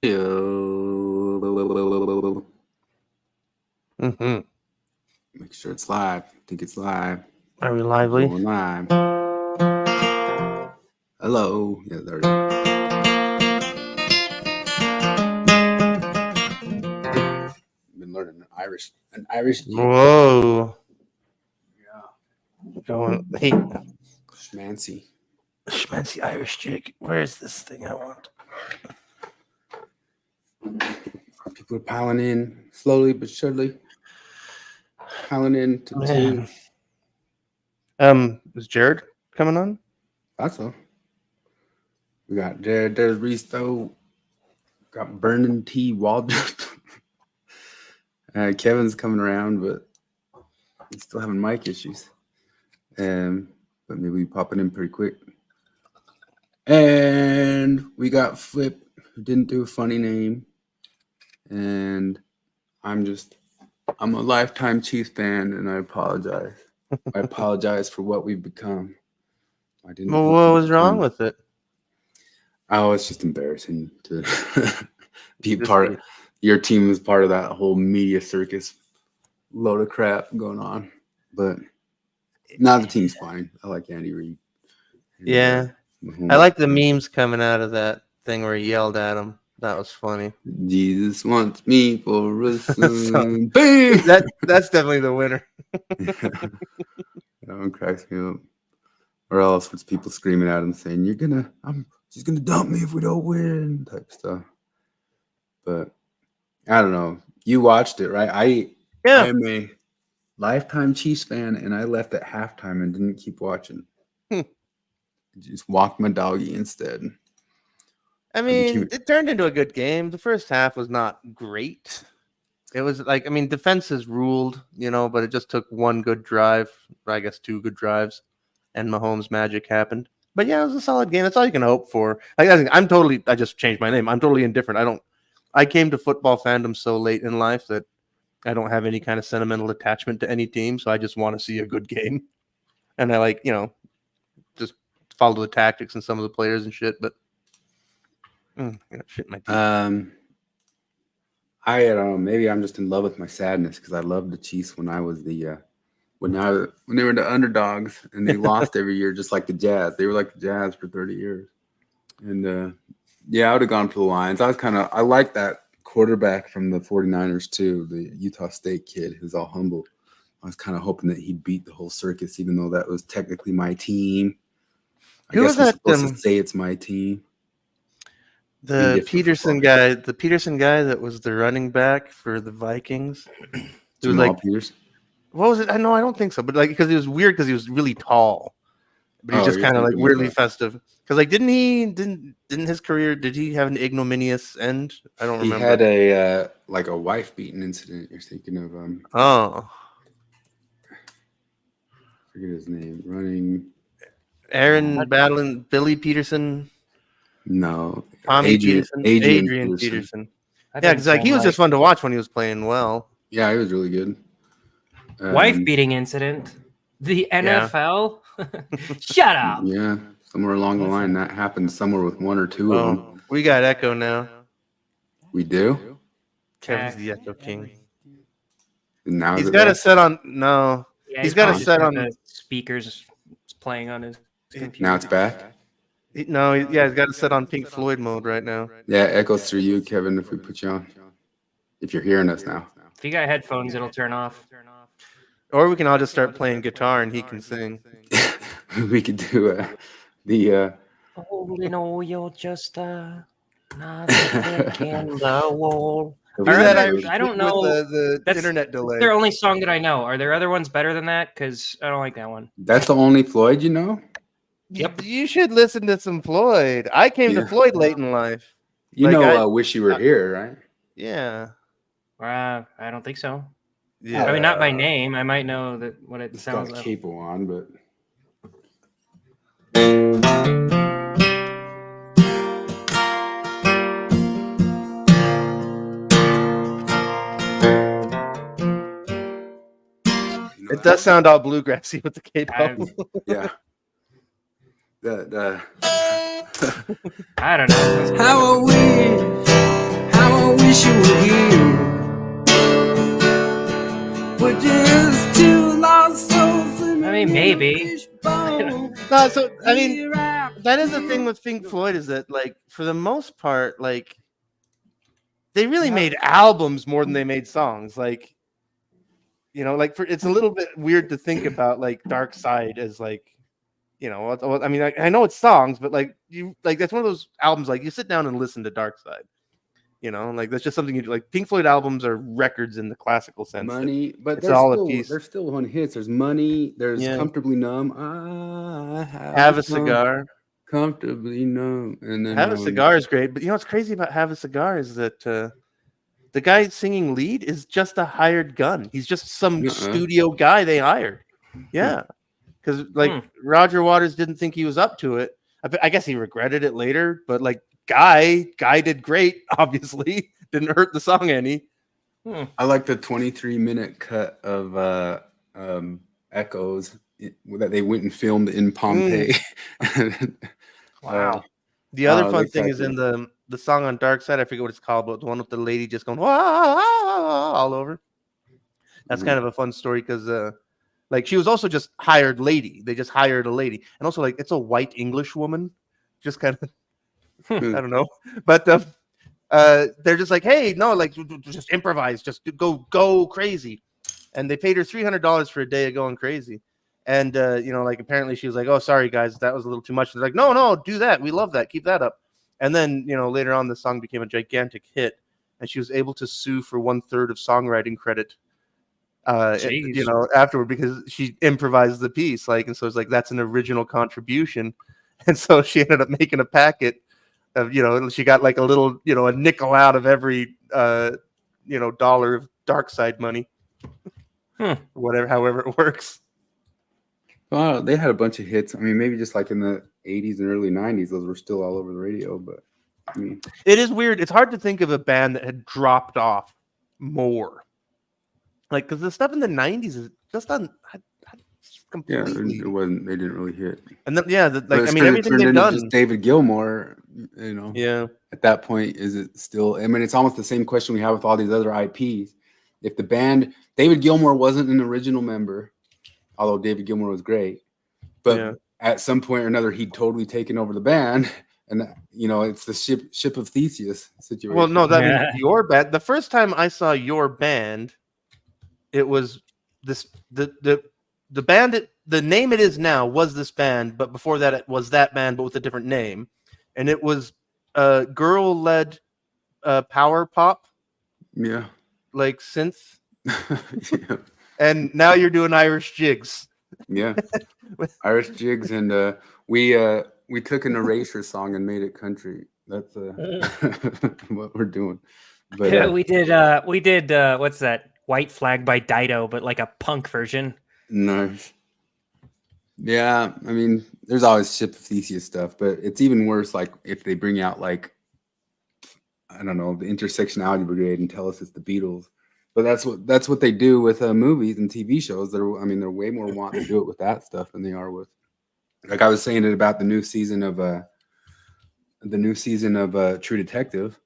Mm-hmm. Make sure it's live. I think it's live. Are we lively? Going live. Hello. Yeah, there we go. Been learning an Irish. Whoa. Yeah. Going. Hey. Schmancy Irish jig. Where is this thing I want? People are piling in slowly but surely. Piling in to Man. 2. Is Jared coming on? That's all. We got Jared. There's Risto. Got Vernon T. Waldrop. Kevin's coming around, but he's still having mic issues. But maybe we popping in pretty quick. And we got Flip, who didn't do a funny name. And I'm a lifetime Chiefs fan, and I apologize. I apologize for what we've become. I didn't. Well, what was wrong with it? Oh, it's just embarrassing to be part of. Your team is part of that whole media circus load of crap going on. But now the team's fine. I like Andy Reid. Yeah. I like the memes coming out of that thing where he yelled at him. That was funny. Jesus wants me for a son. That's definitely the winner. That one cracks me up. Or else it's people screaming at him saying, she's gonna dump me if we don't win, type stuff. But I don't know. You watched it, right? I am a lifetime Chiefs fan, and I left at halftime and didn't keep watching. Just walked my doggy instead. I mean, it turned into a good game. The first half was not great. It was defenses ruled, but it just took one good drive, or I guess 2 good drives, and Mahomes' magic happened. But yeah, it was a solid game. That's all you can hope for. I just changed my name. I'm totally indifferent. I came to football fandom so late in life that I don't have any kind of sentimental attachment to any team, so I just want to see a good game. And I just follow the tactics and some of the players and shit, but shit my team. I don't know. Maybe I'm just in love with my sadness because I loved the Chiefs when I was when they were the underdogs and they lost every year, just like the Jazz. They were like the Jazz for 30 years. And I would have gone for the Lions. I like that quarterback from the 49ers too, the Utah State kid who's all humble. I was kind of hoping that he'd beat the whole circus, even though that was technically my team. I guess I'm supposed to say it's my team. The Peterson guy that was the running back for the Vikings. Jamal Peterson. What was it? I don't think so. But because it was weird because he was really tall, but he's just kind of weirdly festive. Because didn't his career? Did he have an ignominious end? I don't remember. He had a a wife beating incident. You're thinking of Oh, I forget his name. Running. Aaron battling Billy Peterson. No, Adrian Peterson. Yeah, because he was just fun to watch when he was playing well. Yeah, he was really good. Wife beating incident. The NFL. Shut up. Yeah, somewhere along the line that happened. Somewhere with 1 or 2 of them. We got echo now. We do. Kevin's the echo king. Now he's got it set on. No, yeah, he's got it set on the speakers playing on his computer. Now it's back. No, he's got it set on Pink Floyd mode right now. Yeah, it echoes through you, Kevin, if we put you on. If you're hearing us now. If you got headphones, it'll turn off. Or we can all just start playing guitar and he can sing. We could do the... Oh, you know, you're just another brick in the wall. I don't know. The internet delay. That's their only song that I know. Are there other ones better than that? Because I don't like that one. That's the only Floyd you know? Yep. You should listen to some Floyd. I came to Floyd late in life. I Wish You Were Here, right? Yeah. I don't think so. Yeah. I mean, not by name. I might know what it sounds like. It's got capo on, but... It does sound all bluegrassy with the capo. Yeah. I don't know. How I wish No, so I mean, that is the thing with Pink Floyd is that, like, for the most part, like, they really made albums more than they made songs. Like, you know, like it's a little bit weird to think about like Dark Side as like, you know, I mean, I know it's songs, but like that's one of those albums like you sit down and listen to Dark Side. You know, like that's just something you do. Like Pink Floyd albums are records in the classical sense. Money, but it's all a piece. There's still one hits. There's Money. There's Comfortably Numb. Have a Cigar. Comfortably Numb, and then Have a Cigar is great. But you know what's crazy about Have a Cigar is that the guy singing lead is just a hired gun. He's just some studio guy they hired. Yeah, because like Roger Waters didn't think he was up to it. I guess he regretted it later, but like. Guy did great, obviously. Didn't hurt the song any. I like the 23-minute cut of Echoes that they went and filmed in Pompeii. Wow. The other fun thing is in the song on Dark Side, I forget what it's called, but the one with the lady just going all over. That's kind of a fun story because like she was also just hired lady. They just hired a lady. And also like it's a white English woman. Just kind of I don't know, but they're just like, hey, no, like just improvise, just go crazy, and they paid her $300 for a day of going crazy, and you know, like apparently she was like, oh, sorry guys, that was a little too much. They're like, no, do that, we love that, keep that up, and then you know later on the song became a gigantic hit, and she was able to sue for 1/3 of songwriting credit, you know, afterward because she improvised the piece, like, and so it's like that's an original contribution, and so she ended up making a packet. Of, you know, she got like a little, you know, a nickel out of every, you know, dollar of Dark Side money, whatever, however it works. Well, they had a bunch of hits. I mean, maybe just like in the 80s and early 90s, those were still all over the radio. But I mean, it is weird. It's hard to think of a band that had dropped off more, like because the stuff in the 90s is just on. Completely. Yeah, it wasn't. They didn't really hit. And then, yeah, like I mean, everything they've done. Just David Gilmour, you know. Yeah. At that point, is it still? I mean, it's almost the same question we have with all these other IPs. If the band David Gilmour wasn't an original member, although David Gilmour was great, but at some point or another, he'd totally taken over the band, and you know, it's the ship of Theseus situation. Well, no, that means your band. The first time I saw your band, it was this the band, the name it is now was this band, but before that it was that band, but with a different name. And it was girl-led power pop. Yeah. Like synth. Yeah. And now you're doing Irish jigs. Yeah. Irish jigs. And we took an Erasure song and made it country. That's what we're doing. But, yeah, we did what's that? White Flag by Dido, but like a punk version. Nice. Yeah, I mean, there's always Ship of Theseus stuff, but it's even worse. Like if they bring out like, I don't know, the Intersectionality Brigade and tell us it's the Beatles, but that's what they do with movies and TV shows. They're way more wanting to do it with that stuff than they are with. Like I was saying it about the new season of True Detective.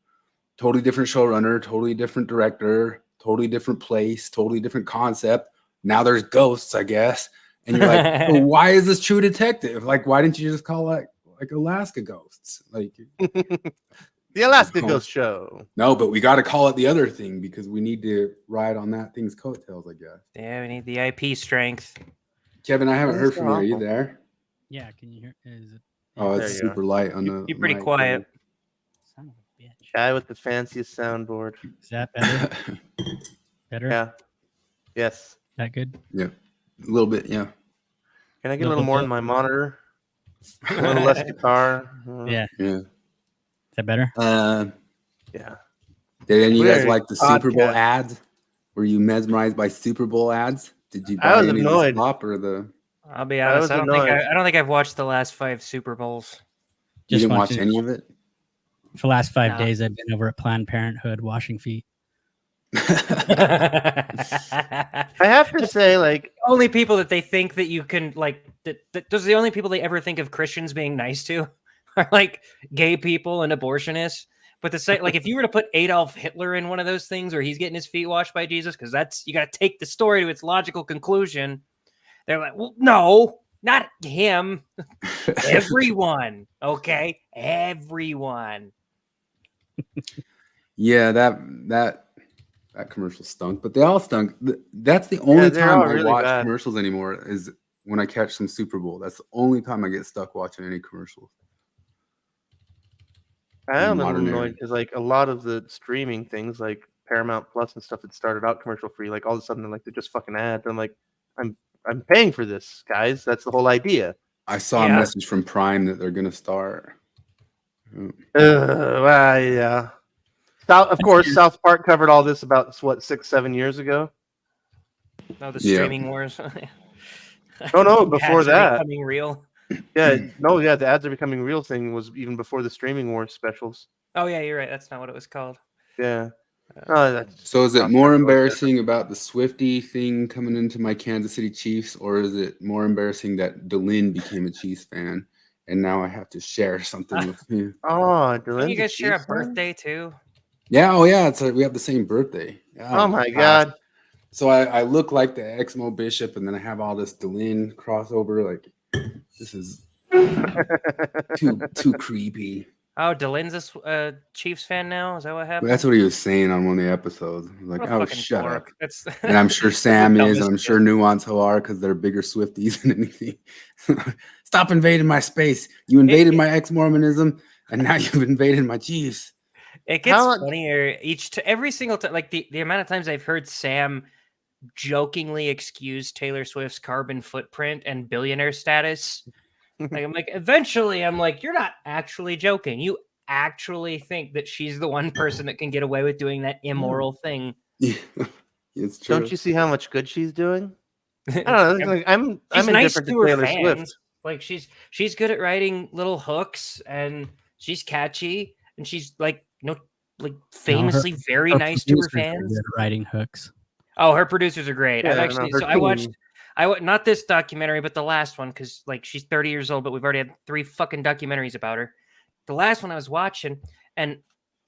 Totally different showrunner, totally different director, totally different place, totally different concept. Now there's ghosts, I guess. And you're like, well, why is this True Detective? Like, why didn't you just call it like Alaska Ghosts? Like the Alaska Ghost Show. No, but we got to call it the other thing because we need to ride on that thing's coattails, I guess. Yeah, we need the IP strength. Kevin, I haven't heard from you. Are you there? Yeah, can you hear? Is it? Oh, it's super light on the. You're pretty quiet. Son of a bitch. Guy with the fanciest soundboard. Is that better? Better? Yeah. Yes. That good? Yeah. A little bit, yeah. Can I get a little more in my monitor? A little less guitar. Yeah. Yeah. Is that better? Yeah. Did any of you guys like the Super Bowl ads? Were you mesmerized by Super Bowl ads? Did you buy I was any annoyed. of the slop or the? I'll be honest. I don't think I've watched the last 5 Super Bowls. You didn't watch any of it? For the last 5 days, I've been over at Planned Parenthood washing feet. I have to say, like, only people that they think that you can like those are the only people they ever think of Christians being nice to are like gay people and abortionists. But the say, like, if you were to put Adolf Hitler in one of those things where he's getting his feet washed by Jesus, because that's you got to take the story to its logical conclusion. They're like, well, no, Not him. Everyone. Okay, everyone. Yeah, that commercial stunk, but they all stunk. That's the only they're time all I really watch bad. commercials anymore is when I catch some Super Bowl. That's the only time I get stuck watching any commercials. I am a little Modern era. annoyed because like a lot of the streaming things, like Paramount Plus and stuff, that started out commercial free, like all of a sudden they're just fucking ads. I'm like, I'm paying for this, guys. That's the whole idea. I saw a message from Prime that they're gonna start. Well, yeah. Of course, South Park covered all this about what 6-7 years ago. No, the streaming wars. No, before Ads are that, becoming real. Yeah, no, yeah, the ads are becoming real thing was even before the streaming wars specials. Oh yeah, you're right. That's not what it was called. Yeah. So is it more embarrassing about the Swifty thing coming into my Kansas City Chiefs, or is it more embarrassing that Delin became a Chiefs fan and now I have to share something with you? Oh, Can you guys share a birthday too? Yeah, oh yeah, it's we have the same birthday. Oh my God. So I look like the Exmo Bishop, and then I have all this Delin crossover. Like, this is too creepy. Oh, Delin's a Chiefs fan now? Is that what happened? That's what he was saying on one of the episodes. Like, oh, shut up. That's And I'm sure Sam is, and I'm sure Nuance are, because they're bigger Swifties than anything. Stop invading my space. You invaded my ex-Mormonism, and now you've invaded my Chiefs. It gets funnier every single time. Like the amount of times I've heard Sam jokingly excuse Taylor Swift's carbon footprint and billionaire status. Like, I'm like, eventually, I'm like, you're not actually joking. You actually think that she's the one person that can get away with doing that immoral thing. Yeah, it's true. Don't you see how much good she's doing? I don't know. Like, I'm nice indifferent to to her Taylor fans. Swift. Like she's good at writing little hooks, and she's catchy, and she's like famously very nice to her fans. Good at writing hooks. Oh, her producers are great. Yeah, I've actually I watched not this documentary, but the last one, because like she's 30 years old, but we've already had 3 fucking documentaries about her. The last one I was watching, and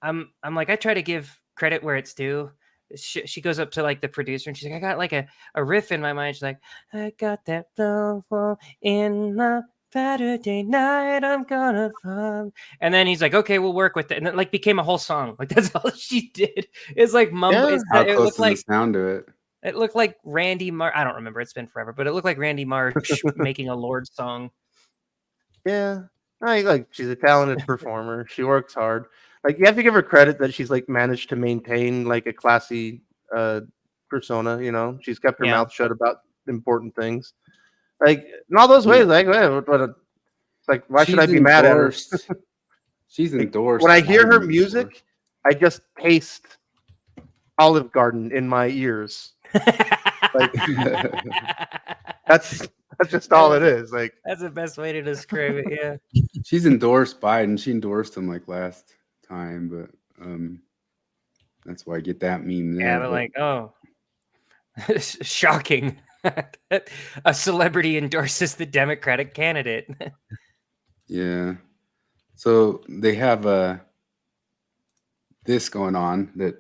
I'm like, I try to give credit where it's due. She goes up to like the producer and she's like, I got like a riff in my mind. She's like, I got that flow in the Saturday night, I'm gonna find. And then he's like, okay, we'll work with it. And it like became a whole song. Like that's all she did. It's like mumble. Yeah. How It close looked is like the sound to it? it looked like Randy Marsh. I don't remember. It's been forever, but it looked like Randy Marsh making a Lord song. Yeah. Like she's a talented performer. She works hard. Like you have to give her credit that she's like managed to maintain like a classy persona, you know. She's kept her mouth shut about important things. Like in all those ways, like why should I be mad at her? She's endorsed. When I hear her music, I just taste Olive Garden in my ears. Like, that's just all it is. Like that's the best way to describe it. Yeah, she's endorsed Biden. She endorsed him like last time, but that's why I get that meme there. Yeah, they're like, oh, shocking. A celebrity endorses the Democratic candidate. Yeah. So they have this going on that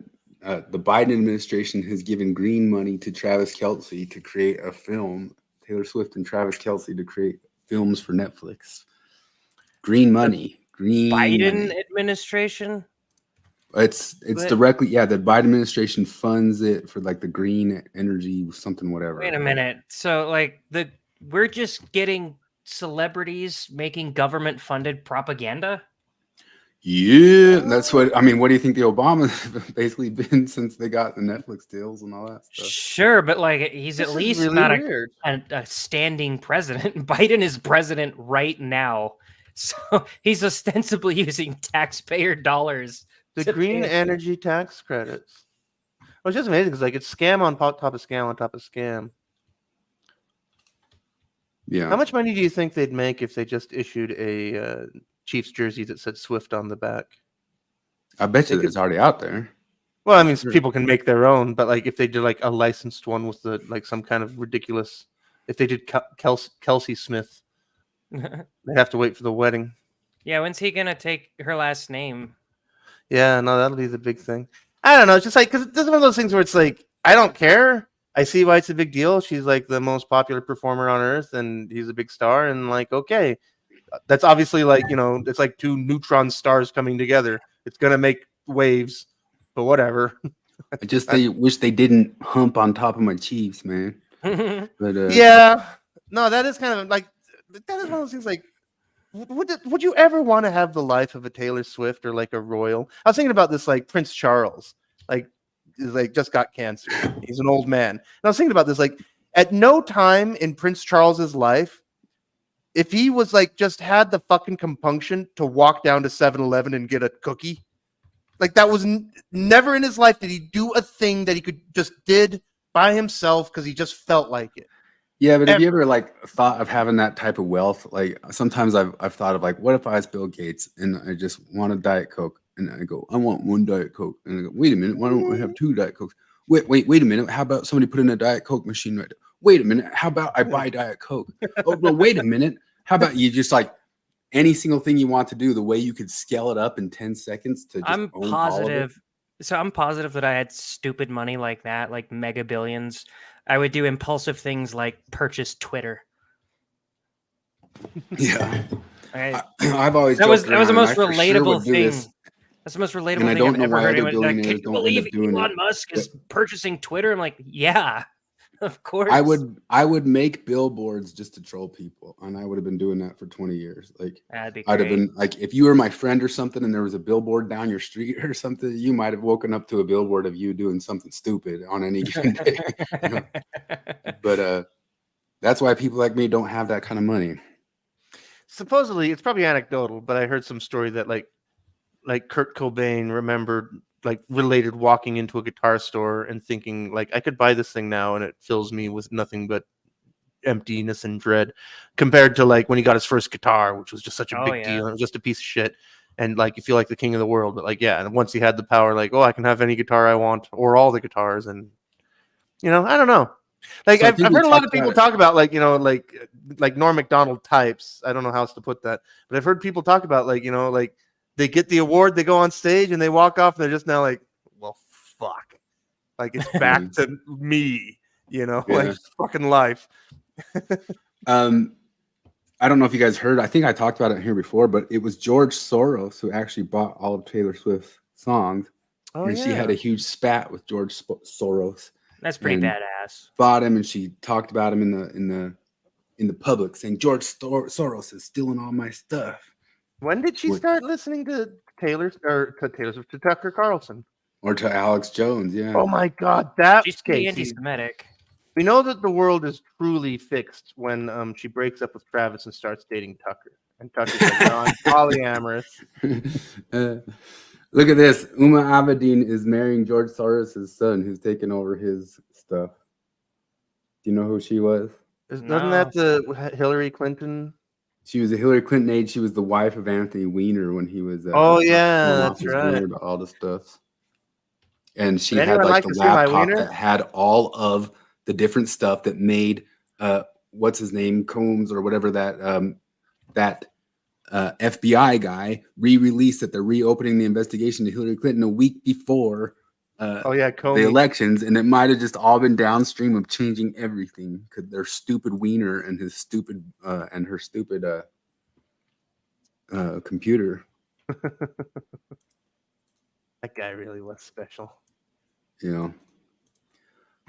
the Biden administration has given green money to Travis Kelce to create a film. Taylor Swift and Travis Kelce to create films for Netflix. Green money. Green Biden money. administration? It's directly, yeah, the Biden administration funds it for like the green energy, something, whatever. Wait a minute. So like we're just getting celebrities making government funded propaganda? Yeah, that's what I mean. What do you think the Obamas have basically been since they got the Netflix deals and all that stuff? Sure, but like he's at least really not a standing president. Biden is president right now. So he's ostensibly using taxpayer dollars. The green energy tax credits. It's just amazing because like it's scam on top of scam on top of scam. Yeah. How much money do you think they'd make if they just issued a Chiefs jersey that said Swift on the back? I bet you it's already out there. Well, I mean, people can make their own, but like if they did like a licensed one with the like some kind of ridiculous, if they did Kelsey Smith, they'd have to wait for the wedding. Yeah, when's he gonna take her last name? Yeah, no, that'll be the big thing. I don't know. It's just like because it's one of those things where it's like I don't care. I see why it's a big deal. She's like the most popular performer on earth, and he's a big star. And like, okay, that's obviously like, it's like two neutron stars coming together. It's gonna make waves, but whatever. They wish they didn't hump on top of my Chiefs, man. But yeah, no, that is kind of like that is one of those things. Like, would you ever want to have the life of a Taylor Swift or like a royal? I was thinking about this, like Prince Charles, like just got cancer. He's an old man. And I was thinking about this, like at no time in Prince Charles's life, if he was like just had the fucking compunction to walk down to 7-Eleven and get a cookie, like that was never in his life did he do a thing that he could just did by himself because he just felt like it. Yeah, but have you ever like thought of having that type of wealth? Like sometimes I've thought of like, what if I was Bill Gates and I just want a Diet Coke, and I go, I want one Diet Coke, and I go, wait a minute, why don't I have 2 Diet Cokes? Wait a minute, how about somebody put in a Diet Coke machine right there? Wait a minute, how about I buy Diet Coke? Oh no, wait a minute, how about you just like any single thing you want to do, the way you could scale it up in 10 seconds to just I'm own all of it? So I'm positive that I had stupid money like that, like mega billions. I would do impulsive things like purchase Twitter. Yeah. I've always that was joked the around, most I for sure relatable would do thing. this. That's the most relatable And I thing don't I've know ever why heard. other Anyone, like, billionaires can you don't end up believe doing Elon it. Musk is purchasing Twitter? I'm like, yeah, of course. I would make billboards just to troll people, and I would have been doing that for 20 years. Like That'd be I'd have great. been like, if you were my friend or something, and there was a billboard down your street or something, you might have woken up to a billboard of you doing something stupid on any given day. You know? But that's why people like me don't have that kind of money. Supposedly, it's probably anecdotal, but I heard some story that like Kurt Cobain remembered like related walking into a guitar store and thinking like I could buy this thing now and it fills me with nothing but emptiness and dread, compared to like when he got his first guitar, which was just such a big deal. It was just a piece of shit, and like you feel like the king of the world. But like and once he had the power, like I can have any guitar I want or all the guitars, and I don't know. Like So I've heard a lot of people talk about like like Norm Macdonald types. I don't know how else to put that, but I've heard people talk about like like they get the award, they go on stage, and they walk off, and they're just now like, well, fuck, like it's back to me, like fucking life. I don't know if you guys heard. I think I talked about it here before, but it was George Soros who actually bought all of Taylor Swift's songs. Oh, and she had a huge spat with George Soros. That's pretty badass. Bought him, and she talked about him in the public, saying George Soros is stealing all my stuff. When did she start listening to Taylor Swift, to Tucker Carlson, or to Alex Jones? Yeah. Oh my God, that's she's pretty anti-Semitic. We know that the world is truly fixed when she breaks up with Travis and starts dating Tucker, and Tucker's like, no, I'm polyamorous. Look at this. Uma Abedin is marrying George Soros' son, who's taken over his stuff. Do you know who she was? Doesn't that the Hillary Clinton? She was a Hillary Clinton aide. She was the wife of Anthony Weiner when he was. Oh yeah, that's right. All the stuff. And she had like the laptop that had all of the different stuff that made what's his name, Combs or whatever that FBI guy re-released that they're reopening the investigation to Hillary Clinton a week before the elections, and it might have just all been downstream of changing everything because their stupid Wiener and his stupid and her stupid computer. That guy really was special.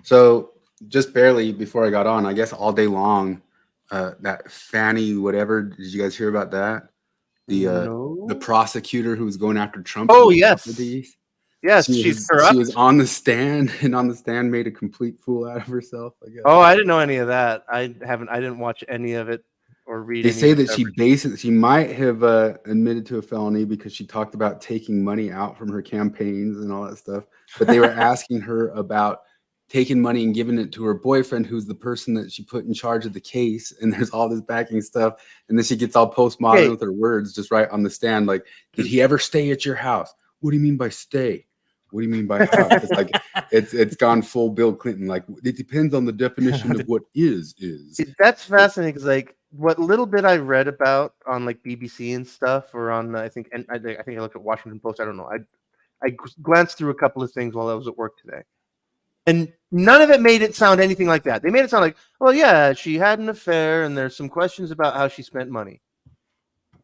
So just barely before I got on, I guess all day long, that Fannie whatever, did you guys hear about that? The prosecutor who was going after Trump. Oh yes, she's corrupt. She was on the stand, and on the stand made a complete fool out of herself, I guess. Oh, I didn't know any of that. I didn't watch any of it or read. They say that she might have admitted to a felony because she talked about taking money out from her campaigns and all that stuff. But they were asking her about taking money and giving it to her boyfriend, who's the person that she put in charge of the case. And there's all this backing stuff. And then she gets all postmodern with her words just right on the stand. Like, did he ever stay at your house? What do you mean by stay? What do you mean by house? It's like it's gone full Bill Clinton. Like, it depends on the definition of what is. That's fascinating because like what little bit I read about on like BBC and stuff, or on I think I looked at Washington Post. I don't know. I glanced through a couple of things while I was at work today. And none of it made it sound anything like that. They made it sound like, well, yeah, she had an affair, and there's some questions about how she spent money.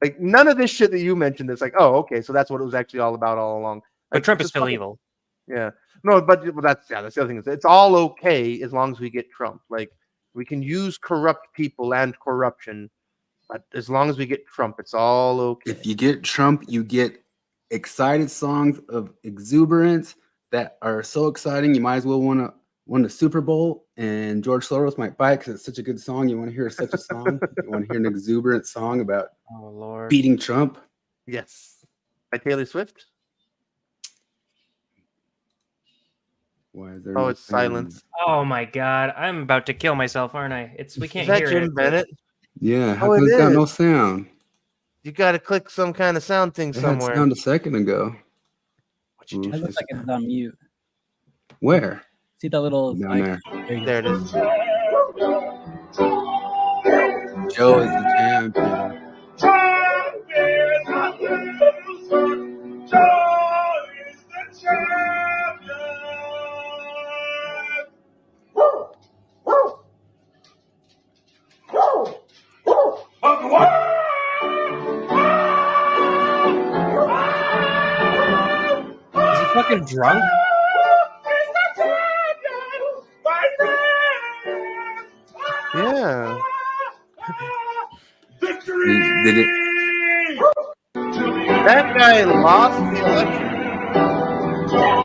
Like, none of this shit that you mentioned is like, oh, okay, so that's what it was actually all about all along. But Like, Trump is just still fucking- evil. Yeah. No, but that's the other thing. It's all okay as long as we get Trump. Like, we can use corrupt people and corruption, but as long as we get Trump, it's all okay. If you get Trump, you get excited songs of exuberance that are so exciting you might as well win the Super Bowl, and George Soros might buy it because it's such a good song. You want to hear such a song? You want to hear an exuberant song about Oh Lord. beating Trump? Yes. By Taylor Swift? Why is there Oh, no it's sound? silence. Oh my God. I'm about to kill myself, aren't I? We can't Is that hear Jim it. Bennett? Yeah, how Oh, come it it's got no is. sound? You got to click some kind of sound thing It had somewhere. sound a second ago. What you do? It looks like it's on mute. Where? See the little Down there. There it is. Joe is the champion. Is he fucking drunk? Yeah. Did it? That guy lost the election.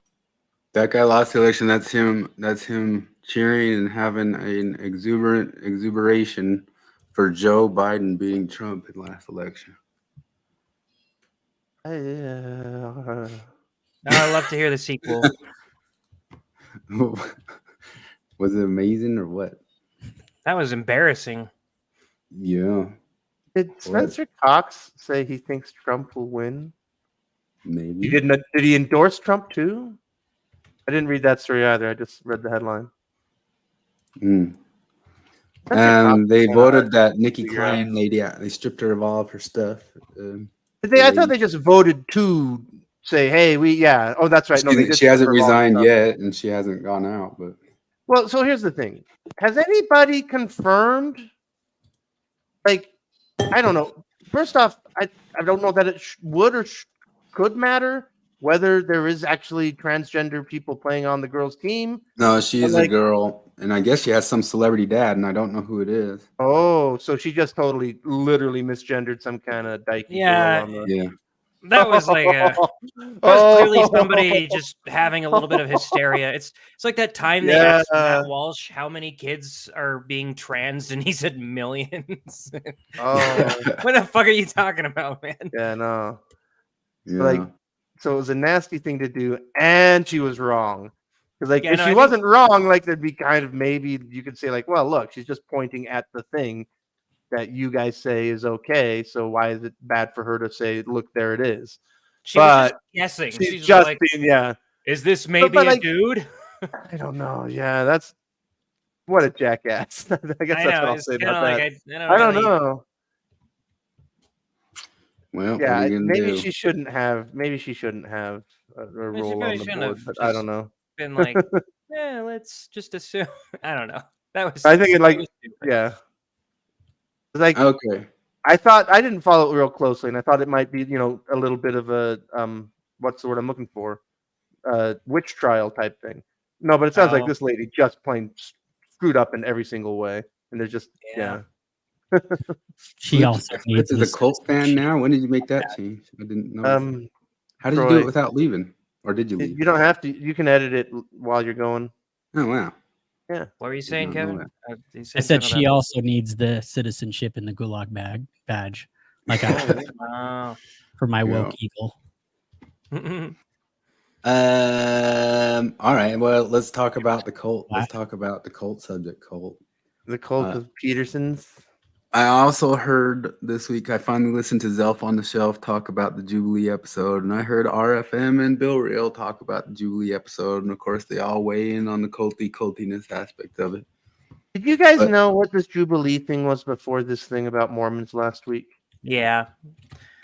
That guy lost the election. That's him. That's him cheering and having an exuberation for Joe Biden beating Trump in the last election. Oh, I'd love to hear the sequel. Was it amazing or what? That was embarrassing. Yeah, Did Spencer Cox say he thinks Trump will win? maybe. He didn't. Did he endorse Trump too? I didn't read that story either. I just read the headline. Mm. Spencer And Cox they is voted that Nikki figure out. Klein lady out. They stripped her of all of her stuff. Did they? I thought they just voted to say, "Hey, yeah." Oh, that's right. No, they did. She hasn't strip her of all her resigned stuff. yet, and she hasn't gone out. But Well, so here's the thing: has anybody confirmed? Like, I don't know. First off, I don't know that it would or could matter whether there is actually transgender people playing on the girls' team. no, she is Like- a girl, and I guess she has some celebrity dad, and I don't know who it is. Oh, so she just literally misgendered some kind of dykey Yeah. girl on the. Yeah, That was like that was clearly somebody just having a little bit of hysteria. It's like that time they asked Matt Walsh how many kids are being trans, and he said millions. Oh, What the fuck are you talking about, man? yeah, no. yeah. Like, so it was a nasty thing to do, and she was wrong. Because, like, Yeah, if no, she I think- wasn't wrong, like, there'd be kind of maybe you could say, like, well, look, she's just pointing at the thing that you guys say is okay. So why is it bad for her to say, look, there it is? She was But just guessing. She's She's just like, being, yeah. is this maybe but, a like, dude? I don't know. Yeah, that's what a jackass. I guess I that's know. what I'll It's say kinda about like, that. I don't really- know. Well, what Yeah, are you gonna maybe do? she shouldn't have. Maybe she shouldn't have a she role probably on the shouldn't board. have But I just- don't know. Been like, yeah, let's just assume. I don't know. That was. I think it, like, was stupid. yeah. Like, Okay. I thought I didn't follow it real closely, and I thought it might be, a little bit of a what's the word I'm looking for? Witch trial type thing. No, but it sounds like Oh. this lady just plain screwed up in every single way, and there's just Yeah. She also needs Fritz is a this Colt fan citizenship. now. When did you make that change? I didn't know. How did you do Troy. it without leaving, or did you leave? You don't have to. You can edit it while you're going. Oh wow. What were you saying, not know Kevin? You I said said something she also needs the citizenship in the Gulag badge, like I about- for my Yeah. woke eagle. Oh. All right. Well, let's talk about the cult. Let's talk about the cult subject. Cult. The cult of Peterson's. I also heard this week. I finally listened to Zelf on the Shelf talk about the Jubilee episode, and I heard RFM and Bill Real talk about the Jubilee episode, and of course, they all weigh in on the cultiness aspect of it. Did you guys But- know what this Jubilee thing was before this thing about Mormons last week? Yeah.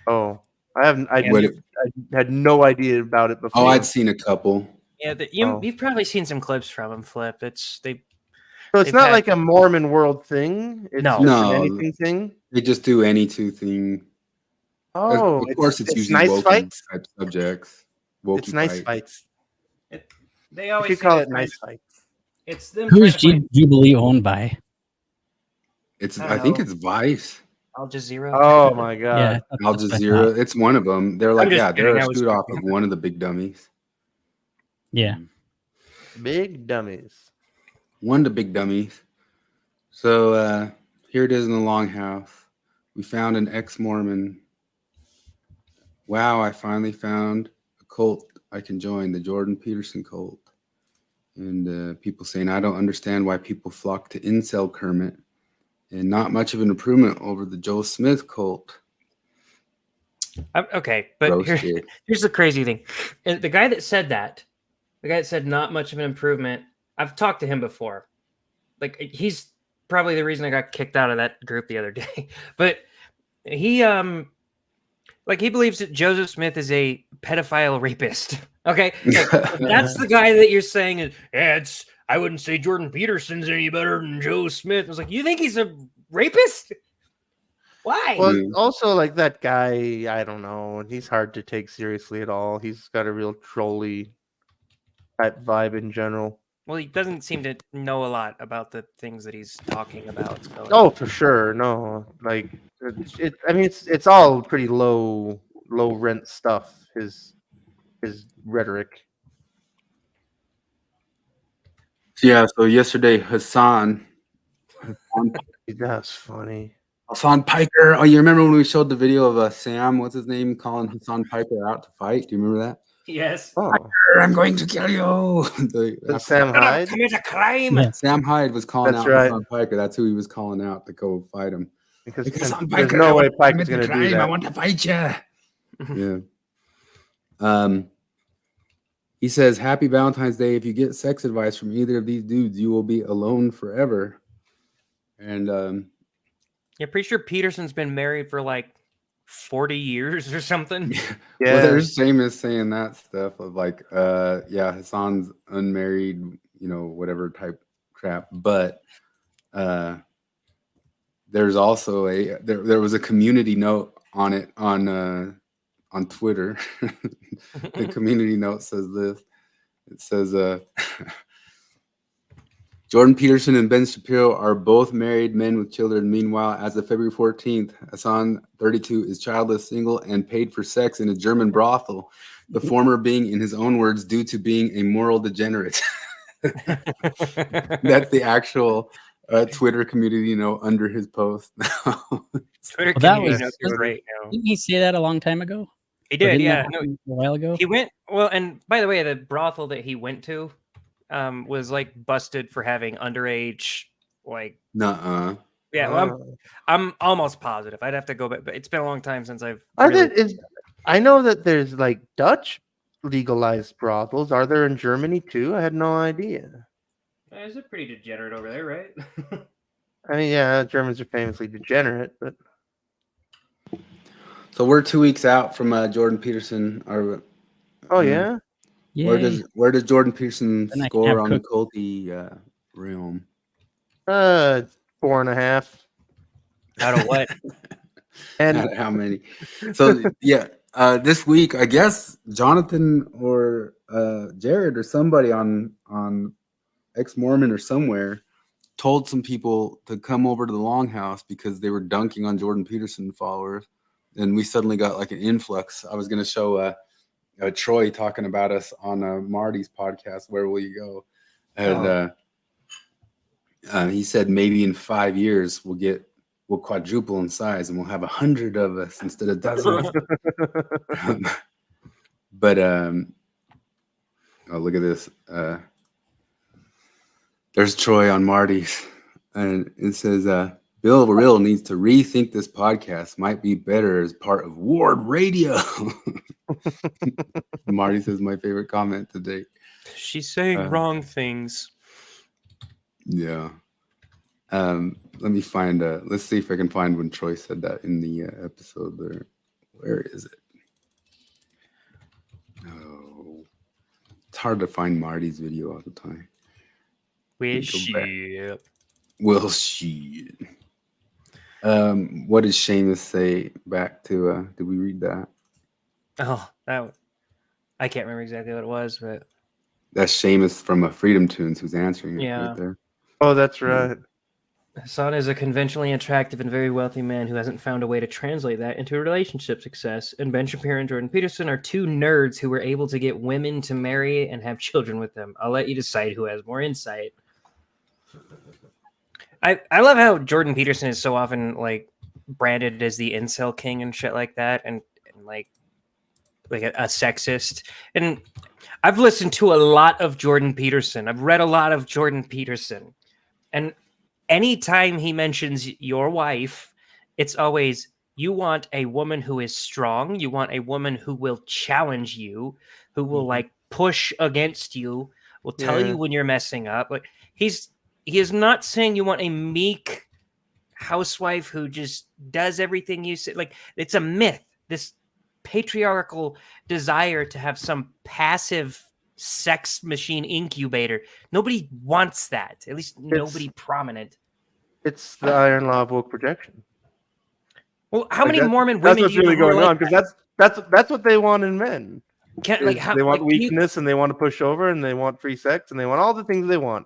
Oh, I haven't. I What it- had no idea about it before. Oh, I'd seen a couple. Yeah, Oh. you've probably seen some clips from him, Flip. So it's They've not had- like a Mormon world thing. It's No. just an No. anything thing. They just do any two thing. Oh, Of course, it's usually nice woken fights. type subjects. It's nice fights. They You always could say call they're it trying- nice fights. It's them Who trying is to find Jubilee owned by? I think it's Vice, Al Jazeera. Oh my Yeah, god. Al that's what I Jazeera. thought. It's one of them. They're like, just yeah, they're kidding, I a was shoot off joking. of one of the big dummies. Yeah. Big dummies. One of the big dummies. So here it is in the Longhouse. We found an ex-Mormon. Wow, I finally found a cult I can join, the Jordan Peterson cult. And people saying, I don't understand why people flock to incel Kermit, and not much of an improvement over the Joe Smith cult. Okay, but Roasted. here's the crazy thing. And the guy that said not much of an improvement, I've talked to him before. Like, he's probably the reason I got kicked out of that group the other day. But he he believes that Joseph Smith is a pedophile rapist. Okay, like, that's the guy that you're saying is, yeah, I wouldn't say Jordan Peterson's any better than Joe Smith. I was like, you think he's a rapist? Why? Well, also like that guy, I don't know. He's hard to take seriously at all. He's got a real trolly type vibe in general. Well, he doesn't seem to know a lot about the things that he's talking about. So. Oh, for sure. No, like I mean, it's all pretty low rent stuff. His rhetoric. Yeah, so yesterday, Hassan That's funny. Piker. Oh, you remember when we showed the video of Sam, what's his name, calling Hassan Piker out to fight? Do you remember that? Yes. Oh, I'm going to kill you. that's Sam Hyde. Commit a crime. Yeah. Sam Hyde was calling That's out right. Hassan Piker. That's who he was calling out to go fight him. Because Hassan there's Piker, no way I Pike's going to do I that. want to fight you. Yeah. He says, Happy Valentine's Day. If you get sex advice from either of these dudes, you will be alone forever. And Yeah, pretty sure Peterson's been married for like 40 years or something. Yeah, well, there's Seamus saying that stuff of like, yeah, Hassan's unmarried, you know, whatever type crap. But there's also there was a community note on it on Twitter. The community note says this. It says Jordan Peterson and Ben Shapiro are both married men with children. Meanwhile, as of February 14th, Hassan, 32, is childless, single, and paid for sex in a German brothel, the former being, in his own words, due to being a moral degenerate. That's the actual Twitter community note under his post. Twitter Well, that community was- knows you're great now. Didn't he say that a long time ago? He Or did, didn't yeah. that No, happen a while ago. he went well, and by the way, the brothel that he went to was like busted for having underage, like Nuh-uh. yeah. Well, I'm almost positive. I'd have to go back, but it's been a long time since I've. Are really- there, I know that there's like Dutch legalized brothels. Are there in Germany too? I had no idea. Is it pretty degenerate over there, right? I mean, yeah, Germans are famously degenerate, but So we're 2 weeks out from Jordan Peterson. oh yeah, Yeah. Where does Jordan Peterson Then I can score have on the culty realm? 4.5. Out of what? And How many? So yeah, this week I guess Jonathan or Jared or somebody on Ex-Mormon or somewhere told some people to come over to the Longhouse because they were dunking on Jordan Peterson followers, and we suddenly got like an influx. I was going to show Troy talking about us on Marty's podcast, Where Will You Go? And he said maybe in 5 years we'll quadruple in size and we'll have 100 of us instead of dozens. But oh, look at this. There's Troy on Marty's, and it says Bill Real needs to rethink this podcast. Might be better as part of Ward Radio. Marty says my favorite comment today. She's saying wrong things. Yeah. Let me find let's see if I can find when Troy said that in the episode there. Where is it? No. It's hard to find Marty's video all the time. Well, shit. Well, shit. What did Seamus say back to? Did we read that? Oh, I can't remember exactly what it was, but that's Seamus from Freedom Tunes who's answering it Yeah. right there. Oh, that's right. Hassan is a conventionally attractive and very wealthy man who hasn't found a way to translate that into relationship success. And Ben Shapiro and Jordan Peterson are two nerds who were able to get women to marry and have children with them. I'll let you decide who has more insight. I love how Jordan Peterson is so often like branded as the incel king and shit like that, and like a sexist. And I've listened to a lot of Jordan Peterson. I've read a lot of Jordan Peterson, and anytime he mentions your wife, it's always, you want a woman who is strong. You want a woman who will challenge you, who will like push against you, will tell you when you're messing up. Like he is not saying you want a meek housewife who just does everything you say. Like it's a myth. This patriarchal desire to have some passive sex machine incubator. Nobody wants that. At least nobody prominent. It's the iron law of woke projection. Well, how many Mormon That's women what's do you really know going like on, because that's what they want in men. they want weakness, and they want to push over, and they want free sex, and they want all the things they want.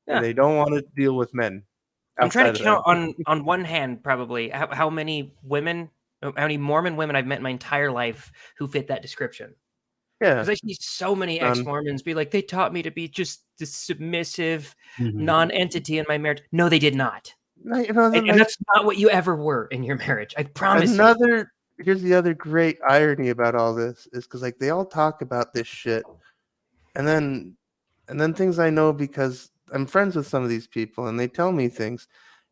Yeah. And they don't want to deal with men. I'm trying to count on one hand probably how many Mormon women I've met in my entire life who fit that description. Yeah, because I see so many ex-Mormons be like, they taught me to be just this submissive non-entity in my marriage. No, they did not. And that's not what you ever were in your marriage. I promise you. Here's the other great irony about all this is because like they all talk about this shit, and then things I know because I'm friends with some of these people, and they tell me things,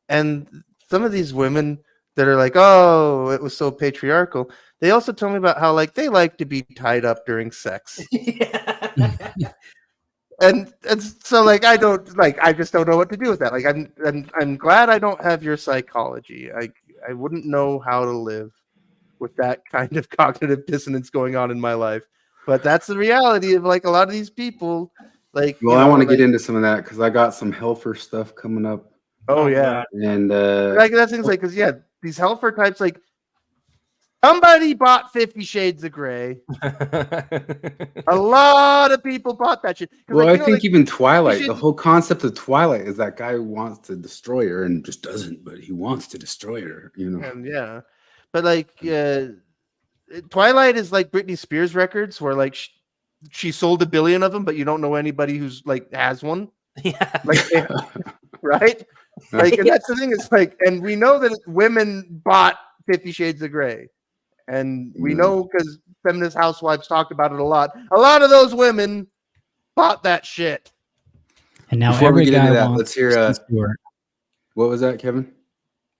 and some of these women that are like, oh, it was so patriarchal. They also tell me about how like they like to be tied up during sex. And so like I just don't know what to do with that. Like I'm glad I don't have your psychology. I wouldn't know how to live with that kind of cognitive dissonance going on in my life. But that's the reality of like a lot of these people. Like, well, I want to get into some of that because I got some Helfer stuff coming up. Oh yeah, and like that thing's like because these Helfer types like somebody bought 50 Shades of Grey. A lot of people bought that shit. Well, I think even Twilight, the whole concept of Twilight is that guy who wants to destroy her and just doesn't, but he wants to destroy her, you know. And yeah, but like Twilight is like Britney Spears records, where like she sold 1 billion of them, but you don't know anybody who's like has one. Yeah, like right. Like, and that's the thing. It's like, and we know that women bought 50 Shades of Grey, and we know because feminist housewives talked about it a lot. A lot of those women bought that shit. And now every guy wants let's hear Kristen Stewart. What was that, Kevin?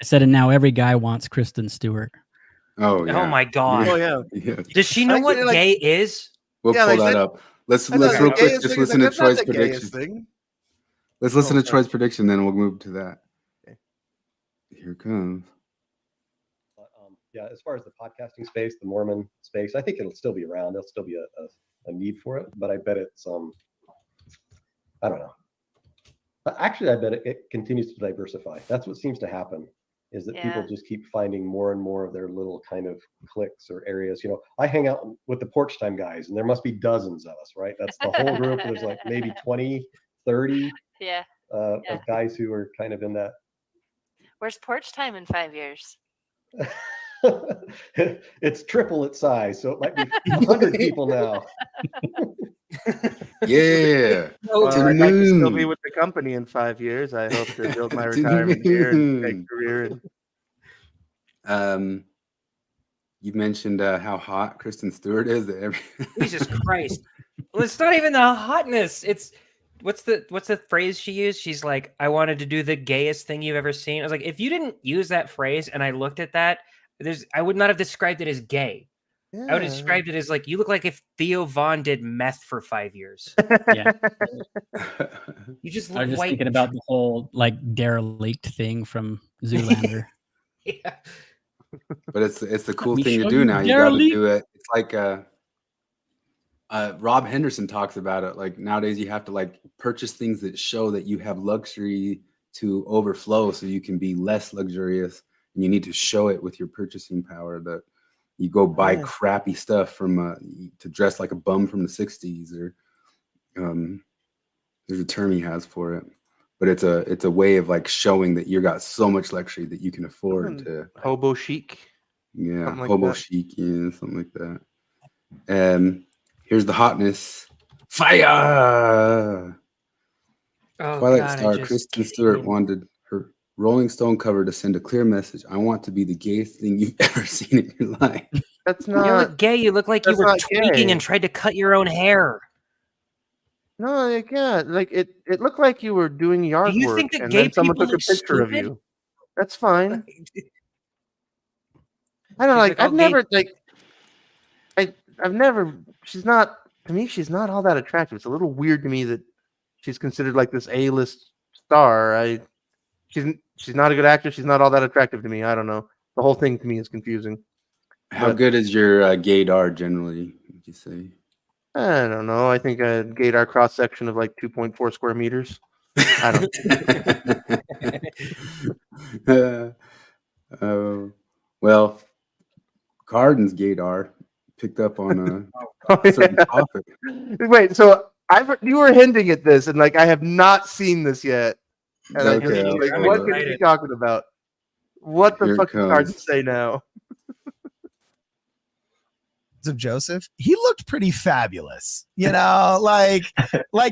I said, and now every guy wants Kristen Stewart. Oh yeah. Oh my god. Oh yeah. Does she know what gay is? We'll pull that up. Let's real quick just listen to Troy's prediction. Let's listen to Troy's prediction, then we'll move to that. Okay. Here it comes. Yeah, as far as the podcasting space, the Mormon space, I think it'll still be around. There'll still be a need for it, but I bet it's I don't know. Actually, I bet it continues to diversify. That's what seems to happen, is that people just keep finding more and more of their little kind of cliques or areas. You know, I hang out with the Porch Time guys, and there must be dozens of us, right? That's the whole group. There's like maybe 20, 30 of guys who are kind of in that. Where's Porch Time in 5 years? It's triple its size, so it might be 100 people now. Yeah. I'd like to still be with the company in 5 years. I hope to build my retirement here and take career. You mentioned how hot Kristen Stewart is. Jesus Christ! Well, it's not even the hotness. It's what's the phrase she used? She's like, I wanted to do the gayest thing you've ever seen. I was like, if you didn't use that phrase, and I looked at that, I would not have described it as gay. Yeah. I would have described it as like, you look like if Theo Vaughn did meth for 5 years. Yeah. You just look I was just white. thinking about the whole like derelict thing from Zoolander. Yeah. But it's the cool thing to do now. You got to do it. It's like Rob Henderson talks about it. Like nowadays, you have to like purchase things that show that you have luxury to overflow, so you can be less luxurious. And you need to show it with your purchasing power. That you go buy crappy stuff from to dress like a bum from the '60s, or there's a term he has for it. But it's a way of like showing that you got so much luxury that you can afford to hobo chic. Yeah, like hobo that. chic, yeah, something like that. And here's the hotness. Fire! Oh, Twilight God, Star, Kristen Stewart wanted her Rolling Stone cover to send a clear message. I want to be the gayest thing you've ever seen in your life. That's You not look gay. You look like you that's were not tweaking gay. and tried to cut your own hair. No, like yeah, like it looked like you were doing yard you work, think that and gay then someone people took a look picture of stupid? you. That's fine. I don't She's know, like like, "Oh, I've gay never like I've never she's not to me she's not all that attractive. It's a little weird to me that she's considered like this A-list star. She's not a good actress. She's not all that attractive to me. I don't know. The whole thing to me is confusing. How But- good is your gaydar generally, would you say? I don't know. I think a gaydar cross section of like 2.4 square meters. I don't well, Cardon's gaydar picked up on a certain topic. Wait, so you were hinting at this, and like I have not seen this yet. And I just, Okay, like, I'm what could you excited. be talking about? What the Here it fuck did Cardin comes. say now? Of Joseph, he looked pretty fabulous. You know, like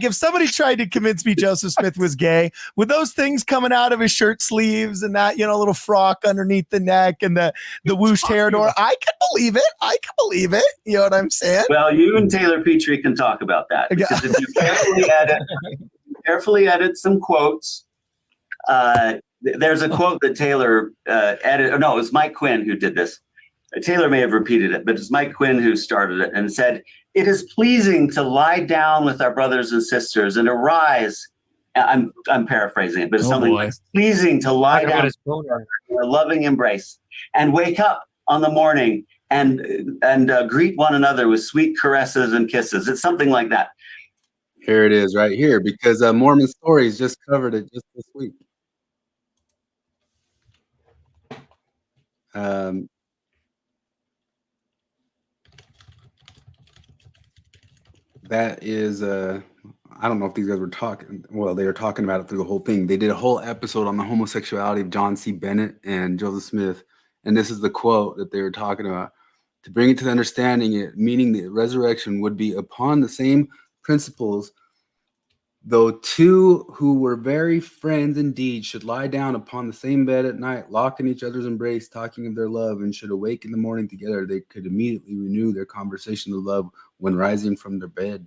if somebody tried to convince me Joseph Smith was gay, with those things coming out of his shirt sleeves and that, little frock underneath the neck and the whooshed hair door, I can believe it. You know what I'm saying? Well, you and Taylor Petrie can talk about that, because if you carefully edit some quotes, there's a quote that Taylor edited. No, it was Mike Quinn who did this. Taylor may have repeated it, but it's Mike Quinn who started it and said, "It is pleasing to lie down with our brothers and sisters and arise." I'm paraphrasing it, but it's something like, "It's pleasing to lie down in a loving embrace and wake up on the morning and greet one another with sweet caresses and kisses." It's something like that. Here it is right here, because Mormon Stories just covered it just this week. That is, I don't know if these guys were talking. Well, they were talking about it through the whole thing. They did a whole episode on the homosexuality of John C. Bennett and Joseph Smith. And this is the quote that they were talking about. To bring it to the understanding, it meaning the resurrection would be upon the same principles, though two who were very friends indeed should lie down upon the same bed at night, locked in each other's embrace, talking of their love, and should awake in the morning together, they could immediately renew their conversation of love when rising from their bed.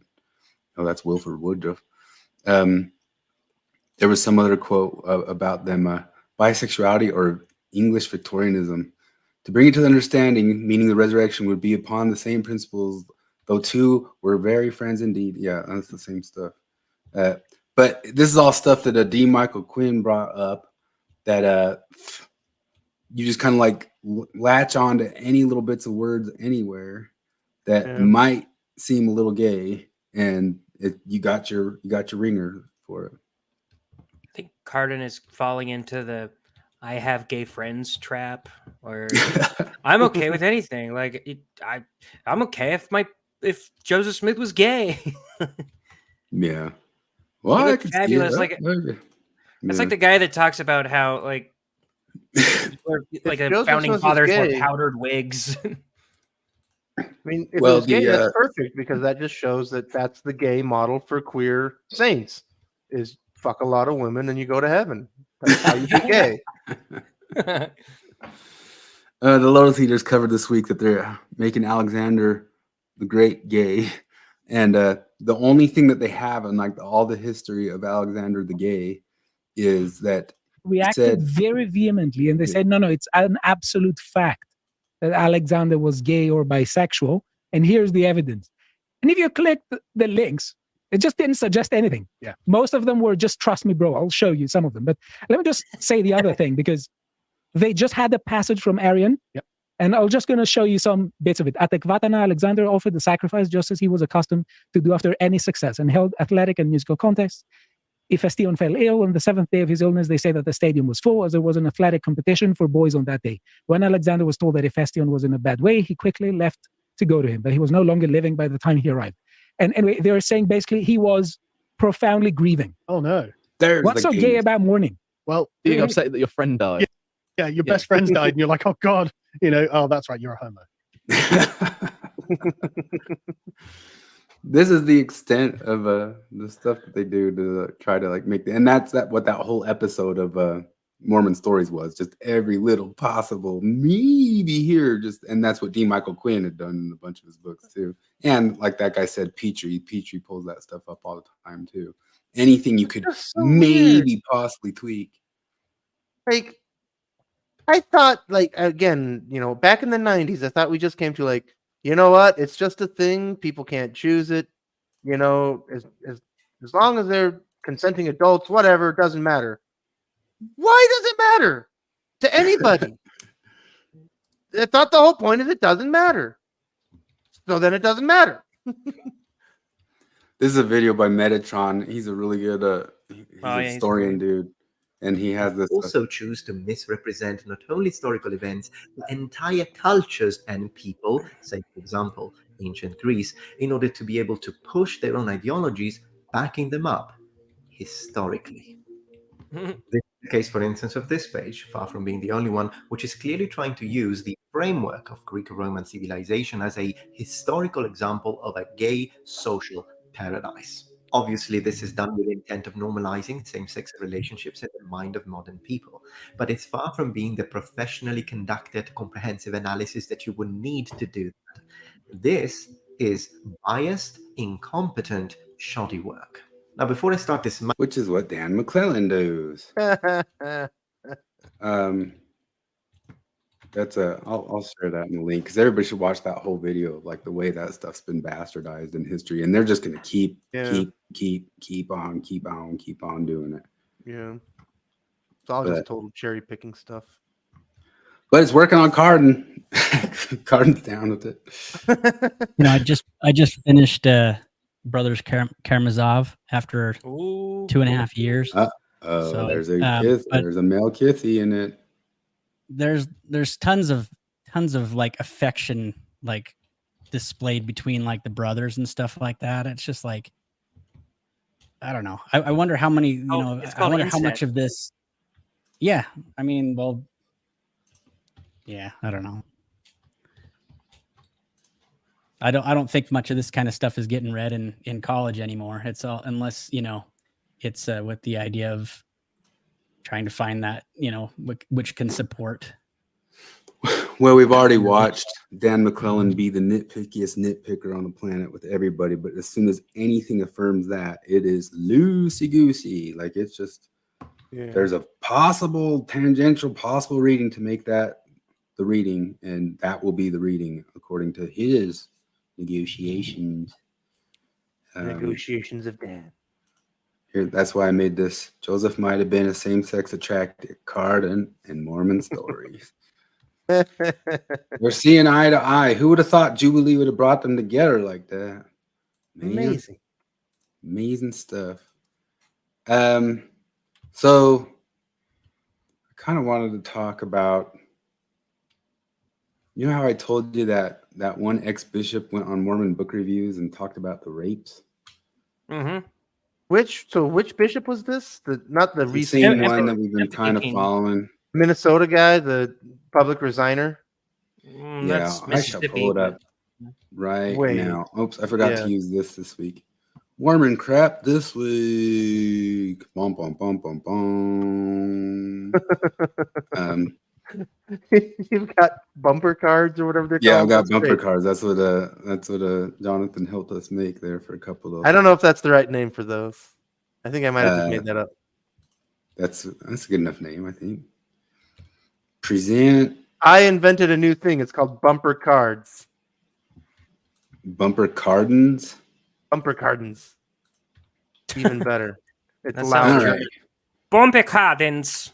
Oh, that's Wilford Woodruff. There was some other quote about them, bisexuality or English Victorianism. To bring it to the understanding, meaning the resurrection would be upon the same principles, though two were very friends indeed. Yeah, that's the same stuff. But this is all stuff that D. Michael Quinn brought up, that you just kind of like latch on to any little bits of words anywhere that might seem a little gay, and you got your ringer for it. I think Cardon is falling into the "I have gay friends" trap, or I'm okay with anything. Like I'm okay if Joseph Smith was gay. Yeah. Well, He I looked could fabulous. see it. It's like the guy that talks about how like the Joseph founding Smith was fathers wore gay- powdered wigs. I mean, if Well, it was gay, the, that's perfect, because that just shows that that's the gay model for queer saints: is fuck a lot of women and you go to heaven. That's how you be gay. The Lotus Eaters covered this week that they're making Alexander the Great gay, and the only thing that they have in like all the history of Alexander the Gay is that reacted very vehemently, and they said, no, it's an absolute fact that Alexander was gay or bisexual, and here's the evidence. And if you click the links, it just didn't suggest anything. Yeah. Most of them were just, trust me, bro, I'll show you some of them. But let me just say the other thing, because they just had the passage from Arian, And I'm just going to show you some bits of it. At Ekbatana, Alexander offered the sacrifice just as he was accustomed to do after any success, and held athletic and musical contests. Hephaestion fell ill. On the 7th day of his illness, they say that the stadium was full, as there was an athletic competition for boys on that day. When Alexander was told that Hephaestion was in a bad way, he quickly left to go to him, but he was no longer living by the time he arrived. And anyway, they were saying basically he was profoundly grieving. Oh no. What's so gay about mourning? Well, Being upset that your friend died. yeah, your best friend's died, and you're like, oh God, oh, that's right, you're a homo. This is the extent of the stuff that they do to try to like make and that's what that whole episode of Mormon Stories was, just every little possible maybe here, and that's what D. Michael Quinn had done in a bunch of his books too. And like that guy said, Petrie pulls that stuff up all the time too. Anything you could maybe possibly tweak. Like, I thought, like, again, back in the 90s, I thought we just came to like, you know what? It's just a thing. People can't choose it. As long as they're consenting adults, whatever, it doesn't matter. Why does it matter to anybody? I thought the whole point is it doesn't matter. So then it doesn't matter. This is a video by Metatron. He's a really good historian dude. And he has this also choose to misrepresent not only historical events, but entire cultures and people, say for example, ancient Greece, in order to be able to push their own ideologies, backing them up historically. This is the case, for instance, of this page, far from being the only one, which is clearly trying to use the framework of Greco-Roman civilization as a historical example of a gay social paradise. Obviously, this is done with the intent of normalizing same-sex relationships in the mind of modern people, but it's far from being the professionally conducted comprehensive analysis that you would need to do that. This is biased, incompetent, shoddy work. Now, before I start this, which is what Dan McClellan does. I'll share that in the link because everybody should watch that whole video of like the way that stuff's been bastardized in history, and they're just gonna keep on doing it. Yeah, it's all just total cherry picking stuff. But it's working on Cardon. Cardon's down with it. I just finished Brothers Karamazov after 2.5 years. So, there's a male Kithy in it. There's tons of like affection like displayed between like the brothers and stuff like that. It's just like, I don't know. I wonder how many, I wonder how much of this. Yeah. I mean, well, yeah, I don't know. I don't think much of this kind of stuff is getting read in college anymore. It's all, unless, it's with the idea of trying to find that, which can support. Well, we've already watched Dan McClellan be the nitpickiest nitpicker on the planet with everybody, but as soon as anything affirms that, it is loosey-goosey. Like, it's just, there's a tangential possible reading to make that the reading, and that will be the reading according to his negotiations. Negotiations of Dan. Here, that's why I made this. Joseph might have been a same-sex attracted. Cardon and Mormon Stories. We're seeing eye to eye. Who would have thought Jubilee would have brought them together like that? Man, amazing stuff. So I kind of wanted to talk about, how I told you that one ex-bishop went on Mormon book reviews and talked about the rapes? Mm-hmm. Which bishop was this? Not the recent one that we've been kind of following. Minnesota guy, the public resigner. Yeah, I shall pull it up right now. Oops, I forgot to use this week. Mormon crap this week. Bum bum bum bum bum. You've got bumper cards or whatever they're called. Yeah, I've got bumper cards. That's what Jonathan helped us make there for a couple of. I don't know if that's the right name for those. I think I might have just made that up. That's a good enough name, I think. Present. I invented a new thing. It's called bumper cards. Bumper cardons. Bumper cardons. Even better. It's loud. Right. Bumper cardons.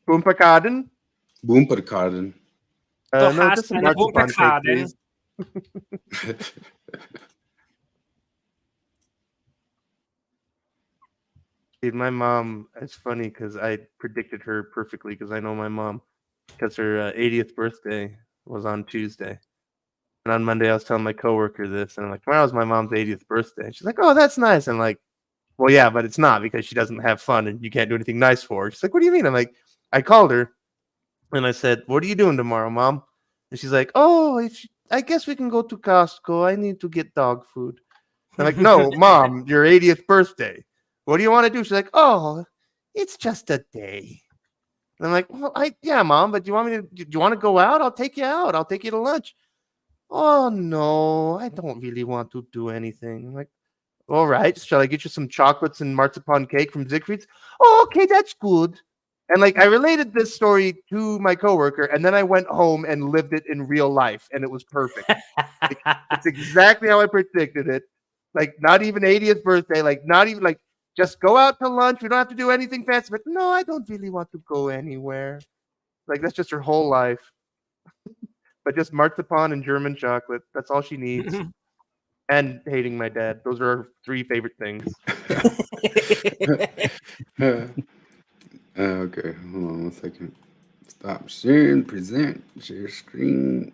Bumper cardon. Bumper cardon. No, just some marzipan cake, please. Dude, my mom, it's funny because I predicted her perfectly because I know my mom because her 80th birthday was on Tuesday. And on Monday, I was telling my coworker this, and I'm like, tomorrow's my mom's 80th birthday. She's like, oh, that's nice. I'm like, well, yeah, but it's not because she doesn't have fun and you can't do anything nice for her. She's like, what do you mean? I'm like, I called her and I said, what are you doing tomorrow, Mom? And she's like, oh, I guess we can go to Costco. I need to get dog food. I'm like, no, Mom, your 80th birthday. What do you want to do? She's like, oh, it's just a day. And I'm like, well, yeah, Mom, but do you want to go out? I'll take you out. I'll take you to lunch. Oh, no, I don't really want to do anything. I'm like, all right, shall I get you some chocolates and marzipan cake from Siegfried's? Oh, okay, that's good. And like I related this story to my coworker, and then I went home and lived it in real life, and it was perfect. Like, it's exactly how I predicted it. Like not even 80th birthday, like not even like just go out to lunch. We don't have to do anything fancy. But no, I don't really want to go anywhere. Like that's just her whole life. But just marzipan and German chocolate. That's all she needs. And hating my dad. Those are her 3 favorite things. Okay, hold on 1 second. Stop sharing, present, share screen.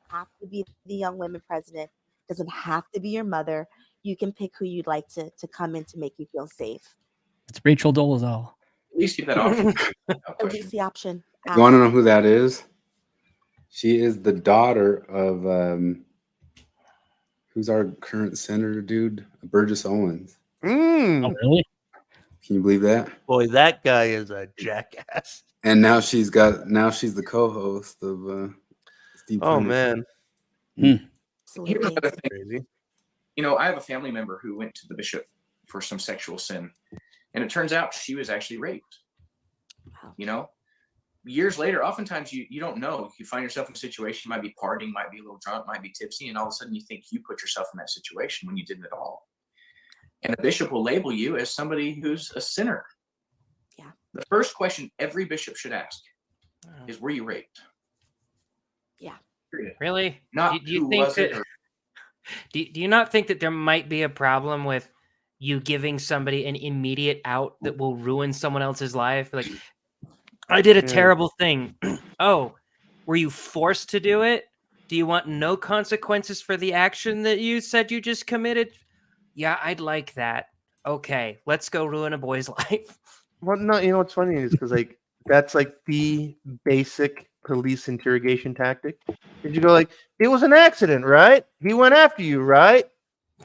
Have to be the young women president. Doesn't have to be your mother. You can pick who you'd like to come in to make you feel safe. It's Rachel Dolezal. At least give that option. At least the option. You want to know who that is? She is the daughter of who's our current senator dude, Burgess Owens. Oh, really? Can you believe that? Boy, that guy is a jackass. And now she's the co-host of Steve. Oh Planet. man. Here's another thing. Crazy. You know, I have a family member who went to the bishop for some sexual sin, and it turns out she was actually raped. You know, years later, oftentimes you don't know. You find yourself in a situation, you might be partying, might be a little drunk, might be tipsy, and all of a sudden you think you put yourself in that situation when you didn't at all. And a bishop will label you as somebody who's a sinner. Yeah. The first question every bishop should ask is, were you raped? Yeah. Period. Really? Not do you who think was that, it? Or, do you not think that there might be a problem with you giving somebody an immediate out that will ruin someone else's life? Like, I did a terrible thing. Oh, were you forced to do it? Do you want no consequences for the action that you said you just committed? Yeah, I'd like that. Okay, let's go ruin a boy's life. Well, no, you know what's funny is because like that's like the basic police interrogation tactic. Did you go like it was an accident, right? He went after you, right?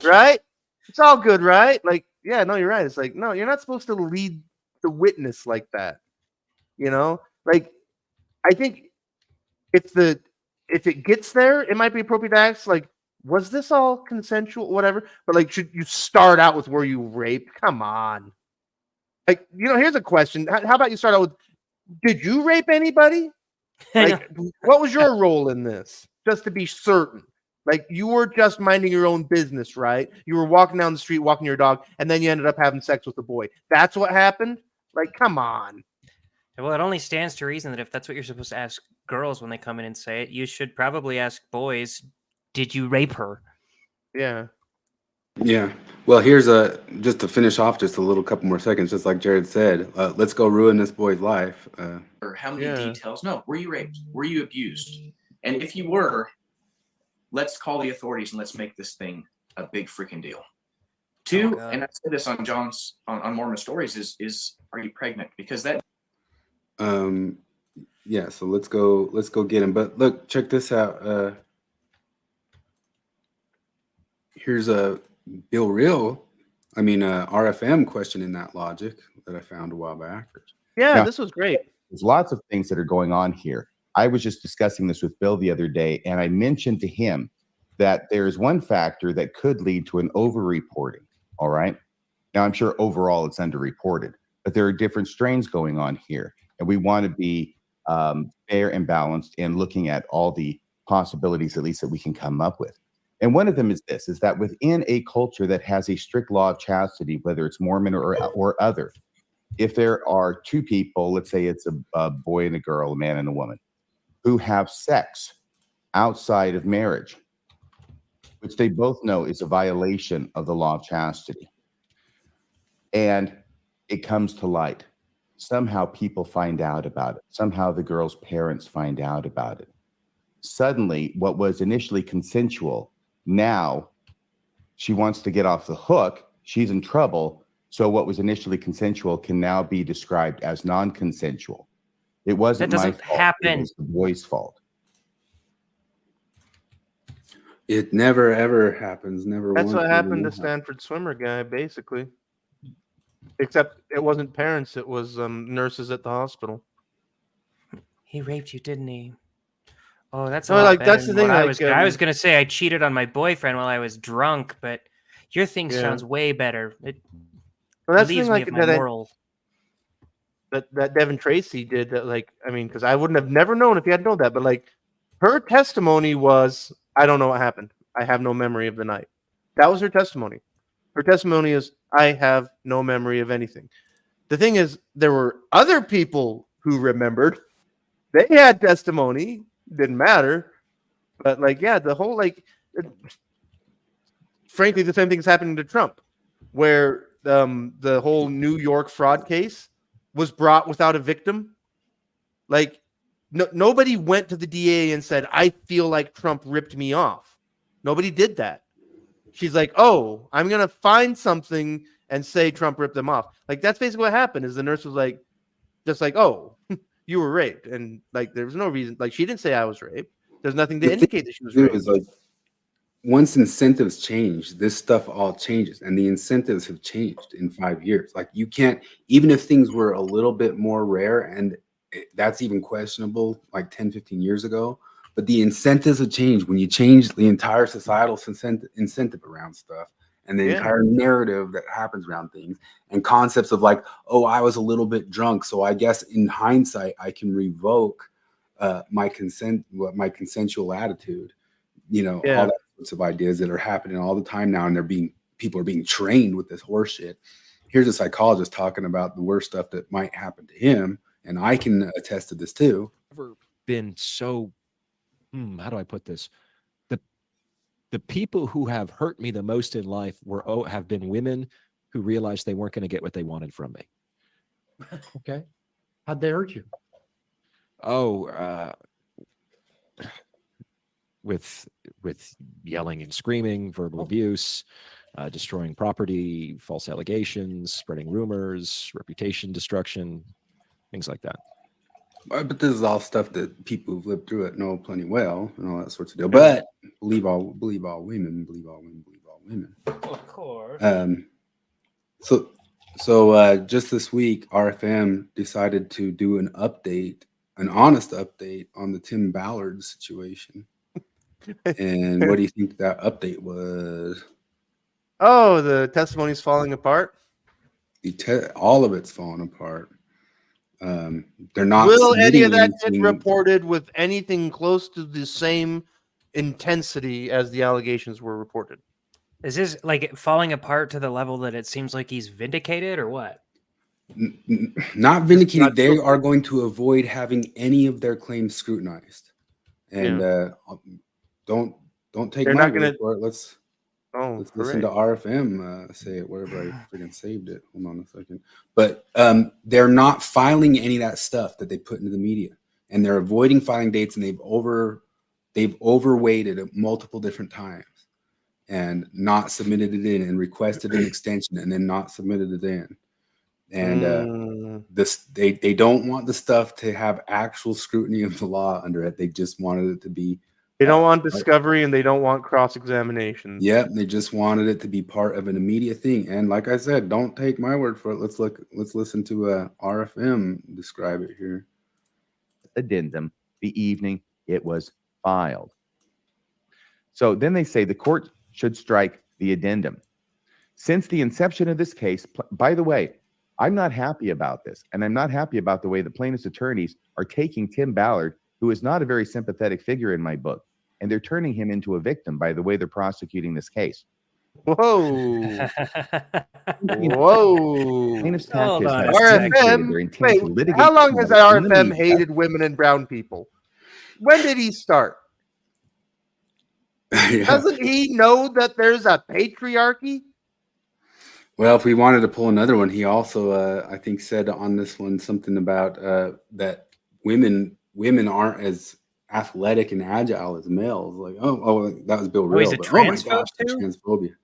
Right? It's all good, right? Like, yeah, no, you're right. It's like, no, you're not supposed to lead the witness like that. You know, like I think if it gets there, it might be appropriate to ask like, was this all consensual, whatever? But like, should you start out with were you raped? Come on. Like, you know, here's a question. How about you start out with, did you rape anybody? Like, what was your role in this? Just to be certain. Like, you were just minding your own business, right? You were walking down the street, walking your dog, and then you ended up having sex with a boy. That's what happened? Like, come on. Well, it only stands to reason that if that's what you're supposed to ask girls when they come in and say it, you should probably ask boys, did you rape her? Yeah. Yeah. Well, here's just to finish off just a little couple more seconds, just like Jared said, let's go ruin this boy's life. or how many details? No. Were you raped? Were you abused? And if you were, let's call the authorities and let's make this thing a big freaking deal. Two, and I said this on John's on Mormon Stories is are you pregnant? Because that yeah, so let's go get him. But look, check this out. Here's a Bill Real, RFM question in that logic that I found a while back. Yeah, Now, this was great. There's lots of things that are going on here. I was just discussing this with Bill the other day, and I mentioned to him that there's one factor that could lead to an over-reporting. All right. Now, I'm sure overall it's underreported, but there are different strains going on here, and we want to be fair and balanced in looking at all the possibilities, at least that we can come up with. And one of them is this: is that within a culture that has a strict law of chastity, whether it's Mormon or other, if there are two people, let's say it's a boy and a girl, a man and a woman, who have sex outside of marriage, which they both know is a violation of the law of chastity, and it comes to light. Somehow people find out about it. Somehow the girl's parents find out about it. Suddenly, what was initially consensual, now she wants to get off the hook. She's in trouble. So what was initially consensual can now be described as non-consensual. It wasn't my fault. Happen. It was the boy's fault. It never ever happens. Never. That's once, what never happened to will happen. Stanford swimmer guy, basically. Except it wasn't parents; it was nurses at the hospital. He raped you, didn't he? Oh, that's a No, lot like, better that's the than what thing, I like, was gonna say I cheated on my boyfriend while I was drunk, but your thing Yeah. sounds way better. It Well, that's the relieves thing, me like of my moral. that Devin Tracy did. That, like, I mean, because I wouldn't have never known if he had known that. But like, her testimony was, I don't know what happened. I have no memory of the night. That was her testimony. Her testimony is, I have no memory of anything. The thing is, there were other people who remembered. They had testimony. Didn't matter. But like, yeah, the whole frankly, the same thing is happening to Trump, where the whole New York fraud case was brought without a victim. Like, nobody went to the DA and said, I feel like Trump ripped me off. Nobody did that. She's like, oh, I'm going to find something and say Trump ripped them off. Like, that's basically what happened, is the nurse was like, just like, oh, you were raped. And like, there was no reason. Like, she didn't say I was raped. There's nothing to indicate that she was raped. It was like, once incentives change, this stuff all changes, and the incentives have changed in 5 years. Like, you can't, even if things were a little bit more rare, and that's even questionable like 10, 15 years ago, but the incentives have changed when you change the entire societal incentive around stuff, and the entire narrative that happens around things, and concepts of like, oh, I was a little bit drunk, so I guess in hindsight I can revoke my consensual attitude. You know, all that sorts of ideas that are happening all the time now, and people are being trained with this horse shit. Here's a psychologist talking about the worst stuff that might happen to him, and I can attest to this too. Never been so, how do I put this? The people who have hurt me the most in life have been women who realized they weren't going to get what they wanted from me. Okay. How'd they hurt you? Oh, with yelling and screaming, verbal abuse, destroying property, false allegations, spreading rumors, reputation destruction, things like that. But this is all stuff that people who've lived through it know plenty well, and all that sorts of deal. But believe all women, believe all women, believe all women. Of course. So just this week, RFM decided to do an honest update on the Tim Ballard situation. And what do you think that update was? Oh, the testimony's falling apart. All of it's falling apart. They're not. Will any of that anything. get reported with anything close to the same intensity as the allegations were reported? Is this like falling apart to the level that it seems like he's vindicated, or what? Not vindicated. They are going to avoid having any of their claims scrutinized. And don't take They're my not gonna- word for it. Let's listen to RFM say it wherever I freaking saved it. Hold on a second. But they're not filing any of that stuff that they put into the media, and they're avoiding filing dates, and they've overweighted it multiple different times and not submitted it in, and requested an extension and then not submitted it in. And they don't want the stuff to have actual scrutiny of the law under it. They just wanted it to be. They don't want discovery, and they don't want cross-examination. Yep, they just wanted it to be part of an immediate thing. And like I said, don't take my word for it. Let's listen to RFM describe it here. Addendum, the evening it was filed. So then they say the court should strike the addendum. Since the inception of this case, by the way, I'm not happy about this, and I'm not happy about the way the plaintiff's attorneys are taking Tim Ballard, who is not a very sympathetic figure in my book, and they're turning him into a victim by the way they're prosecuting this case. Whoa. Whoa. Plaintiff's Hold tactics on have a second. demonstrated RFM. their intent Wait, to litigate how long the has matter in the RFM media. hated women and brown people? When did he start? Yeah. Doesn't he know that there's a patriarchy? Well, if we wanted to pull another one, he also, I think, said on this one something about that women aren't as athletic and agile as males. Like, oh, that was Bill Oh, he's Real. a But oh my transphobe gosh, the too? transphobia.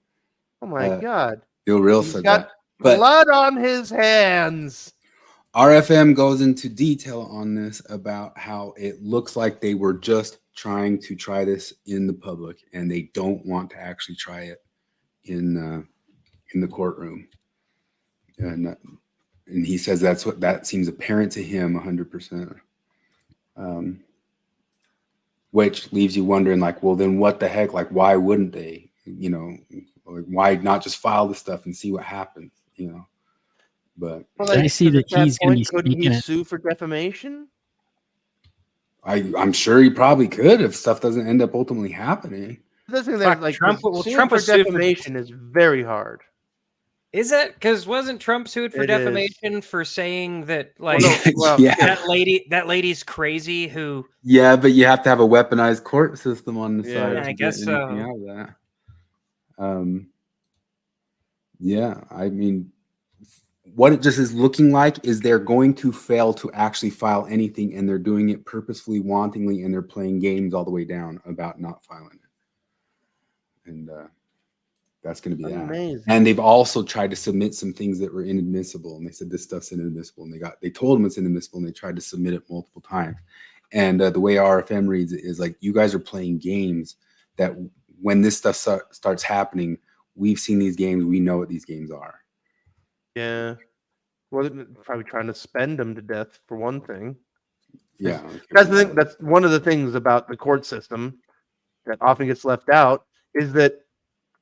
Oh my God. Bill Real He's said got that. But blood on his hands. RFM goes into detail on this about how it looks like they were just trying to try this in the public, and they don't want to actually try it in the courtroom. And he says that seems apparent to him 100%. Which leaves you wondering, like, well, then what the heck? Like, why wouldn't they? You know, like, why not just file the stuff and see what happens? You know, but Well, I see that at that he's going to be point, couldn't speaking he at sue for defamation? I'm sure he probably could if stuff doesn't end up ultimately happening. The thing Fuck, that, like, Trump- Trump, well, suing Trump for was sued for- defamation is very hard. Is it? Because wasn't Trump sued for It is. defamation for saying that, like, Yeah. that lady's crazy who? Yeah, but you have to have a weaponized court system on the side Yeah, to I get guess anything so. out of that. Yeah, I mean, what it just is looking like is they're going to fail to actually file anything, and they're doing it purposefully, wantingly, and they're playing games all the way down about not filing it. And that's going to be Amazing. that. And they've also tried to submit some things that were inadmissible, and they said this stuff's inadmissible, and they told them it's inadmissible, and they tried to submit it multiple times. And the way RFM reads it is like, you guys are playing games that when this stuff starts happening, we've seen these games, we know what these games are. Yeah. Well, they're probably trying to spend him to death for one thing. Yeah. That's the thing. That's one of the things about the court system that often gets left out is that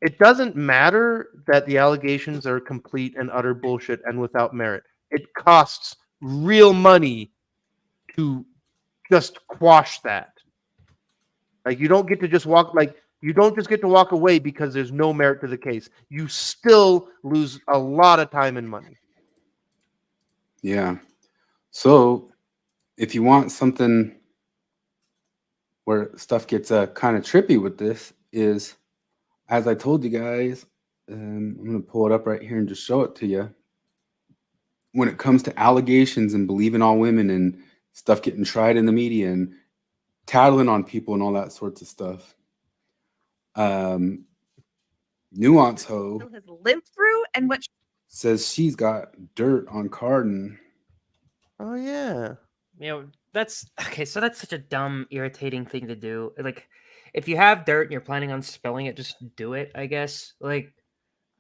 it doesn't matter that the allegations are complete and utter bullshit and without merit. It costs real money to just quash that. Like, you don't get to just walk, like, you don't just get to walk away because there's no merit to the case. You still lose a lot of time and money. Yeah. So if you want something where stuff gets kind of trippy with this is, as I told you guys, I'm going to pull it up right here and just show it to you. When it comes to allegations and believing all women and stuff getting tried in the media and tattling on people and all that sorts of stuff. Nuance Ho has lived through and what says she's got dirt on Cardon. Oh yeah. You know, that's okay. So that's such a dumb, irritating thing to do. Like, if you have dirt and you're planning on spilling it, just do it, I guess. Like,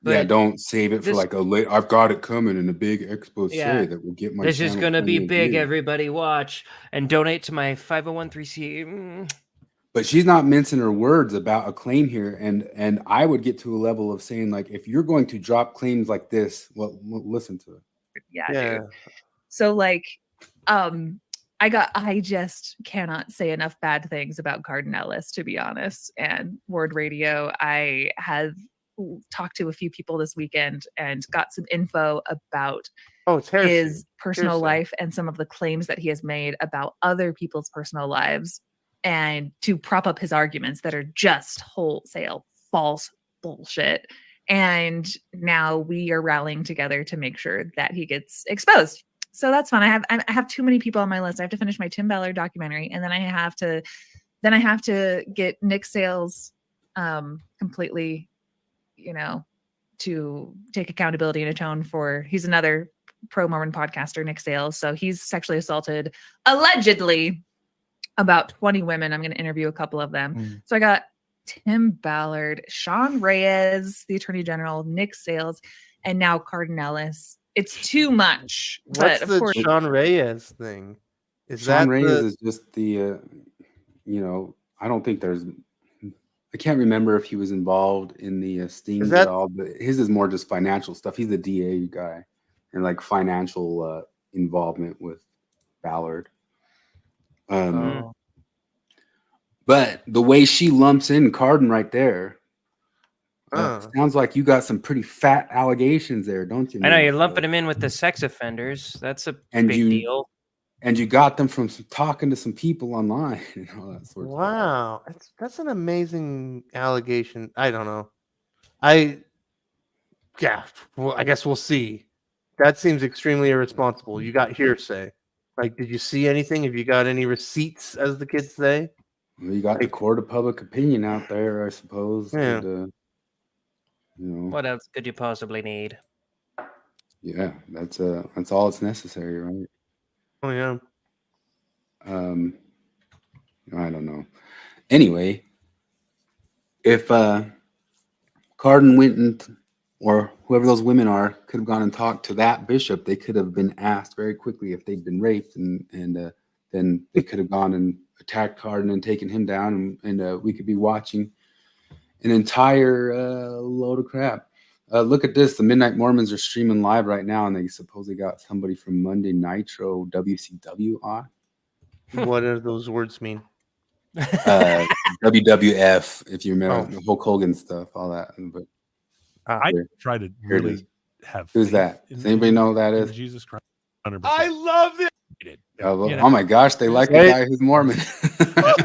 Yeah, but don't save it for this- like a late. I've got it coming in a big expose Yeah. that will get my. this is channel gonna be plenty of big. views. Everybody watch and donate to my 501c. But she's not mincing her words about a claim here, and I would get to a level of saying, like, if you're going to drop claims like this, well, listen to it. yeah, dude. So like I just cannot say enough bad things about Cardon Ellis, to be honest. And Word Radio, I have talked to a few people this weekend and got some info about his personal life and some of the claims that he has made about other people's personal lives, and to prop up his arguments that are just wholesale false bullshit. And now we are rallying together to make sure that he gets exposed. So that's fun. I have too many people on my list. I have to finish my Tim Ballard documentary, and then I have to get Nick Sales completely, to take accountability and atone for. He's another pro-Mormon podcaster, Nick Sales. So he's sexually assaulted allegedly about 20 women. I'm going to interview a couple of them. So I got Tim Ballard, Sean Reyes, the Attorney General, Nick Sales, and now Cardon Ellis. It's too much. What's But the of course, Sean Reyes thing? Is Sean that Reyes the... is just the, I don't think I can't remember if he was involved in the stings at all, but his is more just financial stuff. He's the DA guy and like financial involvement with Ballard. But the way she lumps in Cardon right there, Sounds like you got some pretty fat allegations there, don't you? I know you're lumping them in with the sex offenders. That's a big deal. And you got them from talking to some people online and all that sort of stuff. Wow, that's an amazing allegation. I don't know. Well, I guess we'll see. That seems extremely irresponsible. You got hearsay. Like, did you see anything? Have you got any receipts, as the kids say? Well, you got the court of public opinion out there, I suppose. Yeah. And, What else could you possibly need? Yeah, that's all that's necessary, right? Oh yeah. I don't know. Anyway, if Cardon went or whoever those women are could have gone and talked to that bishop, they could have been asked very quickly if they'd been raped, and then they could have gone and attacked Cardon and taken him down, and we could be watching an entire load of crap. Look at this. The Midnight Mormons are streaming live right now, and they supposedly got somebody from Monday Nitro WCW on. What do those words mean? WWF, if you remember the Hulk Hogan stuff, all that. But I try to really have. Who's that? Does anybody know who that is? Jesus Christ. 100%. I love it. Oh my gosh, they like the guy who's Mormon.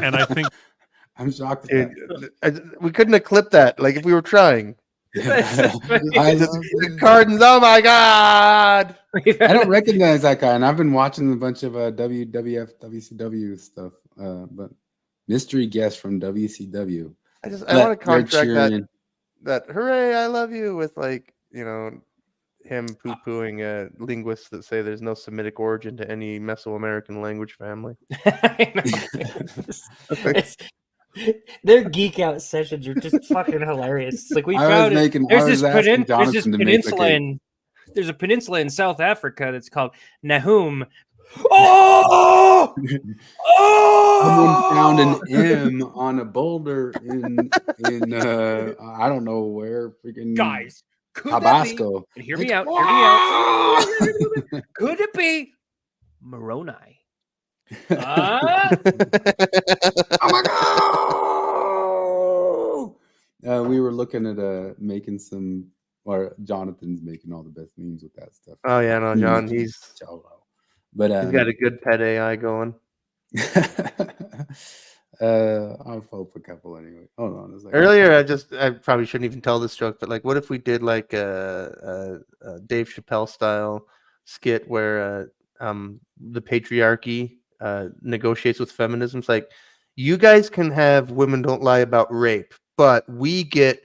And I think I'm shocked. We couldn't have clipped that. Like if we were trying. The Cardons. Oh my God! I don't recognize that guy, and I've been watching a bunch of WWF, WCW stuff. But mystery guest from WCW. I want to contract that hooray, I love you with him poo-pooing linguists that say there's no Semitic origin to any Mesoamerican language family. Their geek out sessions are just fucking hilarious. It's like there's a peninsula in South Africa that's called Nahum. Oh! Someone found an M on a boulder in I don't know where, freaking guys. Tabasco. Hear me out. Hear me out. Could it be Moroni? Oh my God! We were looking at making some, or Jonathan's making all the best memes with that stuff. Oh yeah, no, John, he's got a good pet AI going. I'll hope a couple anyway. Hold on a second. Earlier, I probably shouldn't even tell this joke, but like, what if we did like a Dave Chappelle style skit where the patriarchy negotiates with feminism? It's like, you guys can have women don't lie about rape, but women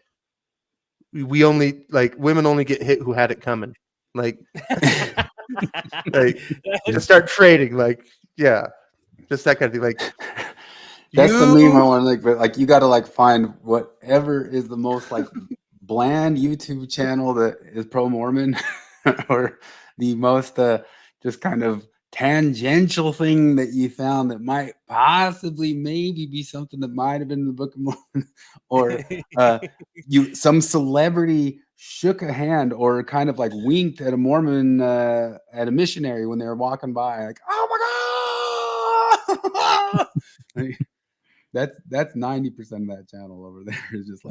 only get hit who had it coming. Like, just start trading. Like, yeah, just that kind of thing. Like, that's the meme I want to but you got to find whatever is the most bland YouTube channel that is pro Mormon, or the most just kind of tangential thing that you found that might possibly maybe be something that might have been in the Book of Mormon, or some celebrity shook a hand or kind of winked at a Mormon at a missionary when they were walking by, oh my God. That's 90% of that channel over there is just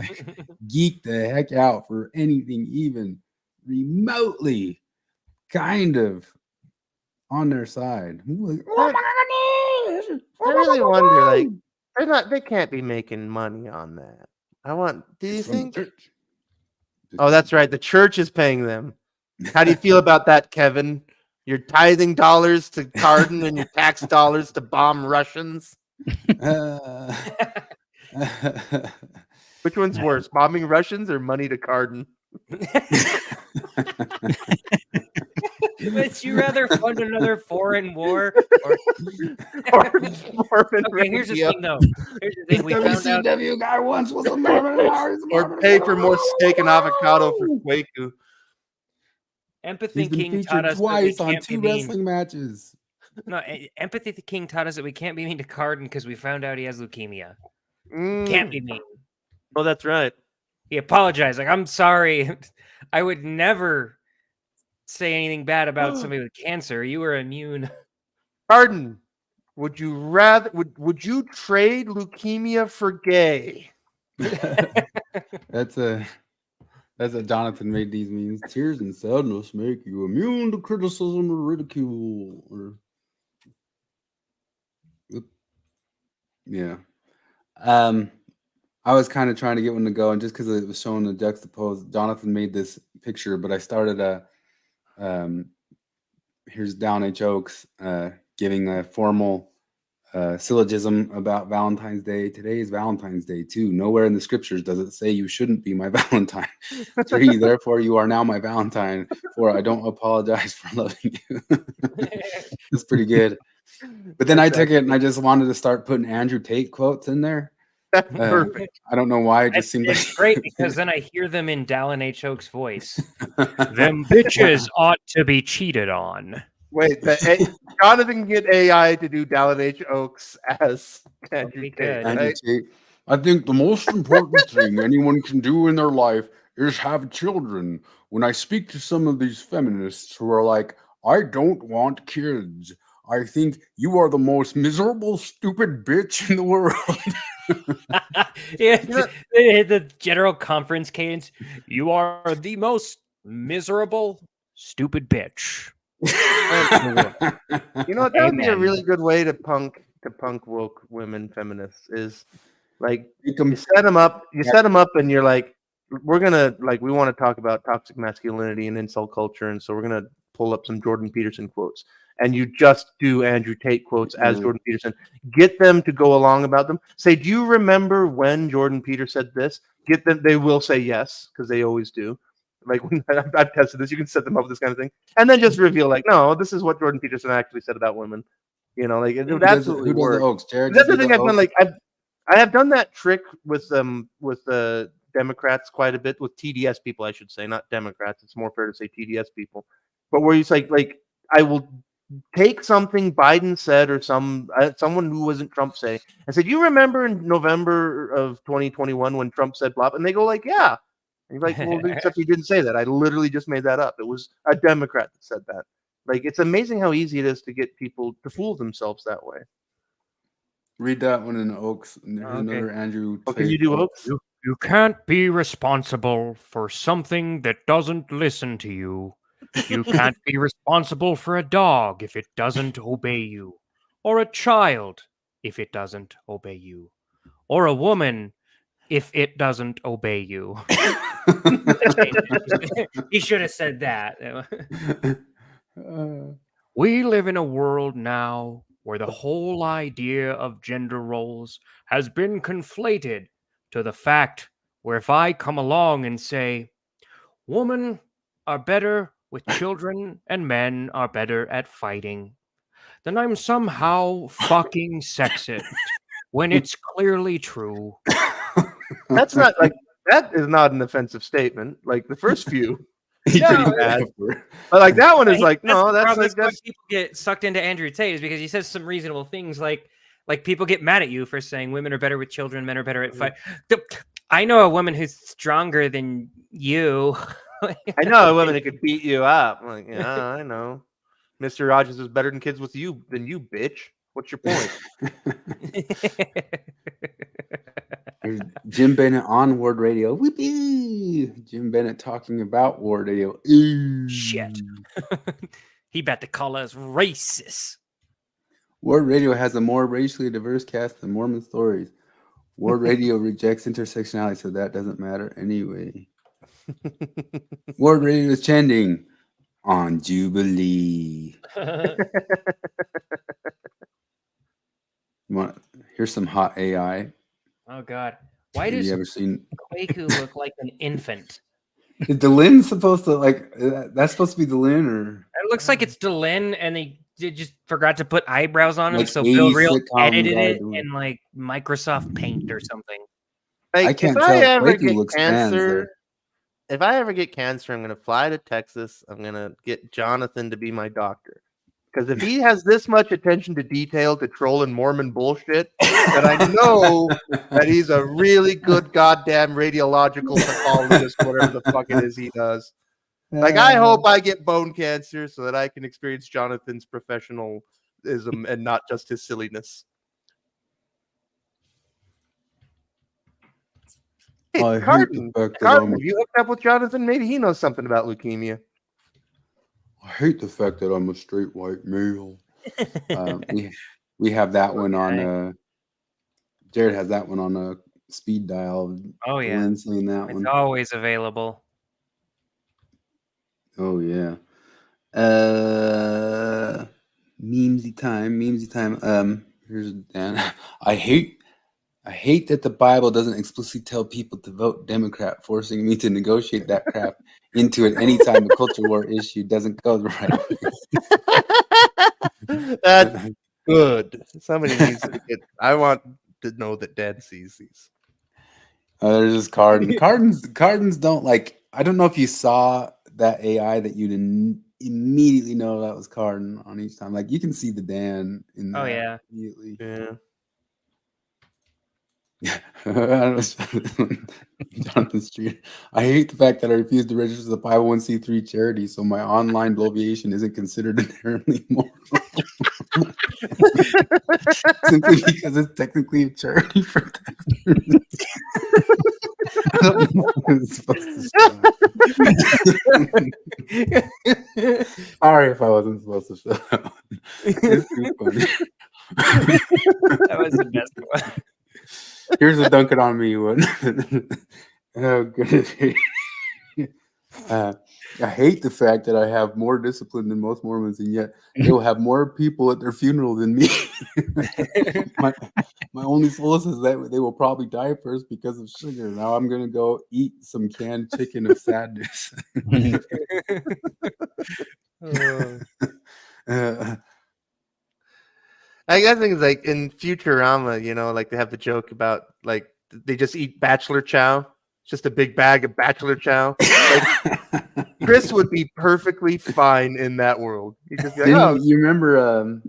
geek the heck out for anything even remotely kind of on their side. I really wonder, they can't be making money on that. Do you think? Oh, that's right. The church is paying them. How do you feel about that, Kevin? You're tithing dollars to Cardon and your tax dollars to bomb Russians. Which one's worse, bombing Russians or money to Cardon? Would you rather fund another foreign war? Okay, here's the thing, though. Here's the thing. We WCW guy once was a Mormon, or pay for more steak and avocado for Kwaku. Empathy King taught us twice on 2 wrestling matches. No, Empathy King taught us that we can't be mean to Cardon because we found out he has leukemia. Can't be mean. Oh, that's right. He apologized. I'm sorry. I would never say anything bad about somebody with cancer. You were immune. Cardon, would you trade leukemia for gay? That's a That's what Jonathan made these memes. Tears and sadness make you immune to criticism or ridicule. Yeah. I was kind of trying to get one to go, and just because it was showing the juxtapose, Jonathan made this picture, but I started here's Down H. Oaks giving a formal syllogism about Valentine's Day. Today is Valentine's Day too. Nowhere in the scriptures does it say you shouldn't be my Valentine. 3, therefore you are now my Valentine. 4, I don't apologize for loving you. That's pretty good. But then I took it and I just wanted to start putting Andrew Tate quotes in there. Perfect. I don't know why. It just seemed like It's great because then I hear them in Dallin H. Oak's voice. Them bitches ought to be cheated on. Wait, Jonathan can get AI to do Dallin H. Oaks as Andrew Tate. Andrew Right? Tate. I think the most important thing anyone can do in their life is have children. When I speak to some of these feminists who are like, I don't want kids, I think you are the most miserable, stupid bitch in the world. Yeah, the general conference cadence. You are the most miserable, stupid bitch. You know what? That would be a really good way to punk woke women feminists is like you set them up, and you're like, we're gonna we want to talk about toxic masculinity and insult culture, and so we're gonna pull up some Jordan Peterson quotes, and you just do Andrew Tate quotes as Jordan Peterson. Get them to go along about them. Say, do you remember when Jordan Peterson said this? Get them. They will say yes because they always do. Like when I've tested this, you can set them up with this kind of thing, and then just reveal like, no, this is what Jordan Peterson actually said about women. You know, like it would absolutely who does work. the Oaks? Jared, That's does the he thing do I've done. Oaks? Like I have done that trick with the Democrats quite a bit, with TDS people, I should say, not Democrats. It's more fair to say TDS people. But where it's like I will take something Biden said or someone who wasn't Trump say and said, you remember in November of 2021 when Trump said blah, and they go like, yeah. And you're like, well, except he didn't say that. I literally just made that up. It was a Democrat that said that. Like, it's amazing how easy it is to get people to fool themselves that way. Read that one in Oaks. And there's another Andrew Tate. Can you do Oaks? You can't be responsible for something that doesn't listen to you. You can't be responsible for a dog if it doesn't obey you, or a child if it doesn't obey you, or a woman if it doesn't obey you. He should have said that. We live in a world now where the whole idea of gender roles has been conflated to the fact where if I come along and say, women are better with children and men are better at fighting, then I'm somehow fucking sexist when it's clearly true. That's not like that is not an offensive statement. Like the first few, Yeah, pretty bad. But like that one is like, no, that's like why people get sucked into Andrew Tate is because he says some reasonable things like people get mad at you for saying women are better with children, men are better at fight. I know a woman who's stronger than you. I know a woman that could beat you up. I'm like, yeah, I know. Mr. Rogers is better than kids with you than you, bitch. What's your point? There's Jim Bennett on Ward Radio. Whoopee! Jim Bennett talking about Ward Radio. Ooh. Shit. He about to call us racist. Ward Radio has a more racially diverse cast than Mormon Stories. Ward Radio rejects intersectionality, so that doesn't matter anyway. Ward Radio is trending on Jubilee. Here's some hot AI. Oh God! Why Have does you ever seen Kwaku look like an infant? Is Delin supposed to that's supposed to be Delin or It looks like it's Delin, and they just forgot to put eyebrows on him, Like so Bill 80s Real sitcom edited guy it doing in like Microsoft Paint or something. Like, I can't if tell I if ever Kwaku get looks trans cancer, there. if I ever get cancer, I'm gonna fly to Texas. I'm gonna get Jonathan to be my doctor. Because if he has this much attention to detail to trolling Mormon bullshit, then I know that he's a really good goddamn radiological pathologist, whatever the fuck it is he does. Like, I hope I get bone cancer so that I can experience Jonathan's professionalism and not just his silliness. Hey, I hate the Cardon, fact that I'm have you hooked up with Jonathan? Maybe he knows something about leukemia. I hate the fact that I'm a straight white male. We have that one on. Jared has that one on a speed dial. Oh yeah, Lynn's saying that it's one. always available. Oh yeah. Memesy time. Here's Dan. I hate that the Bible doesn't explicitly tell people to vote Democrat, forcing me to negotiate that crap into it anytime a culture war issue doesn't go the right way. That's good. Somebody needs to get. I want to know that Dad sees these. There's just Cardon. Cardons don't like. I don't know if you saw that AI that you didn't immediately know that was Cardon on each time. Like you can see the Dan in that. Oh yeah. Immediately. Yeah. Jonathan Street. I hate the fact that I refuse to register the 501c3 charity, so my online bloviation isn't considered inherently moral. Simply because it's technically a charity for taxpayers. I don't know what it's supposed to show. Sorry if I wasn't supposed to show that one. It's too funny. That was the best one. Here's a dunk it on me one. Oh, goodness. I hate the fact that I have more discipline than most Mormons, and yet they will have more people at their funeral than me. my only solace is that they will probably die first because of sugar. Now I'm going to go eat some canned chicken of sadness. I think it's like in Futurama, you know, like they have the joke about like they just eat bachelor chow. It's just a big bag of bachelor chow. Like, Chris would be perfectly fine in that world. He'd just be like, oh. You remember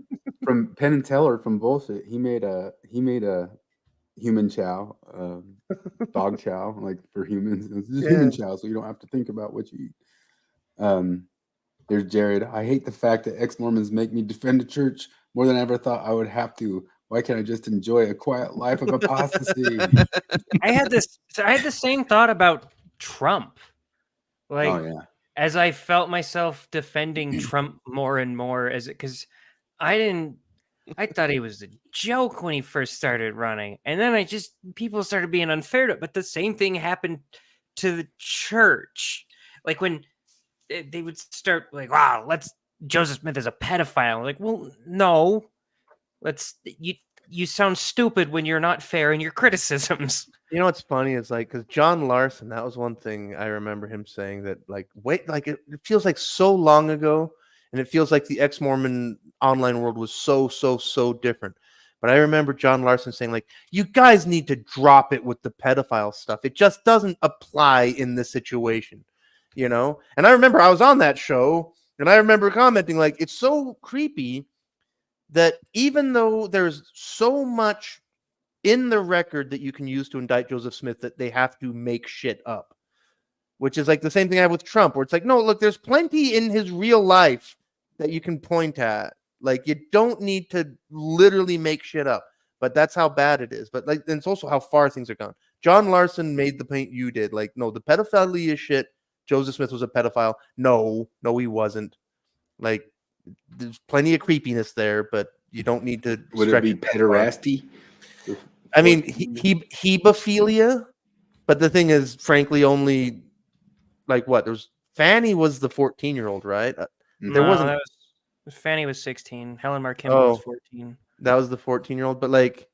from Penn and Teller from Bullshit? He made a human chow, dog chow, like for humans. It's just human chow, so you don't have to think about what you eat. There's Jared. I hate the fact that ex-Mormons make me defend the church more than I ever thought I would have to. Why can't I just enjoy a quiet life of apostasy? I had the same thought about Trump. Like, oh yeah. As I felt myself defending Trump more and more, because I thought he was a joke when he first started running, and then people started being unfair to it. But the same thing happened to the church, like when they would start like, "Wow, Joseph Smith is a pedophile." Like, well, no, you sound stupid when you're not fair in your criticisms. You know what's funny is like because John Larson, that was one thing I remember him saying that like like it feels like so long ago, and it feels like the ex-Mormon online world was so different. But I remember John Larson saying like, you guys need to drop it with the pedophile stuff. It just doesn't apply in this situation, you know. And I remember I was on that show, and I remember commenting like, it's so creepy that even though there's so much in the record that you can use to indict Joseph Smith, that they have to make shit up, which is like the same thing I have with Trump, where it's like, no, look, there's plenty in his real life that you can point at. Like, you don't need to literally make shit up, but that's how bad it is. But like, and it's also how far things are gone. John Larson made the point you did. Like, no, the pedophilia shit, Joseph Smith was a pedophile. No, he wasn't. Like, there's plenty of creepiness there, but you don't need to. Would it be pederasty? I mean, hebephilia, but the thing is, frankly, only like what? There's Fanny was the 14-year-old, right? There wasn't. Fanny was 16. Helen Mar Kimball was 14. That was the 14-year-old, but like,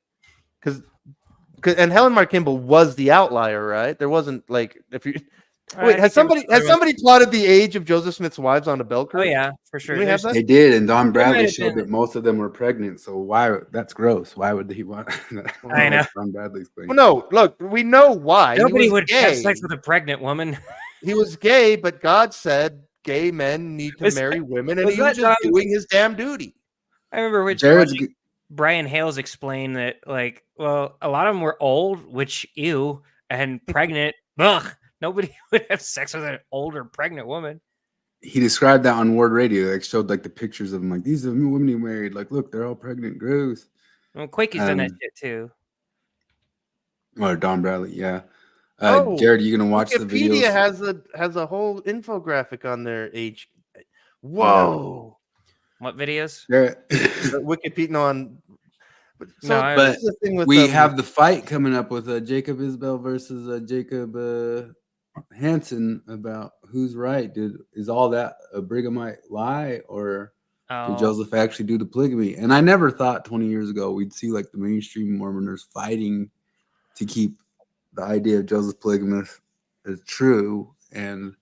and Helen Mar Kimball was the outlier, right? There wasn't like if you. Wait, has somebody plotted the age of Joseph Smith's wives on a bell curve? Oh yeah, for sure. Do we have that? They did, and Don Bradley showed that most of them were pregnant. So why? That's gross. Why would he want? I know. Don Bradley's claim. Well, no, look, we know why. Nobody would have sex with a pregnant woman. He was gay, but God said gay men need to marry women, and he was just doing his damn duty. I remember Brian Hales explained that, like, well, a lot of them were old, which ew, and pregnant. Ugh. Nobody would have sex with an older pregnant woman. He described that on Ward Radio. Like, showed like the pictures of them. Like, these are the women he married. Like, look, they're all pregnant. Gross. Well, Quakey's done that shit too. Or Don Bradley, yeah. Jared, you gonna watch the Wikipedia videos? has a whole infographic on their age. Whoa! What videos? Wikipedia on. So No, but this is the thing with we have the fight coming up with Jacob Isbell versus Jacob Hansen about who's right. Is all that a Brighamite lie, or did Joseph actually do the polygamy? And I never thought 20 years ago we'd see like the mainstream Mormoners fighting to keep the idea of Joseph polygamous as true, and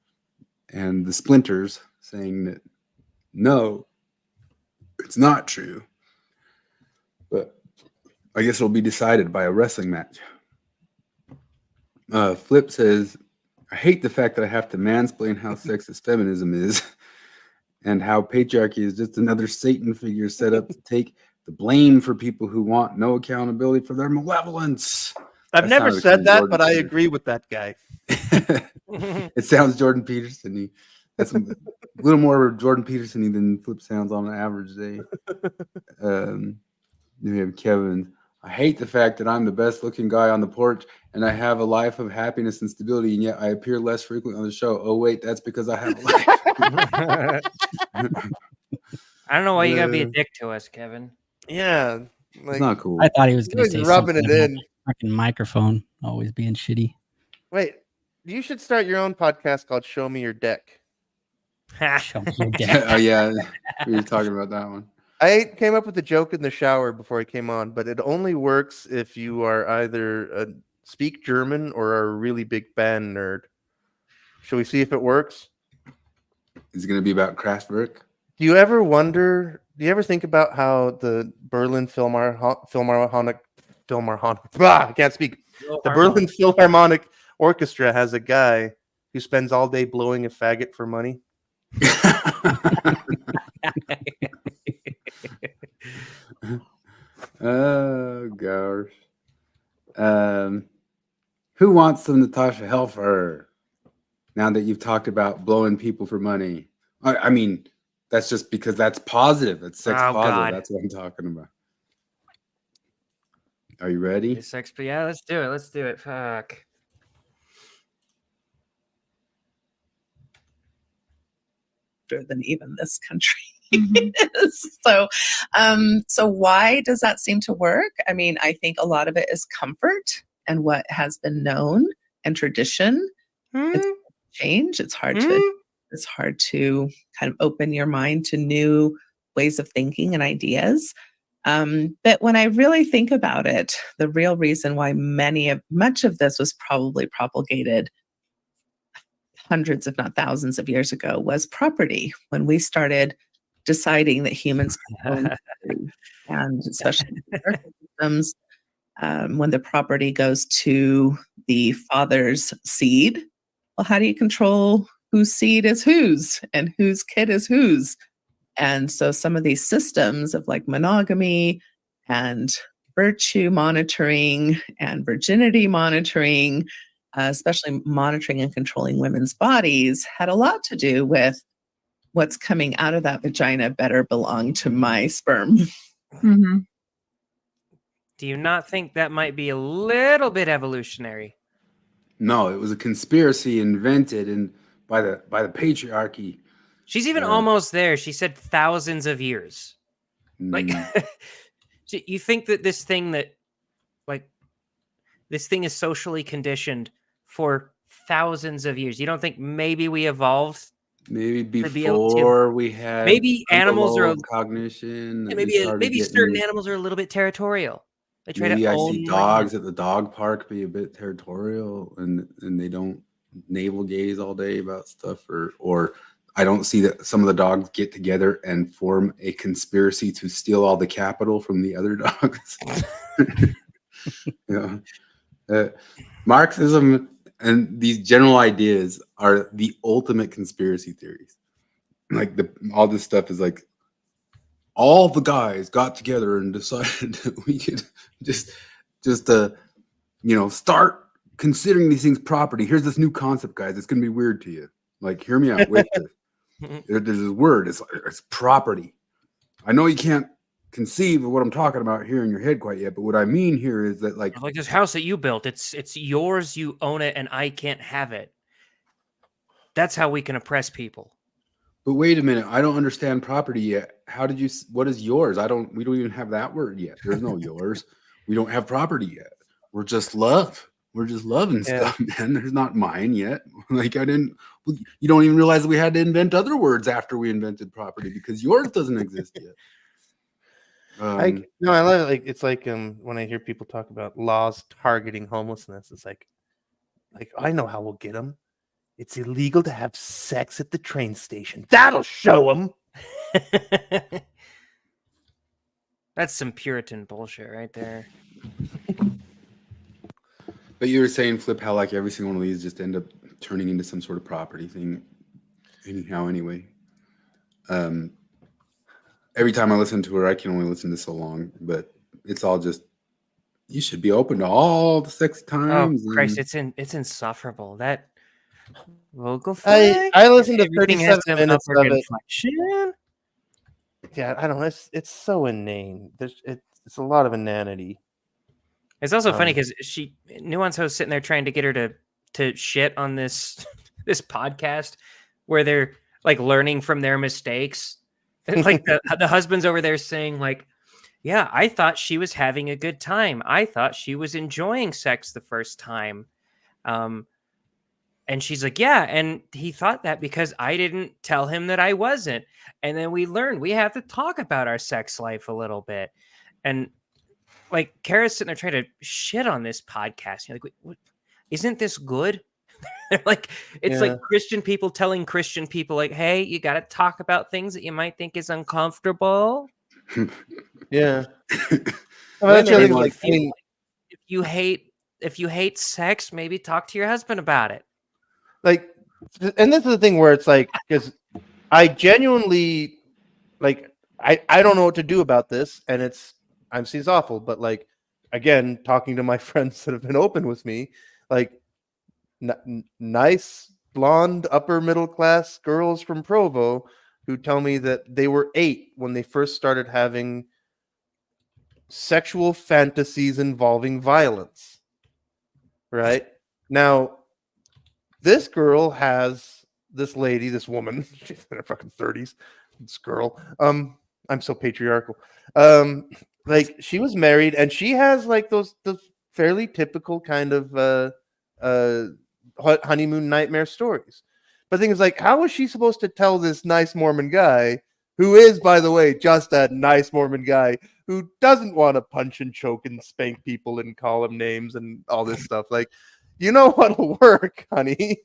the splinters saying that no, it's not true. But I guess it'll be decided by a wrestling match. Flip says, I hate the fact that I have to mansplain how sexist feminism is and how patriarchy is just another Satan figure set up to take the blame for people who want no accountability for their malevolence. I've never said that, but I agree with that guy. It sounds Jordan Peterson-y. That's a little more Jordan Peterson-y than Flip sounds on an average day. Then we have Kevin. I hate the fact that I'm the best looking guy on the porch and I have a life of happiness and stability, and yet I appear less frequently on the show. Oh, wait, that's because I have a life. I don't know why you gotta be a dick to us, Kevin. Yeah. Like, it's not cool. I thought he was going to say rubbing something it about in. the fucking microphone always being shitty. Wait, you should start your own podcast called Show Me Your Deck. Show me your deck. Oh, yeah. We were talking about that one. I came up with a joke in the shower before I came on, but it only works if you are either speak German or are a really big band nerd. Shall we see if it works? Is it going to be about Kraftwerk? Do you ever think about how the Berlin Philharmonic I can't speak. The Berlin Philharmonic Orchestra has a guy who spends all day blowing a faggot for money? Oh gosh. Who wants some Natasha Helfer? Now that you've talked about blowing people for money. I mean, that's just because that's positive. It's sex positive. God. That's what I'm talking about. Are you ready? Yeah, let's do it. Let's do it. Fuck. Than even this country is. So why does that seem to work? I mean, I think a lot of it is comfort and what has been known and tradition. It's change. It's hard to kind of open your mind to new ways of thinking and ideas. But when I really think about it, the real reason why much of this was probably propagated hundreds, if not thousands of years ago, was property. When we started deciding that humans could own property, and especially systems, when the property goes to the father's seed, well, how do you control whose seed is whose and whose kid is whose? And so some of these systems of like monogamy and virtue monitoring and virginity monitoring, especially monitoring and controlling women's bodies, had a lot to do with what's coming out of that vagina better belong to my sperm. Mm-hmm. Do you not think that might be a little bit evolutionary? No, it was a conspiracy invented by the patriarchy. She's even almost there. She said thousands of years. Like, you think that this thing is socially conditioned for thousands of years? You don't think maybe we evolved? Maybe before we had maybe animals are cognition. Maybe certain animals are a little bit territorial. They try maybe to I own see dogs at the dog park be a bit territorial, and they don't navel gaze all day about stuff, or I don't see that some of the dogs get together and form a conspiracy to steal all the capital from the other dogs. Marxism and these general ideas are the ultimate conspiracy theories. Like all this stuff is like all the guys got together and decided that we could just start considering these things property. Here's this new concept, guys. It's gonna be weird to you. Like, hear me out. Wait, there's this word. It's property. I know you can't conceive of what I'm talking about here in your head quite yet. But what I mean here is that, like this house that you built, it's yours, you own it, and I can't have it. That's how we can oppress people. But wait a minute, I don't understand property yet. How did you? What is yours? We don't even have that word yet. There's no yours. We don't have property yet. We're just love. We're just loving stuff, man. There's not mine yet. Like you don't even realize that we had to invent other words after we invented property because yours doesn't exist yet. I love it. Like it's like when I hear people talk about laws targeting homelessness, it's like I know how we'll get them. It's illegal to have sex at the train station. That'll show them. That's some Puritan bullshit right there. But you were saying, Flip, how like every single one of these just end up turning into some sort of property thing. Anyhow, anyway. Every time I listen to her, I can only listen to so long, but it's all just, you should be open to all the sex times. Oh Christ, it's insufferable. That vocal I listened to everything has 37 some minutes of upward it. inflection. Yeah, I don't know. It's so inane. It's a lot of inanity. It's also funny because Nuance Host sitting there trying to get her to shit on this this podcast where they're like learning from their mistakes. And like the husband's over there saying like, yeah, I thought she was having a good time. I thought she was enjoying sex the first time. And she's like, yeah, and he thought that because I didn't tell him that I wasn't. And then we learned we have to talk about our sex life a little bit. And like Kara's sitting there trying to shit on this podcast. You're like, what? Isn't this good? Like it's like Christian people telling Christian people like, hey, you got to talk about things that you might think is uncomfortable. Yeah. If you hate sex, maybe talk to your husband about it. Like, and this is the thing where it's like, because I genuinely like, I don't know what to do about this, and it's awful, but like, again, talking to my friends that have been open with me, like nice blonde upper middle class girls from Provo who tell me that they were 8 when they first started having sexual fantasies involving violence. Right now, this girl has this woman, she's in her fucking 30s. This girl, I'm so patriarchal. Like she was married and she has like those fairly typical kind of honeymoon nightmare stories. But the thing is, like, how was she supposed to tell this nice Mormon guy, who is, by the way, just a nice Mormon guy who doesn't want to punch and choke and spank people and call them names and all this stuff? Like, you know what'll work, honey,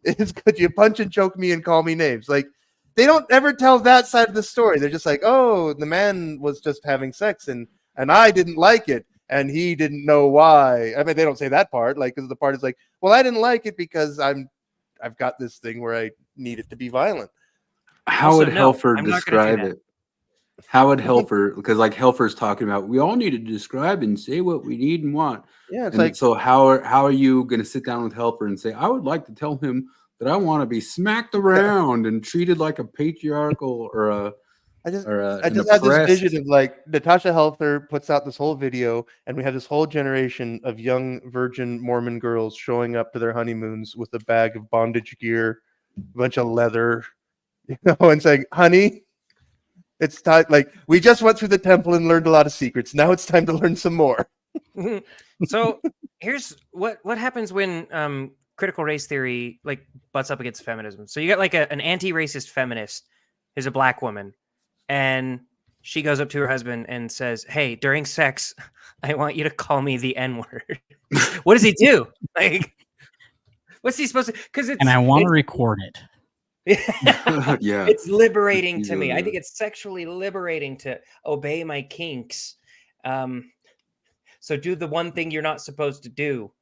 is could you punch and choke me and call me names? Like, they don't ever tell that side of the story. They're just like, oh, the man was just having sex and I didn't like it and he didn't know why. I mean, they don't say that part, like, because the part is like, well, I didn't like it because I've got this thing where I need it to be violent. How would Helfer describe it? How would Helfer, because like Helfer's talking about, we all need to describe and say what we need and want. Yeah, it's and like, so how are you going to sit down with Helfer and say, I would like to tell him that I want to be smacked around and treated like a patriarchal or a I just had this vision of like Natasha Helfer puts out this whole video and we have this whole generation of young virgin Mormon girls showing up to their honeymoons with a bag of bondage gear, a bunch of leather, you know, and saying, honey, it's time. Like, we just went through the temple and learned a lot of secrets. Now it's time to learn some more. So here's what happens when critical race theory like butts up against feminism. So you got like an anti-racist feminist who's a black woman, and she goes up to her husband and says, hey, during sex, I want you to call me the N-word. What does he do? Like, what's he supposed to? And I want to record it. Yeah, it's liberating to me. I think it's sexually liberating to obey my kinks. So do the one thing you're not supposed to do.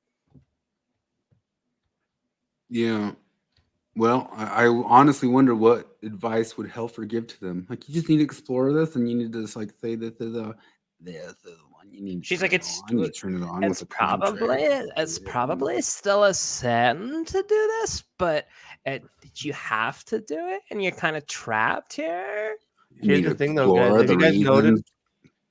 Yeah. Well, I honestly wonder what advice would Helfer give to them. Like, you just need to explore this, and you need to just like say this is the one you need. She's like, it's turn it on. It's probably still a sin to do this, but you have to do it, and you're kind of trapped here. Here's the thing, though, guys. Have you guys noticed?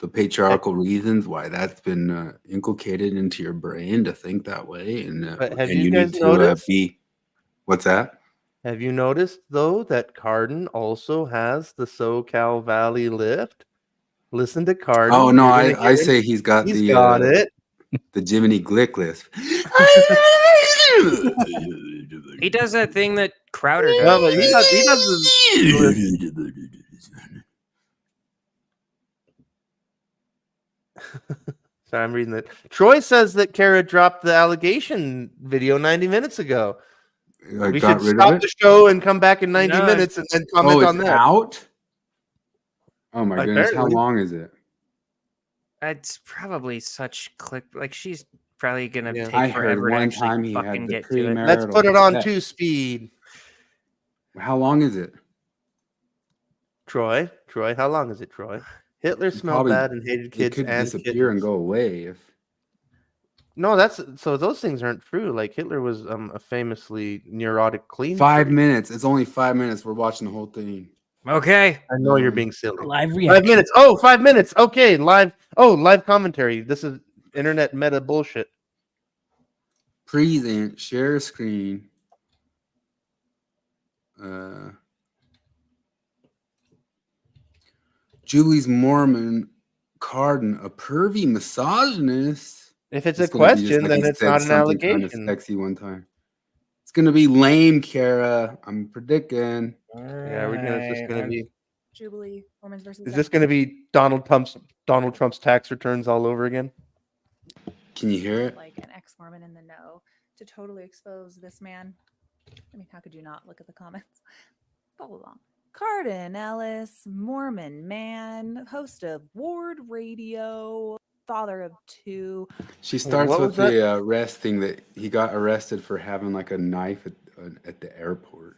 the patriarchal reasons why that's been inculcated into your brain to think that way, and But have and you you guys need to noticed? be. What's that? Have you noticed though that Cardon also has the SoCal Valley lift? Listen to Cardon. Oh no, You're gonna I hear say him. he's got He's got it. the Jiminy Glick list. He does that thing that Crowder does. No, but he does this. Sorry, I'm reading that. Troy says that Kara dropped the allegation video 90 minutes ago. We should stop the show and come back in 90 minutes and then comment on that. Out? Oh my goodness, how Apparently. long is it? It's probably such click. Like she's probably gonna take I heard forever to one actually time he had fucking the get to it. Let's put it on 2-speed. How long is it? Troy, how long is it, Troy? Hitler smelled Probably- bad and hated kids It could and disappear and kittens. go away if No, that's so those things aren't true. Like Hitler was a famously neurotic clean. 5 minutes. It's only 5 minutes. We're watching the whole thing. Okay. I know you're being silly. Live 5 reaction. minutes. Oh, 5 minutes. Okay, live. Oh, live commentary. This is internet meta bullshit. Present, share screen. Julie's Mormon, Cardon, a pervy misogynist. If it's a gonna be just question, like then he it's said not an something kinda allegation. Sexy one time. It's gonna be lame, Kara. I'm predicting. Yeah, it's just gonna be. Jubilee, Mormons versus. Is this going to be Donald Trump's tax returns all over again? Can you hear it? Like an ex-Mormon in the know to totally expose this man. I mean, how could you not look at the comments? Follow along. Cardon Ellis, Mormon man, host of Ward Radio, father of 2. She starts with the arrest thing that he got arrested for having like a knife at the airport.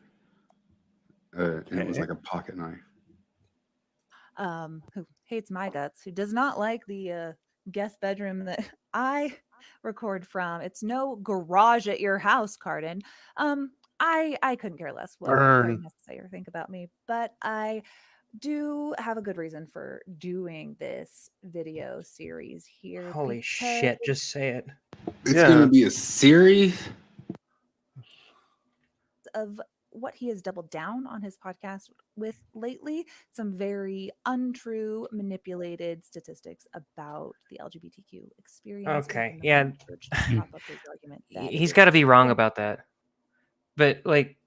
And it was like a pocket knife. Who hates my guts, who does not like the guest bedroom that I record from. It's no garage at your house, Cardon. I couldn't care less what Cardon has to say or think about me, but I do have a good reason for doing this video series here. Holy shit, just say it. It's gonna be a series of what he has doubled down on his podcast with lately, some very untrue, manipulated statistics about the LGBTQ experience. Okay, yeah. He's He's got to be wrong about that. But like,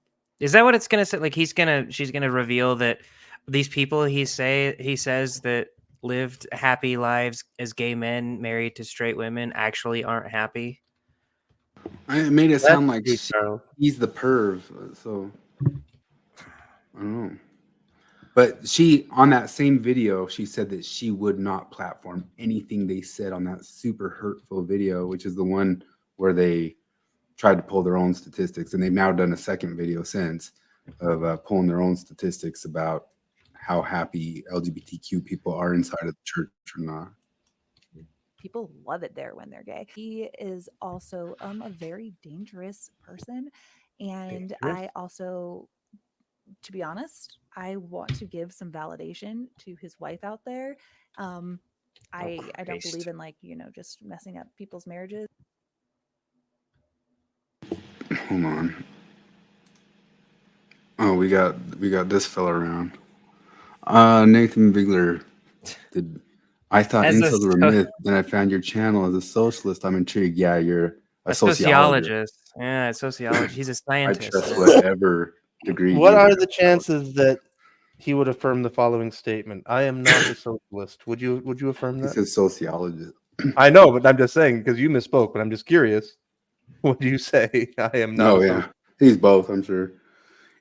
is that what it's gonna say? Like, she's gonna reveal that these people he says that lived happy lives as gay men married to straight women actually aren't happy. It made it sound like he's the perv. So I don't know. But she, on that same video, she said that she would not platform anything they said on that super hurtful video, which is the one where they tried to pull their own statistics. And they've now done a second video since of pulling their own statistics about how happy LGBTQ people are inside of the church or not. People love it there when they're gay. He is also a very dangerous person. And I also, to be honest, I want to give some validation to his wife out there. I don't believe in just messing up people's marriages. Hold on. Oh, we got this fella around. Nathan Bigler. I thought incels were myth. Then I found your channel as a socialist. I'm intrigued. Yeah, you're a sociologist. Yeah, sociology. He's a scientist. I trust whatever degree. What are the chances that he would affirm the following statement? I am not a socialist. Would you affirm that? He says sociologist. I know, but I'm just saying because you misspoke. But I'm just curious. What do you say? I am not. Oh yeah, he's both. I'm sure.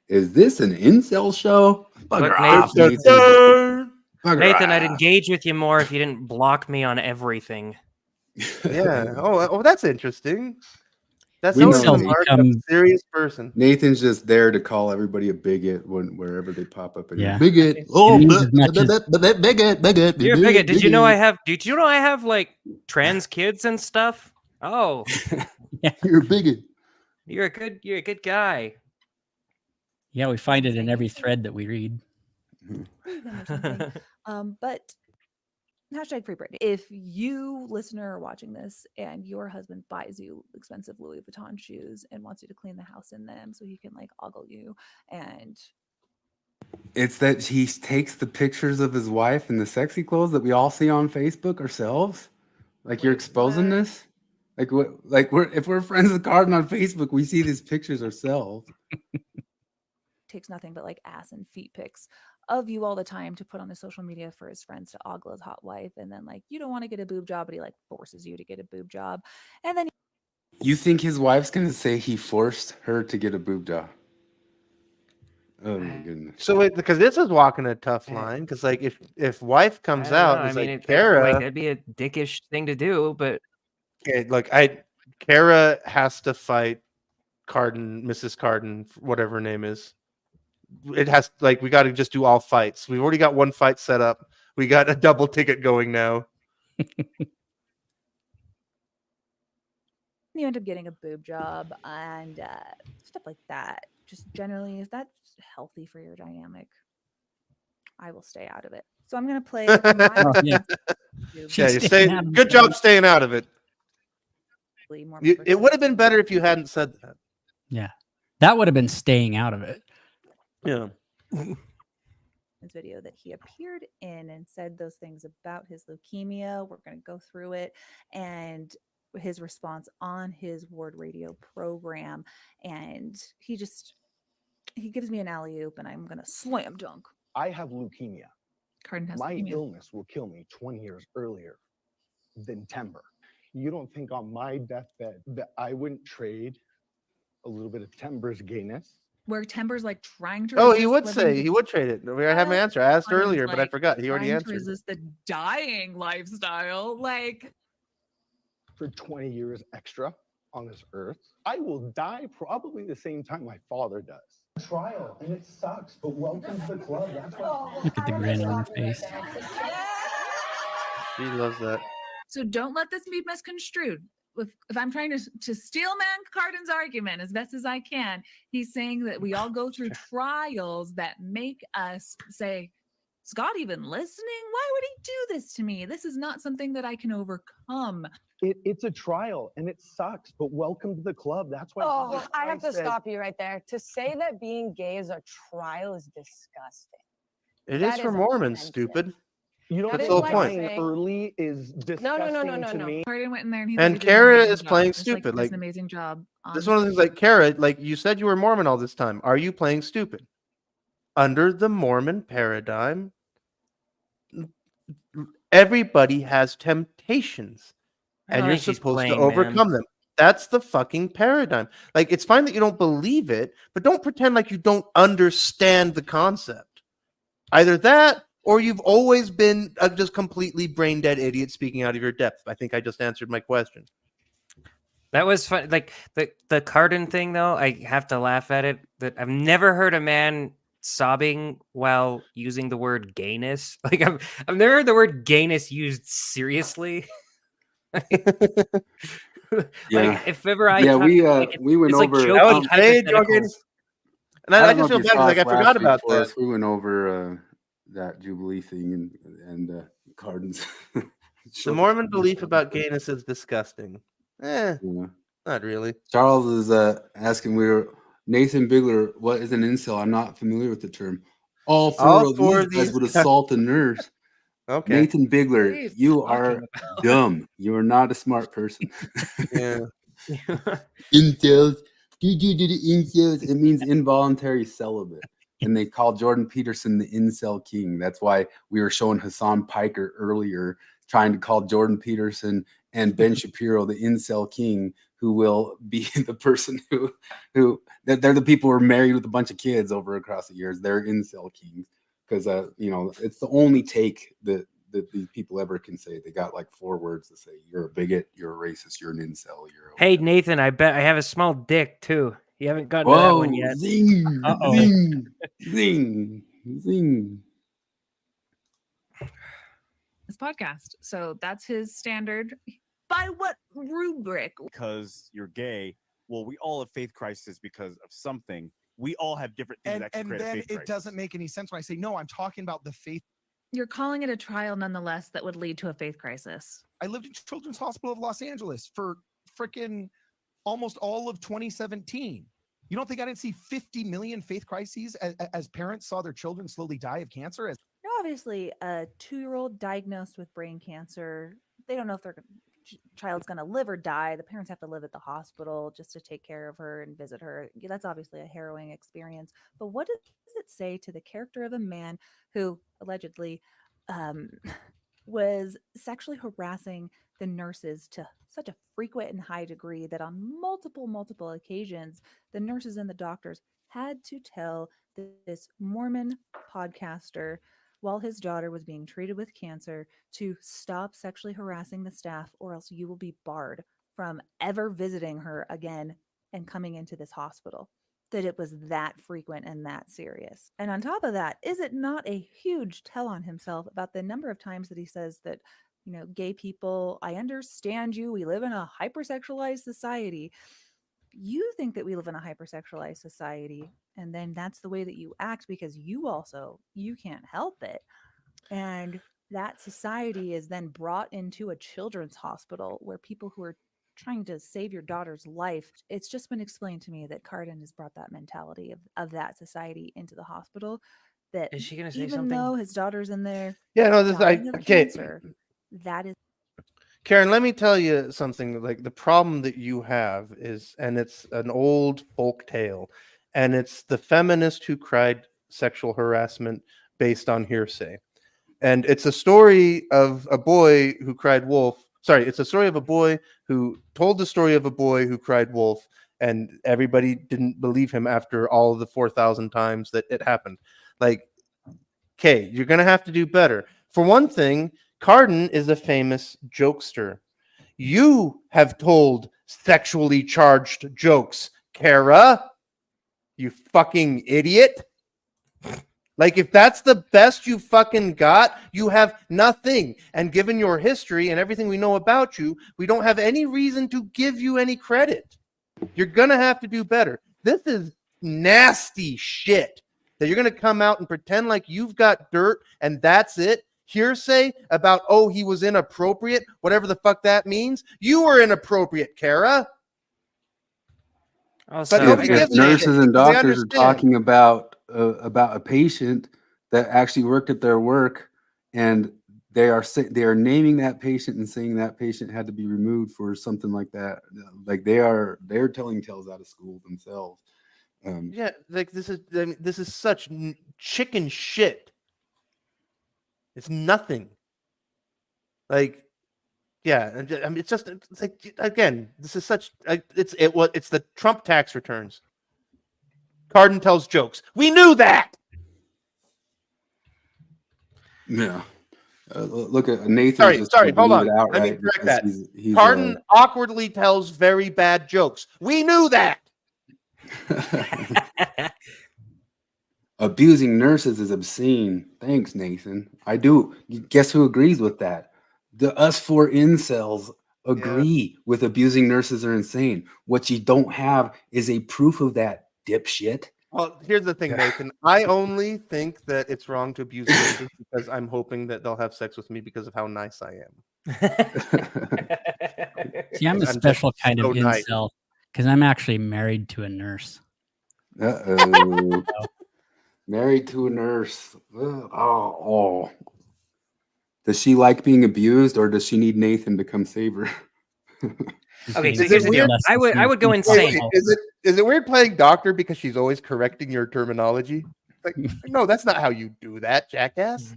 Is this an incel show? Bugger off, Nathan. Bugger Nathan, off. I'd engage with you more if you didn't block me on everything. Yeah. Oh, that's interesting. That's We always know the mark of a serious person. Nathan's just there to call everybody a bigot wherever they pop up. Yeah. Bigot. Oh, bigot. You're a bigot. Did you know I have like trans kids and stuff? Oh, you're a bigot. You're a good guy. Yeah, we find it in every thread that we read. But Hashtag free Britney. If you, listener, are watching this and your husband buys you expensive Louis Vuitton shoes and wants you to clean the house in them so he can like ogle you, and It's that he takes the pictures of his wife in the sexy clothes that we all see on Facebook ourselves. Like you're exposing this. Like what? Like if we're friends with Cardon on Facebook, we see these pictures ourselves. takes nothing but like ass and feet pics of you all the time to put on his social media for his friends to ogle his hot wife, and then like you don't want to get a boob job, but he like forces you to get a boob job, and then You think his wife's gonna say he forced her to get a boob job? Oh my goodness. So wait, because this is walking a tough line. Because like if wife comes out, I it's mean, like like Kara. that'd be a dickish thing to do, but Okay, like Kara has to fight Cardon, Mrs. Cardon, whatever her name is. It has like we got to just do all fights. We've already got one fight set up. We got a double ticket going now. you end up getting a boob job and stuff like that. Just generally, is that healthy for your dynamic? I will stay out of it. So I'm gonna play. Yeah, you say good job staying out of it. It would have been better if you hadn't said that. Yeah, that would have been staying out of it. Yeah. His video that he appeared in and said those things about his leukemia. We're going to go through it and his response on his ward radio program. And he gives me an alley-oop and I'm going to slam dunk. I have leukemia. Cardon has My leukemia. illness will kill me 20 years earlier than timber. You don't think on my deathbed that I wouldn't trade a little bit of timber's gayness? Where Timber's like trying to Oh, resist he would living say the- he would trade it. I have my answer. I asked Cardon's, earlier, but I like, forgot. He already trying to answered. resist the dying lifestyle. Like, For 20 years extra on this earth, I will die probably the same time my father does. Trial, and it sucks, but welcome to the club. That's what Look at the grin on her face. She loves that. so don't let this be misconstrued. If I'm trying to steel man Cardon's argument as best as I can, he's saying that we all go through trials that make us say, Scott even listening? Why would he do this to me? This is not something that I can overcome. It's a trial, and it sucks, but welcome to the club. That's why. Oh, I have to said- stop you right there. To say that being gay is a trial is disgusting. It That is for is Mormons, offensive. stupid. You know, That's is the whole like point. saying- early is disgusting to me. Cardon went in there and he And did an Kara amazing is job. playing Just, stupid, He does like, an amazing job. This is one of the things like Kara, like you said you were Mormon all this time. Are you playing stupid? Under the Mormon paradigm, everybody has temptations. I And don't you're think she's supposed to playing, overcome man. them. That's the fucking paradigm. Like, it's fine that you don't believe it, but don't pretend like you don't understand the concept. Either that, or you've always been a just completely brain dead idiot speaking out of your depth. I think I just answered my question. That was fun. Like the Cardon thing, though, I have to laugh at it. That I've never heard a man sobbing while using the word gayness. Like I've never heard the word gayness used seriously. Yeah. Like if ever I Yeah, talk, like, we went it's like over. joking Hey, hypotheticals. Jorgen. And I don't just know feel if you bad because saw like I us last forgot week, about Forrest. that. We went over that Jubilee thing and Cardon's. The Mormon belief about gayness is disgusting. Not really. Charles is asking Nathan Bigler, what is an incel? I'm not familiar with the term. All four of these guys would assault a nurse. Okay. Nathan Bigler, What are you you talking are about? dumb. You are not a smart person. Yeah. Incels. Incels. It means involuntary celibate. And they call Jordan Peterson the incel king. That's why we were showing Hassan Piker earlier trying to call Jordan Peterson and Ben Shapiro the incel king, who will be the person who they're the people who are married with a bunch of kids over across the years. They're incel kings because it's the only take that these people ever can say. They got like 4 words to say: you're a bigot, you're a racist, you're an incel, you're Hey Nathan, I bet I have a small dick too. You haven't gotten to that whoa, one yet. zing, Uh-oh. zing, zing, zing. This podcast. So that's his standard. By what rubric? Because you're gay. Well, we all have faith crisis because of something. We all have different things that can And create a then faith it crisis. doesn't make any sense when I say, no, I'm talking about the faith. You're calling it a trial nonetheless that would lead to a faith crisis. I lived in Children's Hospital of Los Angeles for freaking almost all of 2017. You don't think I didn't see 50 million faith crises as parents saw their children slowly die of cancer? Now, obviously, a 2-year-old diagnosed with brain cancer, they don't know if their child's going to live or die. The parents have to live at the hospital just to take care of her and visit her. That's obviously a harrowing experience. But what does it say to the character of a man who allegedly was sexually harassing the nurses to such a frequent and high degree that on multiple occasions, the nurses and the doctors had to tell this Mormon podcaster while his daughter was being treated with cancer to stop sexually harassing the staff, or else you will be barred from ever visiting her again and coming into this hospital. That it was that frequent and that serious. And on top of that, is it not a huge tell on himself about the number of times that he says that, you know, gay people, I understand you, we live in a hypersexualized society. You think that we live in a hypersexualized society, and then that's the way that you act because you can't help it. And that society is then brought into a children's hospital where people who are trying to save your daughter's life. It's just been explained to me that Cardon has brought that mentality of that society into the hospital. That is she going to say even something? though his daughter's in there, Yeah, no, this dying of okay. cancer, that is. Karen, let me tell you something. Like the problem that you have is, and it's an old folk tale, and it's the feminist who cried sexual harassment based on hearsay. And it's a story of a boy who cried wolf. Sorry, it's a story of a boy who told the story of a boy who cried wolf, and everybody didn't believe him after all of the 4,000 times that it happened. Like, okay, you're going to have to do better. For one thing, Cardon is a famous jokester. You have told sexually charged jokes, Kara. You fucking idiot. Like, if that's the best you fucking got, you have nothing. And given your history and everything we know about you, we don't have any reason to give you any credit. You're going to have to do better. This is nasty shit that you're going to come out and pretend like you've got dirt and that's it. Hearsay about, oh, he was inappropriate, whatever the fuck that means. You were inappropriate, Kara. Also, But nobody gives a nurses shit and because they doctors are understand. talking about a patient that actually worked at their work, and they are naming that patient and saying that patient had to be removed for something like that. Like they're telling tales out of school themselves. Yeah, like this is such chicken shit. It's nothing. Like, yeah, I mean, it's like, again, this is such. It's the Trump tax returns. Cardon tells jokes. We knew that. Yeah. Look at Nathan. Sorry. Hold on. Let me correct that. Cardon awkwardly tells very bad jokes. We knew that. Abusing nurses is obscene. Thanks, Nathan. I do. Guess who agrees with that? Us four incels agree with abusing nurses are insane. What you don't have is a proof of that, dipshit. Well, here's the thing, Nathan. I only think that it's wrong to abuse nurses because I'm hoping that they'll have sex with me because of how nice I am. See, I'm a special kind of incel because I'm actually married to a nurse. Uh-oh. Married to a nurse. Oh. Does she like being abused, or does she need Nathan to come save her? Okay, so here's the deal. I would go insane. Is it weird playing doctor because she's always correcting your terminology? Like, no, that's not how you do that, jackass.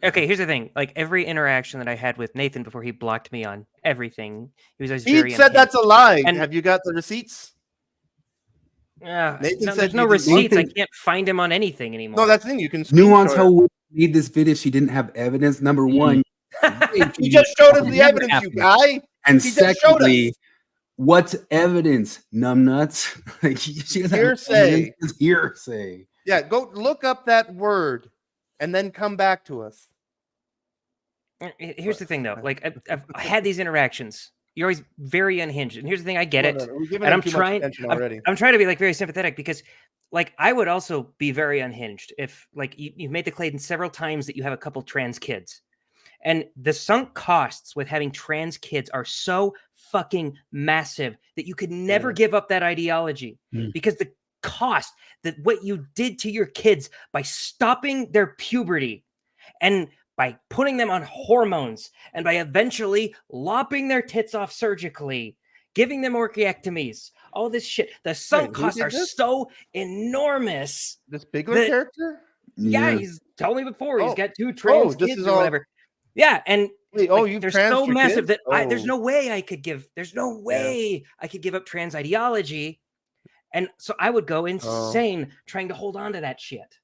Okay, here's the thing. Like every interaction that I had with Nathan before he blocked me on everything, he was always very. He said that's a lie. And have you got the receipts? Nathan said there's no receipts. I can't find him on anything anymore. No, that's the thing. You can nuance how we made this video. She didn't have evidence. Number one, he just showed us the evidence, you guy. And secondly, what's evidence? Numbnuts. Hearsay. Hearsay. Yeah, go look up that word, and then come back to us. Here's the thing, though. Like I've had these interactions you're always very unhinged. And here's the thing, I get it. We're giving And him I'm too much trying attention already. I'm trying to be like very sympathetic because like I would also be very unhinged if like you've made the claim several times that you have a couple trans kids. And the sunk costs with having trans kids are so fucking massive that you could never give up that ideology because the cost that what you did to your kids by stopping their puberty and by putting them on hormones and by eventually lopping their tits off surgically, giving them orchiectomies, all this shit. The sunk costs are so enormous. This Bigler character? Yeah, he's told me before. He's got 2 trans this kids is or all- whatever. Yeah, and Wait, like, you've they're transed so your massive kids? that there's Oh. no way I could give. There's no way I could give up trans ideology, and so I would go insane trying to hold on to that shit.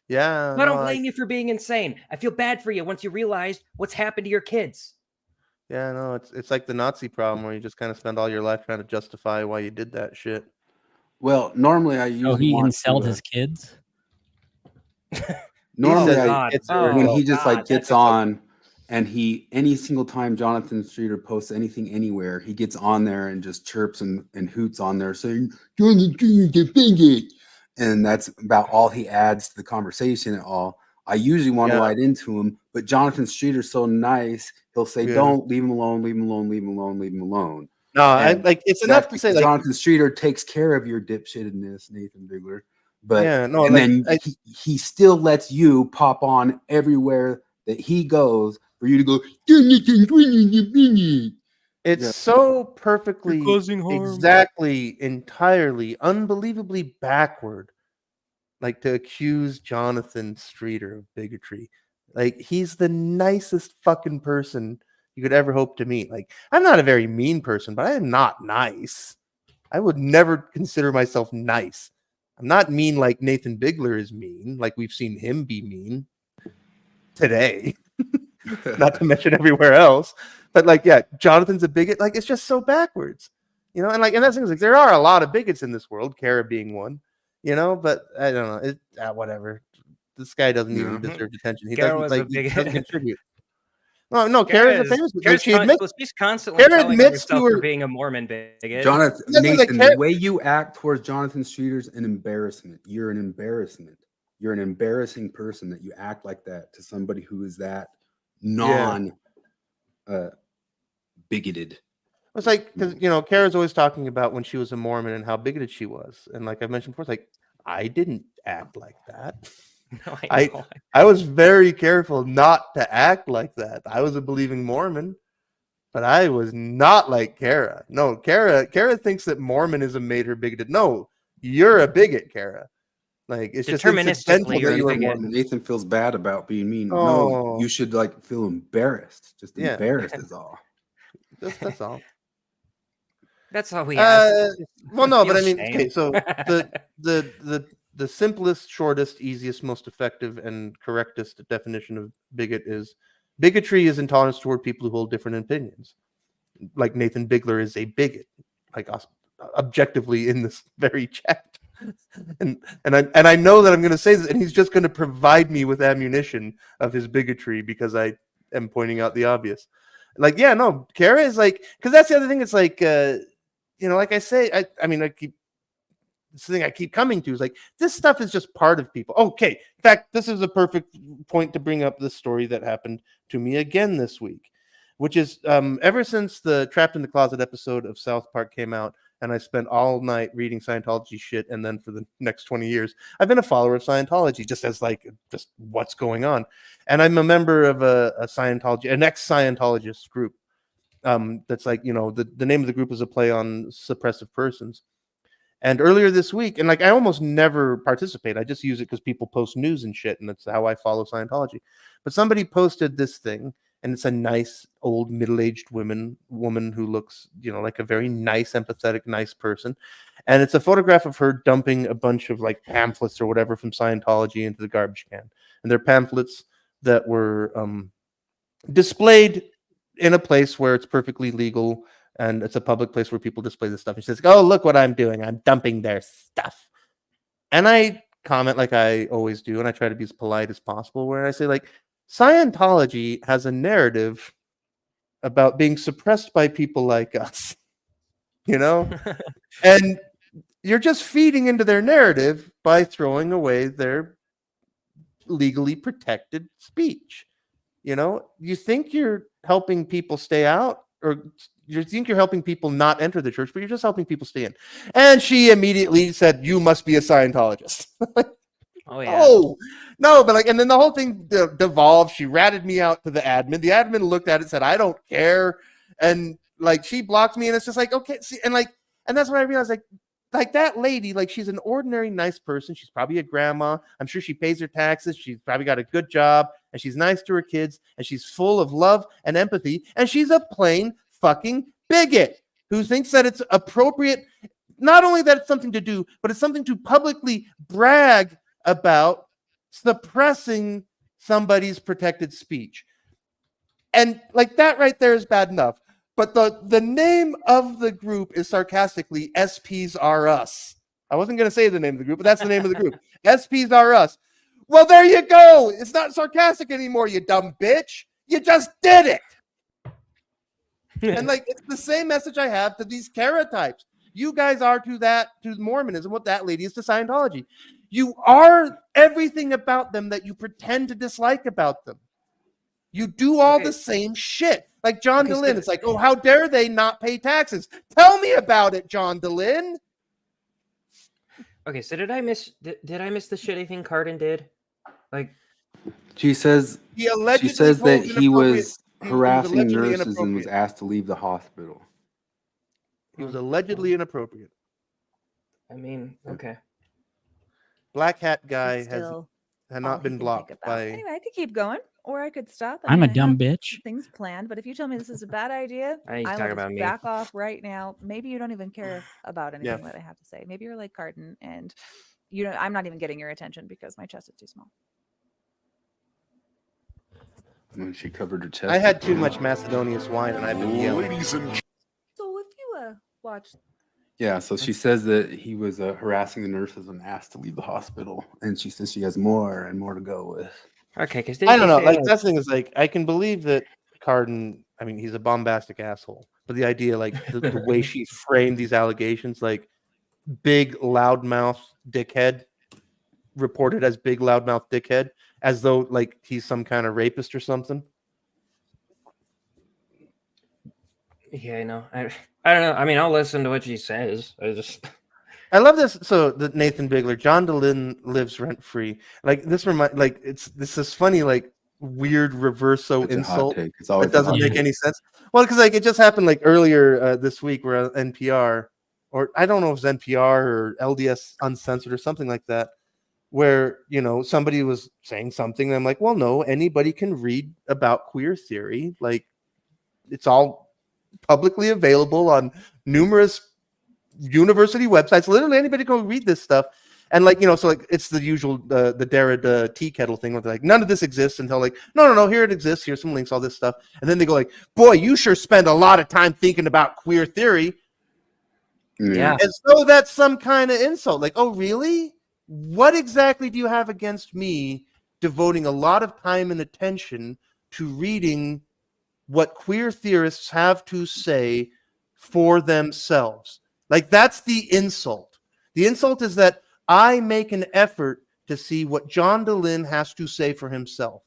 Yeah, I don't blame you for being insane. I feel bad for you once you realize what's happened to your kids. Yeah, no, it's like the Nazi problem where you just kind of spend all your life trying to justify why you did that shit. Well, normally I usually he want incelled to, his kids. Normally, when Oh, he just like gets on, and he any single time Jonathan Streeter posts anything anywhere, he gets on there and just chirps and hoots on there saying Jonathan Streeter's a bigot, and that's about all he adds to the conversation at all. I usually want to write into him, but Jonathan Streeter's so nice, he'll say, "Don't leave him alone, leave him alone, leave him alone, leave him alone." No, it's enough to say like Jonathan Streeter takes care of your dipshittedness, Nathan Bigler. But Yeah, no, and like, then he still lets you pop on everywhere that he goes for you to go. It's so perfectly, exactly, entirely, unbelievably backward, like to accuse Jonathan Streeter of bigotry. Like he's the nicest fucking person you could ever hope to meet. Like I'm not a very mean person, but I am not nice. I would never consider myself nice. I'm not mean like Nathan Bigler is mean, like we've seen him be mean today. Not to mention everywhere else. But like, yeah, Jonathan's a bigot. Like, it's just so backwards. You know, and like, and that's things like there are a lot of bigots in this world, Kara being one, you know, but I don't know. Whatever. This guy doesn't even deserve attention. He Kara doesn't was like a bigot. he doesn't contribute. No, Kara's a famous. She's constantly Kara telling on admits herself to her- for being a Mormon bigot. Jonathan, Nathan, the way you act towards Jonathan Streeter's an embarrassment. You're an embarrassment. You're an embarrassing person that you act like that to somebody who is that bigoted. It's like, because you know, Kara's always talking about when she was a Mormon and how bigoted she was, and like I mentioned before, it's like I didn't act like that. No, I was very careful not to act like that. I was a believing Mormon, but I was not like Kara. No, Kara thinks that Mormonism made her bigoted. No, you're a bigot, Kara. Like it's just incidental that you were Mormon. Nathan feels bad about being mean. No, Oh. you should like feel embarrassed. Just Yeah. embarrassed is all. That's all. That's all we ask. Well, no, but I Feel mean, shame. okay, so the simplest, shortest, easiest, most effective, and correctest definition of bigot is bigotry is intolerance toward people who hold different opinions. Like Nathan Bigler is a bigot, like objectively in this very chat. And I know that I'm going to say this, and he's just going to provide me with ammunition of his bigotry because I am pointing out the obvious. Like, yeah, no, Kara is like, because that's the other thing. It's like, you know, like I say, I mean, it's the thing I keep coming to is like, this stuff is just part of people. Okay, in fact, this is a perfect point to bring up this story that happened to me again this week, which is ever since the Trapped in the Closet episode of South Park came out, and I spent all night reading Scientology shit, and then for the next 20 years, I've been a follower of Scientology, just as like, just what's going on. And I'm a member of an ex-Scientologist group. That's like, you know, the name of the group is a play on suppressive persons. And earlier this week, and like I almost never participate, I just use it because people post news and shit, and that's how I follow Scientology. But somebody posted this thing, and it's a nice old middle-aged woman who looks, you know, like a very nice, empathetic, nice person. And it's a photograph of her dumping a bunch of like pamphlets or whatever from Scientology into the garbage can. And they're pamphlets that were displayed in a place where it's perfectly legal, and it's a public place where people display this stuff. And she says, "Oh, look what I'm doing. I'm dumping their stuff." And I comment like I always do, and I try to be as polite as possible, where I say, like, Scientology has a narrative about being suppressed by people like us, you know? And you're just feeding into their narrative by throwing away their legally protected speech. You know, you think you're helping people stay out, or you think you're helping people not enter the church, but you're just helping people stay in. And she immediately said, "You must be a Scientologist." Oh yeah. Oh no, but like, and then the whole thing devolved. She ratted me out to the admin. The admin looked at it and said, "I don't care," and like she blocked me. And it's just like, okay, see, and like, and that's when I realized, like that lady, like she's an ordinary nice person. She's probably a grandma. I'm sure she pays her taxes. She's probably got a good job, and she's nice to her kids, and she's full of love and empathy. And she's a plain fucking bigot who thinks that it's appropriate. Not only that it's something to do, but it's something to publicly brag about suppressing somebody's protected speech. And like that right there is bad enough. But the name of the group is sarcastically SPs Are Us. I wasn't going to say the name of the group, but that's the name of the group. SPs Are Us. Well, there you go. It's not sarcastic anymore, you dumb bitch. You just did it. And like, it's the same message I have to these Kara types. You guys are to Mormonism what that lady is to Scientology. You are everything about them that you pretend to dislike about them. You do all the same shit. Like John DeLynn, it's like, oh, how dare they not pay taxes? Tell me about it, John DeLynn. Okay, so did I miss the shitty thing Cardon did? Like, she says that he was harassing nurses and was asked to leave the hospital. He was allegedly inappropriate. I mean, okay. Black Hat guy had not been blocked by. Anyway, I could keep going, or I could stop. I'm a I dumb have bitch. Things planned, but if you tell me this is a bad idea, I ain't I talking will about just me. back off right now. Maybe you don't even care about anything Yeah. that I have to say. Maybe you're like Cardon, and I'm not even getting your attention because my chest is too small. When she covered her chest. I had too much Macedonius wine, and I've been yelling. So if you watch. Yeah, so she says that he was harassing the nurses and asked to leave the hospital, and she says she has more and more to go with. Okay, because I don't know. Like that thing is like, I can believe that Cardon. I mean, he's a bombastic asshole, but the idea, like the way she framed these allegations, like big loudmouth dickhead, reported as big loudmouth dickhead, as though like he's some kind of rapist or something. Yeah, I know. I don't know. I mean, I'll listen to what she says. I love this. So the Nathan Bigler, John DeLynn lives rent free. Like this this is funny, like weird reverso insult that doesn't make any sense. Well, because like it just happened like earlier this week where NPR, or I don't know if it's NPR or LDS Uncensored or something like that, where somebody was saying something, and I'm like, well, no, anybody can read about queer theory. Like it's all publicly available on numerous university websites. Literally anybody can read this stuff. And like, so like it's the usual the Derrida tea kettle thing where they're like, none of this exists until like, no, here it exists, here's some links, all this stuff. And then they go like, boy, you sure spend a lot of time thinking about queer theory. Yeah. And so that's some kind of insult. Like, oh really? What exactly do you have against me devoting a lot of time and attention to reading what queer theorists have to say for themselves? Like, that's the insult. The insult is that I make an effort to see what John DeLynn has to say for himself.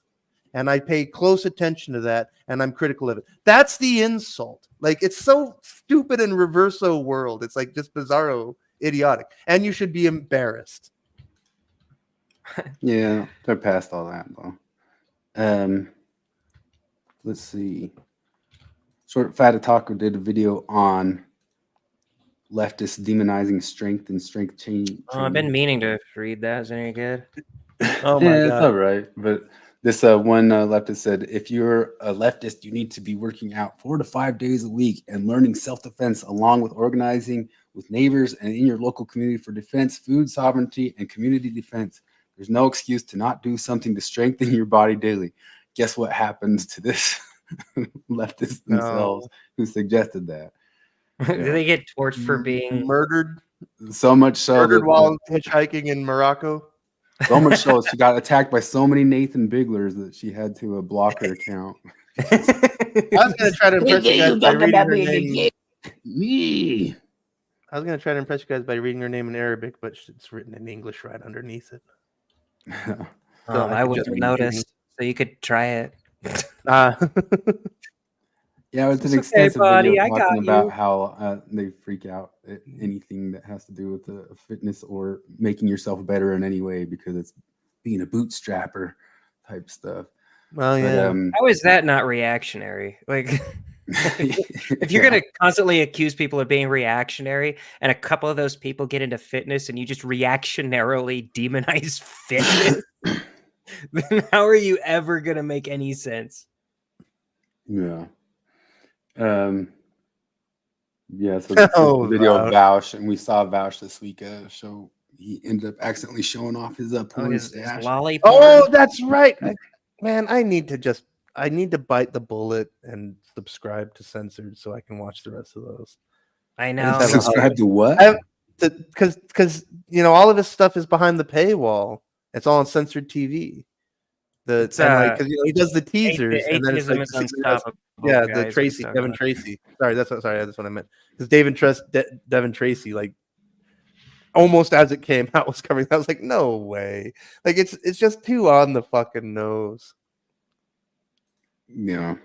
And I pay close attention to that, and I'm critical of it. That's the insult. Like, it's so stupid and reverso world. It's like just bizarro, idiotic. And you should be embarrassed. Yeah, they're past all that, though. Let's see. Short Fat Taco did a video on leftists demonizing strength and strength change. Oh, I've been meaning to read that. Is any good? Oh my It's god. all right. But this one leftist said, if you're a leftist, you need to be working out 4 to 5 days a week and learning self-defense along with organizing with neighbors and in your local community for defense, food sovereignty, and community defense. There's no excuse to not do something to strengthen your body daily. Guess what happens to this leftists themselves who suggested that? Did they get torched for being murdered? So much so Murdered that while hitchhiking in Morocco. so much so she got attacked by so many Nathan Biglers that she had to block her account. I was gonna try to impress you guys by reading her name. Me. I was gonna try to impress you guys by reading her name in Arabic, but it's written in English right underneath it. Oh, I could wouldn't just have be noticed. So you could try it. Yeah, it's an It's okay, extensive buddy, video I got talking about you. how they freak out at anything that has to do with fitness or making yourself better in any way because it's being a bootstrapper type stuff. Well, yeah. How is that not reactionary? Like, if you're gonna constantly accuse people of being reactionary, and a couple of those people get into fitness, and you just reactionarily demonize fitness, then how are you ever gonna make any sense? Yeah. Yeah, so this is the video of Vaush, and we saw Vaush this week show he ended up accidentally showing off his porn his stash. lolly Oh, porn? that's right. Man, I need to bite the bullet and subscribe to Censored so I can watch the rest of those. I I know. just have a Subscribe hard- to what? Because all of his stuff is behind the paywall. It's all on Censored TV. Because he does the teasers, and then it's atheism like is unstoppable, the guys, Tracy, what are you Devin talking Tracy. Sorry, that's what I meant. Because Devin Tracy, like almost as it came out was covering. I was like, no way. Like it's just too on the fucking nose. Yeah.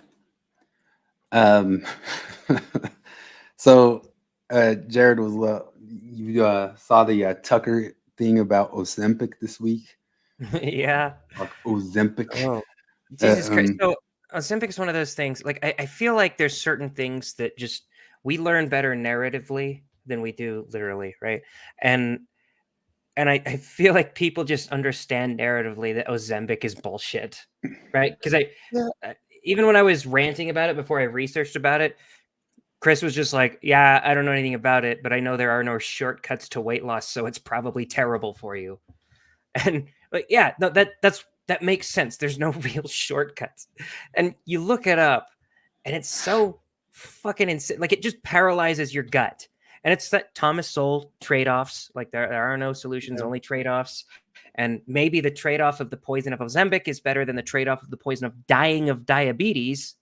So Jared was you saw the Tucker thing about Ozempic this week. Yeah. Ozempic. Oh, Jesus Christ. So Ozempic is one of those things. Like I feel like there's certain things that just we learn better narratively than we do literally, right? And I feel like people just understand narratively that Ozempic is bullshit, right? Because even when I was ranting about it before I researched about it, Chris was just like, "Yeah, I don't know anything about it, but I know there are no shortcuts to weight loss, so it's probably terrible for you." And like, yeah, no, that makes sense. There's no real shortcuts, and you look it up, and it's so fucking insane. Like it just paralyzes your gut. And it's that Thomas Sowell trade-offs. Like there are no solutions, only trade-offs. And maybe the trade-off of the poison of Ozempic is better than the trade-off of the poison of dying of diabetes,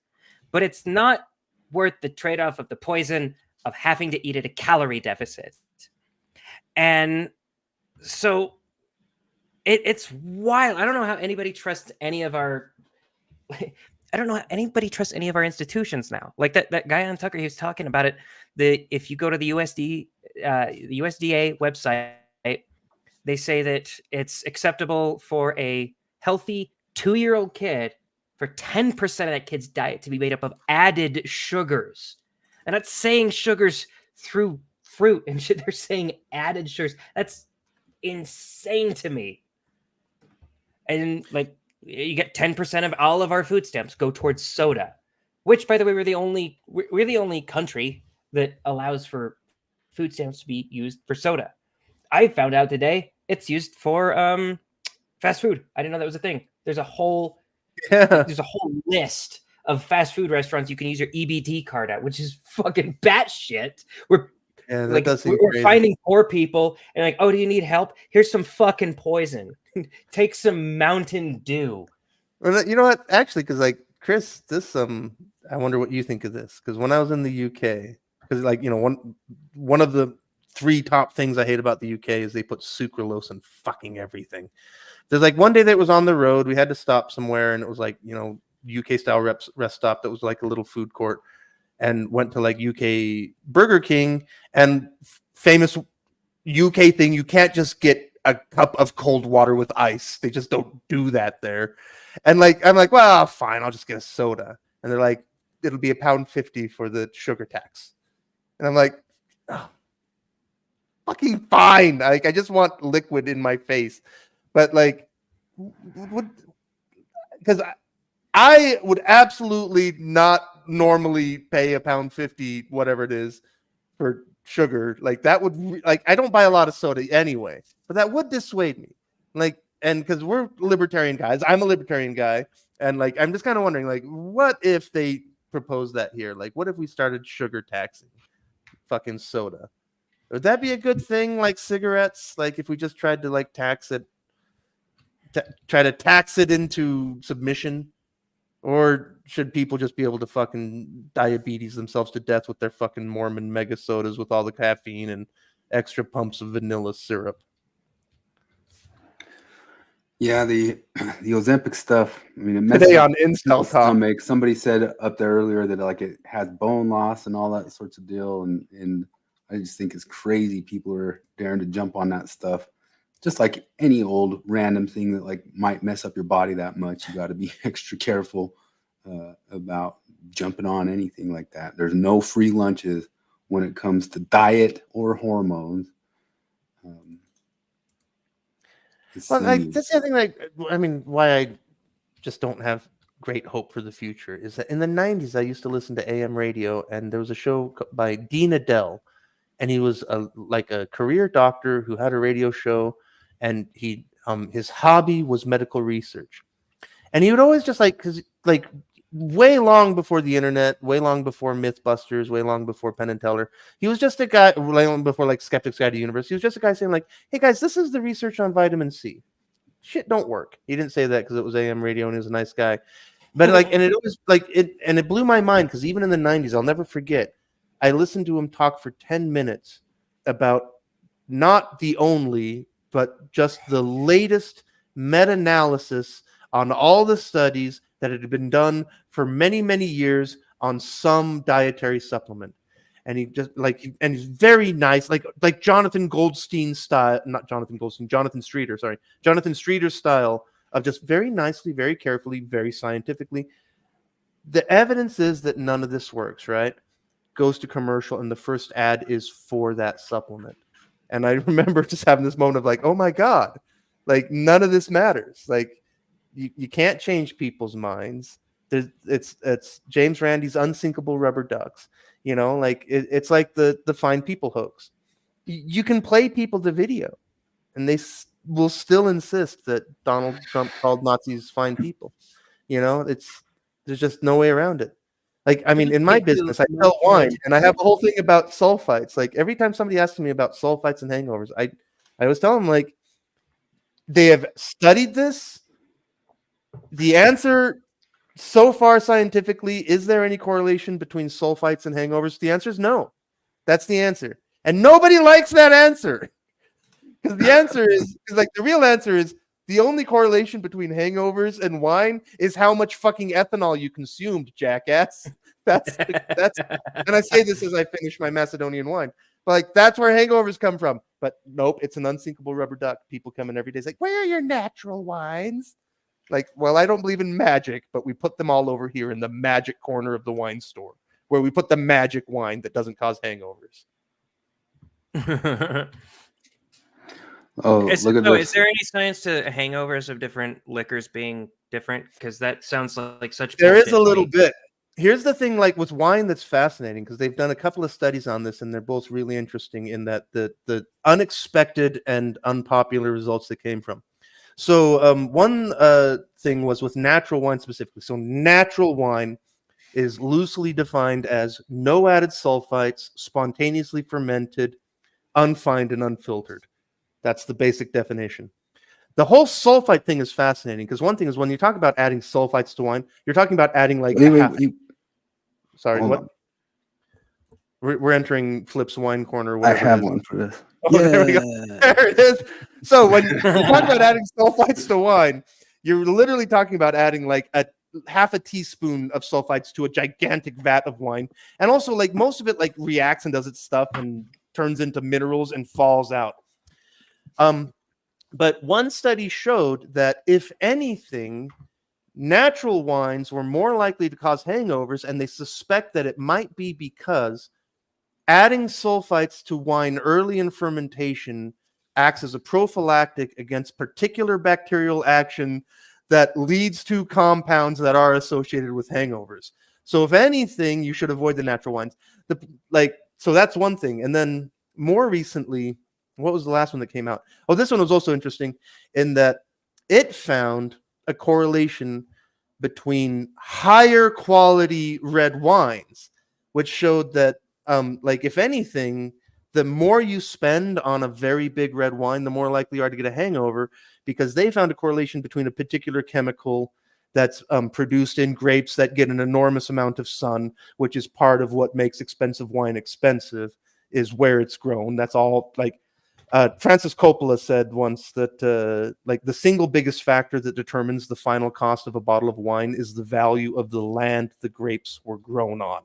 but it's not worth the trade-off of the poison of having to eat at a calorie deficit. And so it's wild. I don't know how anybody trusts any of our I don't know how anybody trusts any of our institutions now. Like that guy on Tucker, he was talking about it. If you go to the the USDA website, they say that it's acceptable for a healthy 2-year-old kid for 10% of that kid's diet to be made up of added sugars. And that's saying sugars through fruit and shit. They're saying added sugars. That's insane to me. And like, you get 10% of all of our food stamps go towards soda, which, by the way, we're the only country that allows for food stamps to be used for soda. I found out today it's used for fast food. I didn't know that was a thing. There's a whole list of fast food restaurants you can use your EBT card at, which is fucking batshit. We're finding poor people and like, oh, do you need help? Here's some fucking poison. Take some Mountain Dew. Well, you know what? Actually, because like Chris, I wonder what you think of this. Because when I was in the UK, because like one of the 3 top things I hate about the UK is they put sucralose in fucking everything. There's like one day that was on the road, we had to stop somewhere, and it was like UK style rest stop that was like a little food court, and went to like UK Burger King, and famous UK thing, you can't just get a cup of cold water with ice. They just don't do that there. And like I'm like, well, fine, I'll just get a soda. And they're like, it'll be £1.50 for the sugar tax. And I'm like, oh, fucking fine. Like I just want liquid in my face. But like, because I would absolutely not normally pay £1.50, whatever it is, for sugar. Like that would I don't buy a lot of soda anyway, but that would dissuade me. Like, and because we're libertarian guys, I'm a libertarian guy, and like I'm just kind of wondering, like, what if they propose that here? Like, what if we started sugar taxing fucking soda? Would that be a good thing? Like cigarettes? Like if we just tried to like tax it, try to tax it into submission? Or should people just be able to fucking diabetes themselves to death with their fucking Mormon mega sodas with all the caffeine and extra pumps of vanilla syrup? Yeah, the Ozempic stuff. I mean, it Today messes up on Incel people's Talk. stomach. Somebody said up there earlier that like it has bone loss and all that sorts of deal, and I just think it's crazy. People are daring to jump on that stuff. Just like any old random thing that like might mess up your body that much, you got to be extra careful about jumping on anything like that. There's no free lunches when it comes to diet or hormones. Well, like that's the other thing. Like, I mean, why I just don't have great hope for the future is that in the '90s I used to listen to AM radio, and there was a show by Dean Adele, and he was like a career doctor who had a radio show, and he his hobby was medical research, and he would always just because way long before the internet, way long before Mythbusters, way long before Penn and Teller, he was just a guy, way long before like Skeptic's Guide to the Universe. He was just a guy saying like, "Hey guys, this is the research on vitamin C. Shit don't work." He didn't say that because it was AM radio and he was a nice guy, but like, and it was like it, and it blew my mind because even in the '90s, I'll never forget. I listened to him talk for 10 minutes about not the only, but just the latest meta-analysis on all the studies that had been done for many, many years on some dietary supplement. And he just and he's very nice, like Jonathan Goldstein style, not Jonathan Goldstein, Jonathan Streeter, sorry, Jonathan Streeter's style of just very nicely, very carefully, very scientifically. The evidence is that none of this works, right? Goes to commercial, and the first ad is for that supplement. And I remember just having this moment of like, oh my God, like none of this matters. Like you can't change people's minds. It's James Randi's unsinkable rubber ducks. You know, like it's like the fine people hoax. You can play people the video, and they will still insist that Donald Trump called Nazis fine people. You know, there's just no way around it. Like, I mean, in my business, I sell wine, and I have a whole thing about sulfites. Like every time somebody asks me about sulfites and hangovers, I always tell them like they have studied this. The answer so far scientifically, is there any correlation between sulfites and hangovers? The answer is no. That's the answer. And nobody likes that answer. Because the answer is like the real answer is the only correlation between hangovers and wine is how much fucking ethanol you consumed, jackass. That's and I say this as I finish my Macedonian wine. But like that's where hangovers come from. But nope, it's an unsinkable rubber duck. People come in every day, it's like, where are your natural wines? Like, well, I don't believe in magic, but we put them all over here in the magic corner of the wine store, where we put the magic wine that doesn't cause hangovers. Is there any science to hangovers of different liquors being different? Because that sounds like such. There is bullshit a to little me. bit. Here's the thing, like with wine, that's fascinating because they've done a couple of studies on this, and they're both really interesting in that the unexpected and unpopular results that came from. So one thing was with natural wine specifically. So natural wine is loosely defined as no added sulfites, spontaneously fermented, unfined, and unfiltered. That's the basic definition. The whole sulfite thing is fascinating because one thing is when you talk about adding sulfites to wine, you're talking about adding like sorry, what? We're entering Flip's wine corner. I have one for this. Oh, there we go. There it is. So when you talk about adding sulfites to wine, you're literally talking about adding like a half a teaspoon of sulfites to a gigantic vat of wine. And also like most of it like reacts and does its stuff and turns into minerals and falls out. But one study showed that if anything, natural wines were more likely to cause hangovers, and they suspect that it might be because adding sulfites to wine early in fermentation acts as a prophylactic against particular bacterial action that leads to compounds that are associated with hangovers. So if anything, you should avoid the natural wines. So that's one thing. And then more recently, what was the last one that came out? Oh, this one was also interesting in that it found a correlation between higher quality red wines, which showed that if anything, the more you spend on a very big red wine, the more likely you are to get a hangover, because they found a correlation between a particular chemical that's produced in grapes that get an enormous amount of sun, which is part of what makes expensive wine expensive, is where it's grown. That's all. Like Francis Coppola said once that like the single biggest factor that determines the final cost of a bottle of wine is the value of the land the grapes were grown on.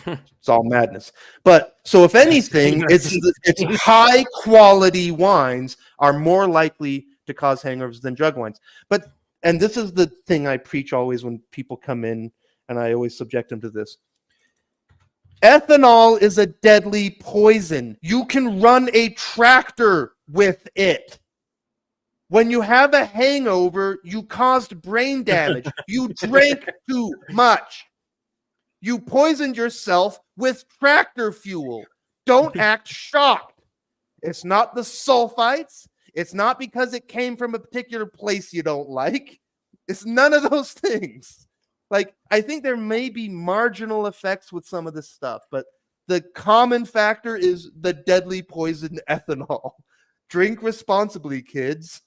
It's all madness. But so if anything, it's high quality wines are more likely to cause hangovers than drug wines. But and this is the thing I preach always when people come in, and I always subject them to this. Ethanol is a deadly poison. You can run a tractor with it. When you have a hangover, you caused brain damage. You drank too much. You poisoned yourself with tractor fuel. Don't act shocked. It's not the sulfites. It's not because it came from a particular place you don't like. It's none of those things. Like, I think there may be marginal effects with some of this stuff, but the common factor is the deadly poison ethanol. Drink responsibly, kids.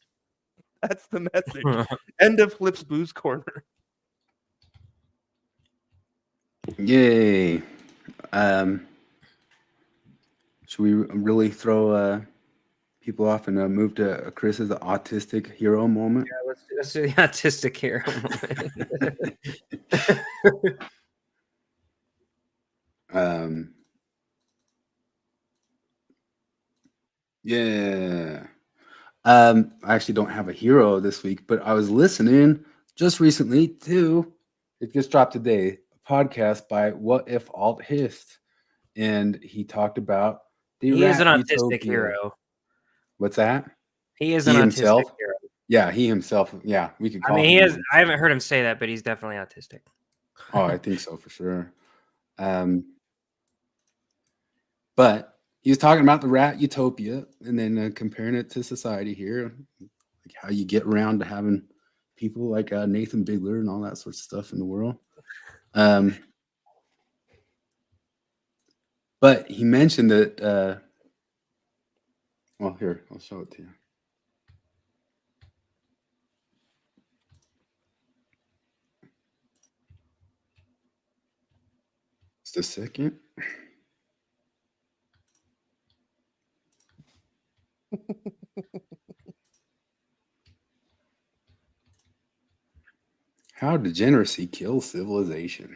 That's the message. End of Flip's Booze Corner. Yay. Should we really throw people off and move to Chris's autistic hero moment? Yeah, let's do the autistic hero moment. Yeah. I actually don't have a hero this week, but I was listening just recently to, it just dropped today, a podcast by What If Alt Hist, and he talked about he is an autistic hero. What's that? He is an autistic hero. Yeah, he himself. Yeah, we could call I mean, him. he is. I haven't heard him say that, but he's definitely autistic. Oh, I think so for sure. But he was talking about the rat utopia and then comparing it to society here, like how you get around to having people like Nathan Bigler and all that sort of stuff in the world. But he mentioned that, well, here, I'll show it to you. Just a second. How degeneracy kills civilization.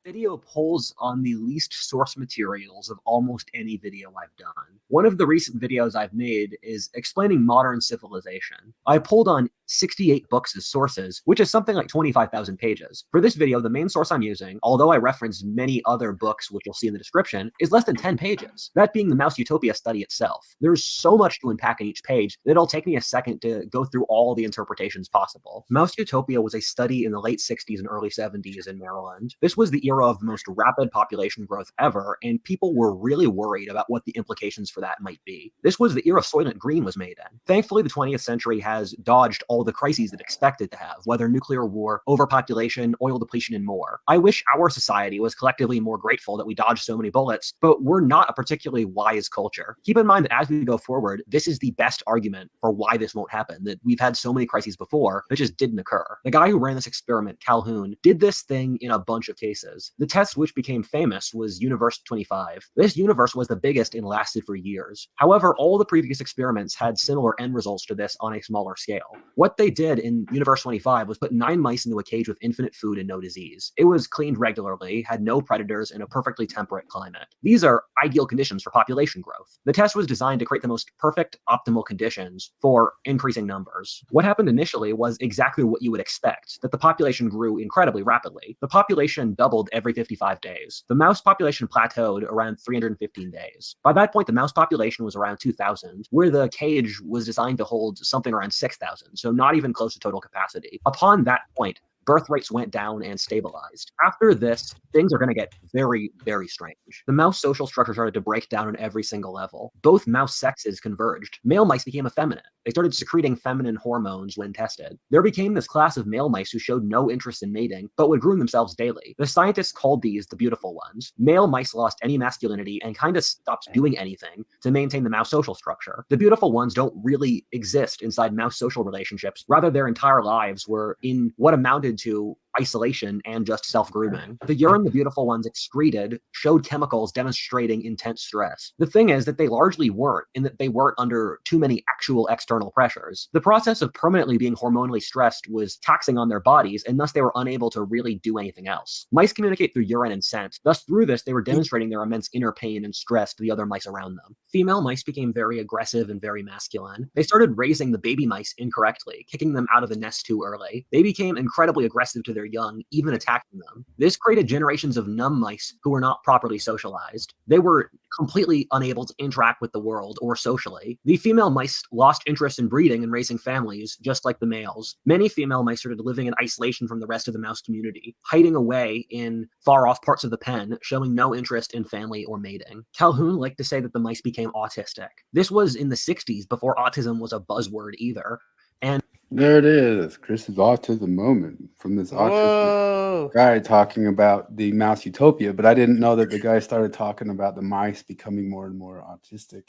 Video pulls on the least source materials of almost any video I've done. One of the recent videos I've made is explaining modern civilization. I pulled on 68 books as sources, which is something like 25,000 pages. For this video, the main source I'm using, although I referenced many other books which you'll see in the description, is less than 10 pages, that being the Mouse Utopia study itself. There's so much to unpack in each page that it'll take me a second to go through all the interpretations possible. Mouse Utopia was a study in the late 60s and early 70s in Maryland. This was the era of the most rapid population growth ever, and people were really worried about what the implications for that might be. This was the era Soylent Green was made in. Thankfully, the 20th century has dodged all the crises it expected to have, whether nuclear war, overpopulation, oil depletion, and more. I wish our society was collectively more grateful that we dodged so many bullets, but we're not a particularly wise culture. Keep in mind that as we go forward, this is the best argument for why this won't happen, that we've had so many crises before that just didn't occur. The guy who ran this experiment, Calhoun, did this thing in a bunch of cases. The test which became famous was Universe 25. This universe was the biggest and lasted for years. However, all the previous experiments had similar end results to this on a smaller scale. What they did in Universe 25 was put 9 mice into a cage with infinite food and no disease. It was cleaned regularly, had no predators, and a perfectly temperate climate. These are ideal conditions for population growth. The test was designed to create the most perfect, optimal conditions for increasing numbers. What happened initially was exactly what you would expect, that the population grew incredibly rapidly. The population doubled every 55 days. The mouse population plateaued around 315 days. By that point, the mouse population was around 2,000, where the cage was designed to hold something around 6,000, so not even close to total capacity. Upon that point, birth rates went down and stabilized. After this, things are going to get very, very strange. The mouse social structure started to break down on every single level. Both mouse sexes converged. Male mice became effeminate. They started secreting feminine hormones when tested. There became this class of male mice who showed no interest in mating, but would groom themselves daily. The scientists called these the beautiful ones. Male mice lost any masculinity and kind of stopped doing anything to maintain the mouse social structure. The beautiful ones don't really exist inside mouse social relationships. Rather, their entire lives were in what amounted to isolation and just self-grooming. The urine the beautiful ones excreted showed chemicals demonstrating intense stress. The thing is that they largely weren't, in that they weren't under too many actual external pressures. The process of permanently being hormonally stressed was taxing on their bodies, and thus they were unable to really do anything else. Mice communicate through urine and scent. Thus, through this, they were demonstrating their immense inner pain and stress to the other mice around them. Female mice became very aggressive and very masculine. They started raising the baby mice incorrectly, kicking them out of the nest too early. They became incredibly aggressive to their young, even attacking them. This created generations of numb mice who were not properly socialized. They were completely unable to interact with the world or socially. The female mice lost interest in breeding and raising families, just like the males. Many female mice started living in isolation from the rest of the mouse community, hiding away in far-off parts of the pen, showing no interest in family or mating. Calhoun liked to say that the mice became autistic. This was in the 60s, before autism was a buzzword either. And there it is, Chris's autism moment from this autistic guy talking about the mouse utopia. But I didn't know that the guy started talking about the mice becoming more and more autistic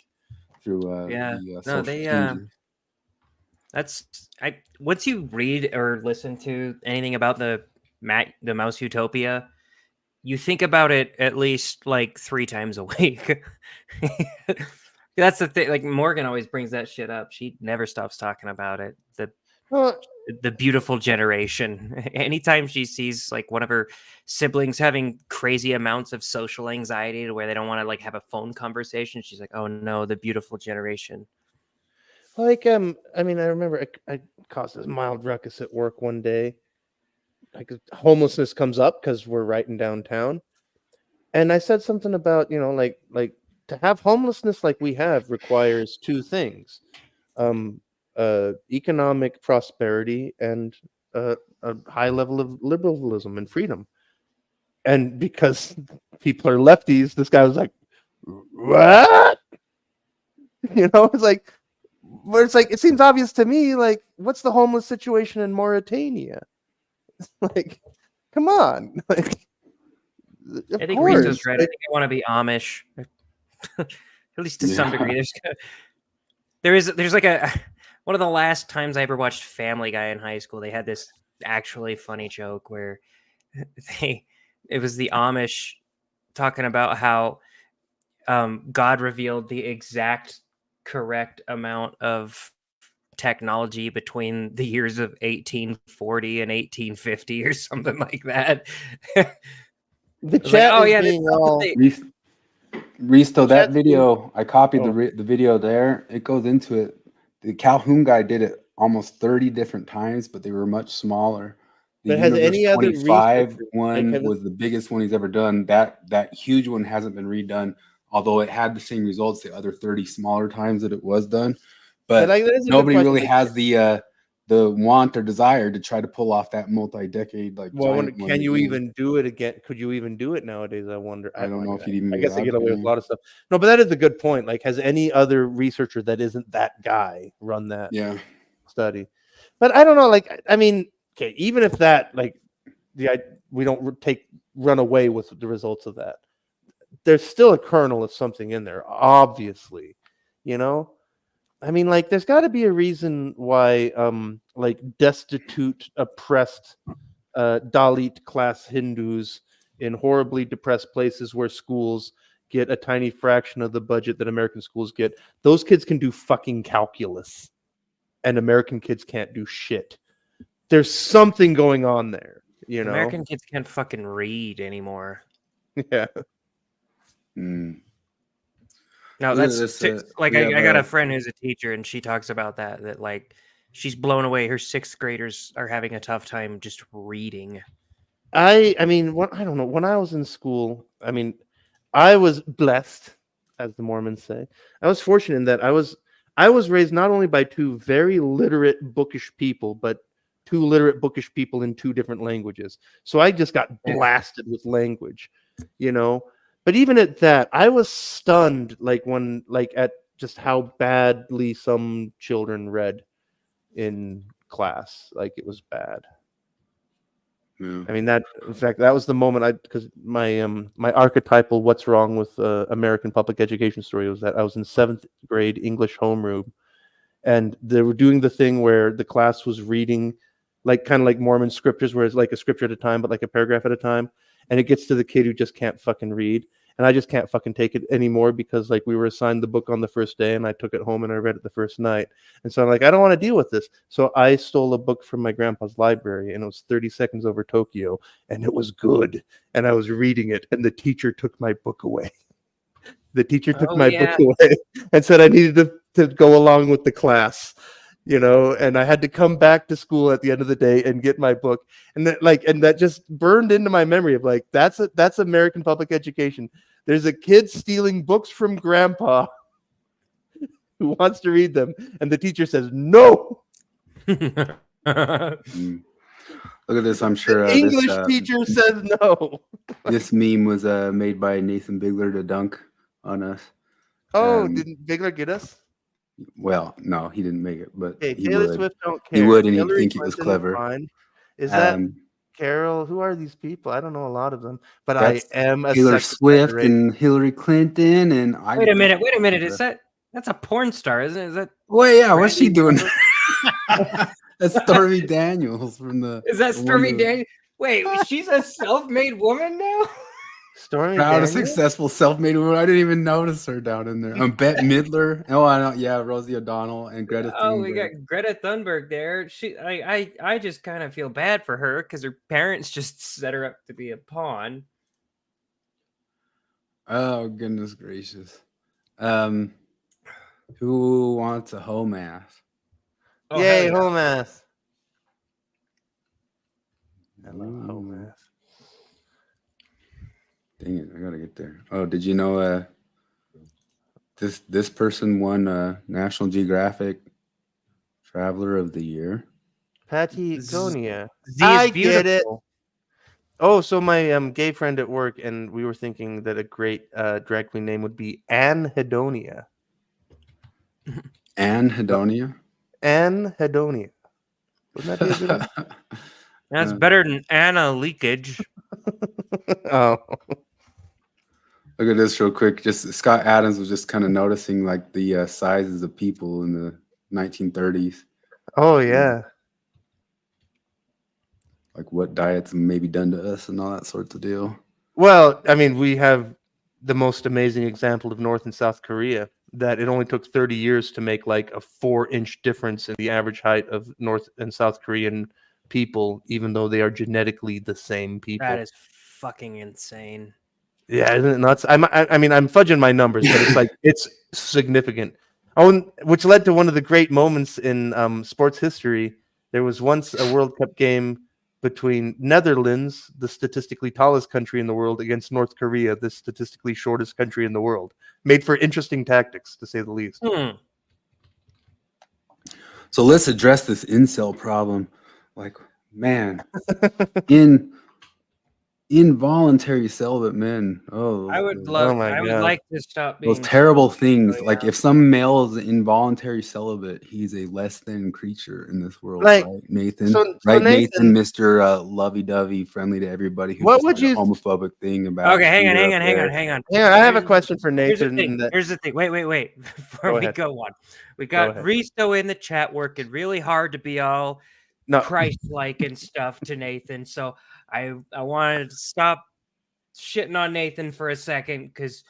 through social changes. Once you read or listen to anything about the mouse utopia, you think about it at least like 3 times a week. That's the thing. Like Morgan always brings that shit up. She never stops talking about it. The beautiful generation. Anytime she sees like one of her siblings having crazy amounts of social anxiety to where they don't want to like have a phone conversation, she's like, "Oh no, the beautiful generation." Like I mean, I remember I caused this mild ruckus at work one day. Like homelessness comes up because we're right in downtown, and I said something about like to have homelessness like we have requires 2 things. Economic prosperity and a high level of liberalism and freedom. And because people are lefties, this guy was like, "What?" It's like, but it's like, it seems obvious to me. Like, what's the homeless situation in Mauritania? Like, come on. Like, I think Rico's right. I think I want to be Amish, at least to some degree. There's like one of the last times I ever watched Family Guy in high school, they had this actually funny joke where it was the Amish talking about how God revealed the exact correct amount of technology between the years of 1840 and 1850 or something like that. The chat like, is being all... Risto, that video, I copied the video there. It goes into it. The Calhoun guy did it almost 30 different times, but they were much smaller. The but has any other 25 one was the biggest one he's ever done. That huge one hasn't been redone, although it had the same results the other 30 smaller times that it was done. But nobody really has the want or desire to try to pull off that multi-decade like. Well, can you even do it again? Could you even do it nowadays? I wonder. I don't know if you'd even. I guess they get away with a lot of stuff. No, but that is a good point. Like, has any other researcher that isn't that guy run that study? But I don't know. Like, I mean, okay, even if that, like, we don't run away with the results of that, there's still a kernel of something in there, obviously. I mean, like, there's got to be a reason why, like, destitute, oppressed, Dalit class Hindus in horribly depressed places where schools get a tiny fraction of the budget that American schools get. Those kids can do fucking calculus, and American kids can't do shit. There's something going on there, American kids can't fucking read anymore. Yeah. No, that's like I got a friend who's a teacher, and she talks about that like she's blown away. Her 6th graders are having a tough time just reading. I mean, I don't know. When I was in school, I mean, I was blessed, as the Mormons say. I was fortunate in that I was raised not only by 2 very literate, bookish people, but two literate bookish people in two different languages. So I just got blasted with language, you know. But even at that, I was stunned, like at just how badly some children read in class. Like it was bad. Yeah. I mean, that in fact, that was the moment because my my archetypal "what's wrong with American public education" story was that I was in 7th grade English homeroom, and they were doing the thing where the class was reading, like kind of like Mormon scriptures, where it's like a scripture at a time, but like a paragraph at a time, and it gets to the kid who just can't fucking read, and I just can't fucking take it anymore because like we were assigned the book on the first day, and I took it home and I read it the first night, and so I'm like, I don't want to deal with this, so I stole a book from my grandpa's library, and it was 30 Seconds Over Tokyo, and it was good, and I was reading it, and the teacher took my book away. The teacher took my book away and said I needed to go along with the class, you know, and I had to come back to school at the end of the day and get my book. And that just burned into my memory of like, that's American public education. There's a kid stealing books from grandpa who wants to read them, and the teacher says no. Look at this. I'm sure the English teacher says no. This meme was made by Nathan Bigler to dunk on us. Oh, didn't Bigler get us? Well, no, he didn't make it, but Hey, he Taylor would. Swift don't care. He would, and he'd Hillary think he was Clinton is clever. fine. Is that Carol? Who are these people? I don't know a lot of them, but I That's am a Taylor sex Swift offender. and Hillary Clinton, and I. Wait a minute. Is that's a porn star, isn't it? Is that? Well, yeah. What's she doing? That's Stormy Daniels from the. Is that Stormy Daniels? Wait, she's a self-made woman now. Stormy Proud, a Daniels? successful, self-made woman. I didn't even notice her down in there. Bette Midler. Oh, I know. Yeah, Rosie O'Donnell and Greta Thunberg. Oh, we got Greta Thunberg there. I just kind of feel bad for her because her parents just set her up to be a pawn. Oh goodness gracious. Who wants a home ass? Oh, Yay, hell yeah. home ass. I love home ass. Dang it, I gotta get there. Oh, did you know this person won National Geographic Traveler of the Year? Patagonia. Z is I get it. beautiful. Oh, so my gay friend at work, and we were thinking that a great drag queen name would be Anne Hedonia. Anne Hedonia? Anne Hedonia. Wouldn't that be a good one? That's better than Anna Leakage. Oh. Look at this real quick. Just Scott Adams was just kind of noticing like the sizes of people in the 1930s. Oh yeah. Like what diets may be done to us and all that sorts of deal. Well, I mean, we have the most amazing example of North and South Korea, that it only took 30 years to make like a 4-inch difference in the average height of North and South Korean people, even though they are genetically the same people. That is fucking insane. Yeah, isn't it nuts? I mean, I'm fudging my numbers, but it's like it's significant. Oh, which led to one of the great moments in sports history. There was once a World Cup game between Netherlands, the statistically tallest country in the world, against North Korea, the statistically shortest country in the world. Made for interesting tactics, to say the least. So let's address this incel problem. Like, man, involuntary celibate men. Oh, I would love. I would like to stop being those terrible things. Like, if some male is involuntary celibate, he's a less than creature in this world, Like, right, Nathan? so Right, Nathan, Mr. Lovey-dovey, friendly to everybody. Who What just would had a you- homophobic thing about? Okay, hang Peter up there. on. Yeah, I have a question for Here's the Nathan. thing. that- Here's the thing. Wait. Before Go we ahead. go on, we Go got ahead. Risto in the chat working really hard to be all Christ-like and stuff to Nathan. So I wanted to stop shitting on Nathan for a second because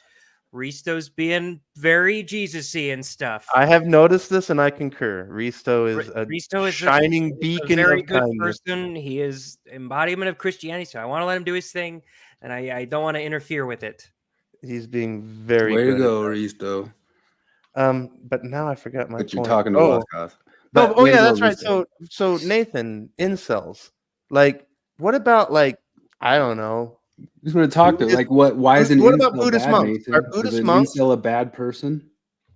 Risto's being very Jesus-y and stuff. I have noticed this, and I concur. Risto is a Risto is shining a beacon very of good kindness. person. He is embodiment of Christianity, so I want to let him do his thing, and I don't want to interfere with it. He's being very Way to good. go, Risto. But now I forgot my But you're point. talking to oh. Wascos. No, But way to yeah, go, that's right. Risto. So Nathan, incels. Like, what about like I don't know. Just want to talk to like what? Why is an What about incel Buddhist bad, monks? Nathan? Are Is Buddhist an monks? incel a bad person?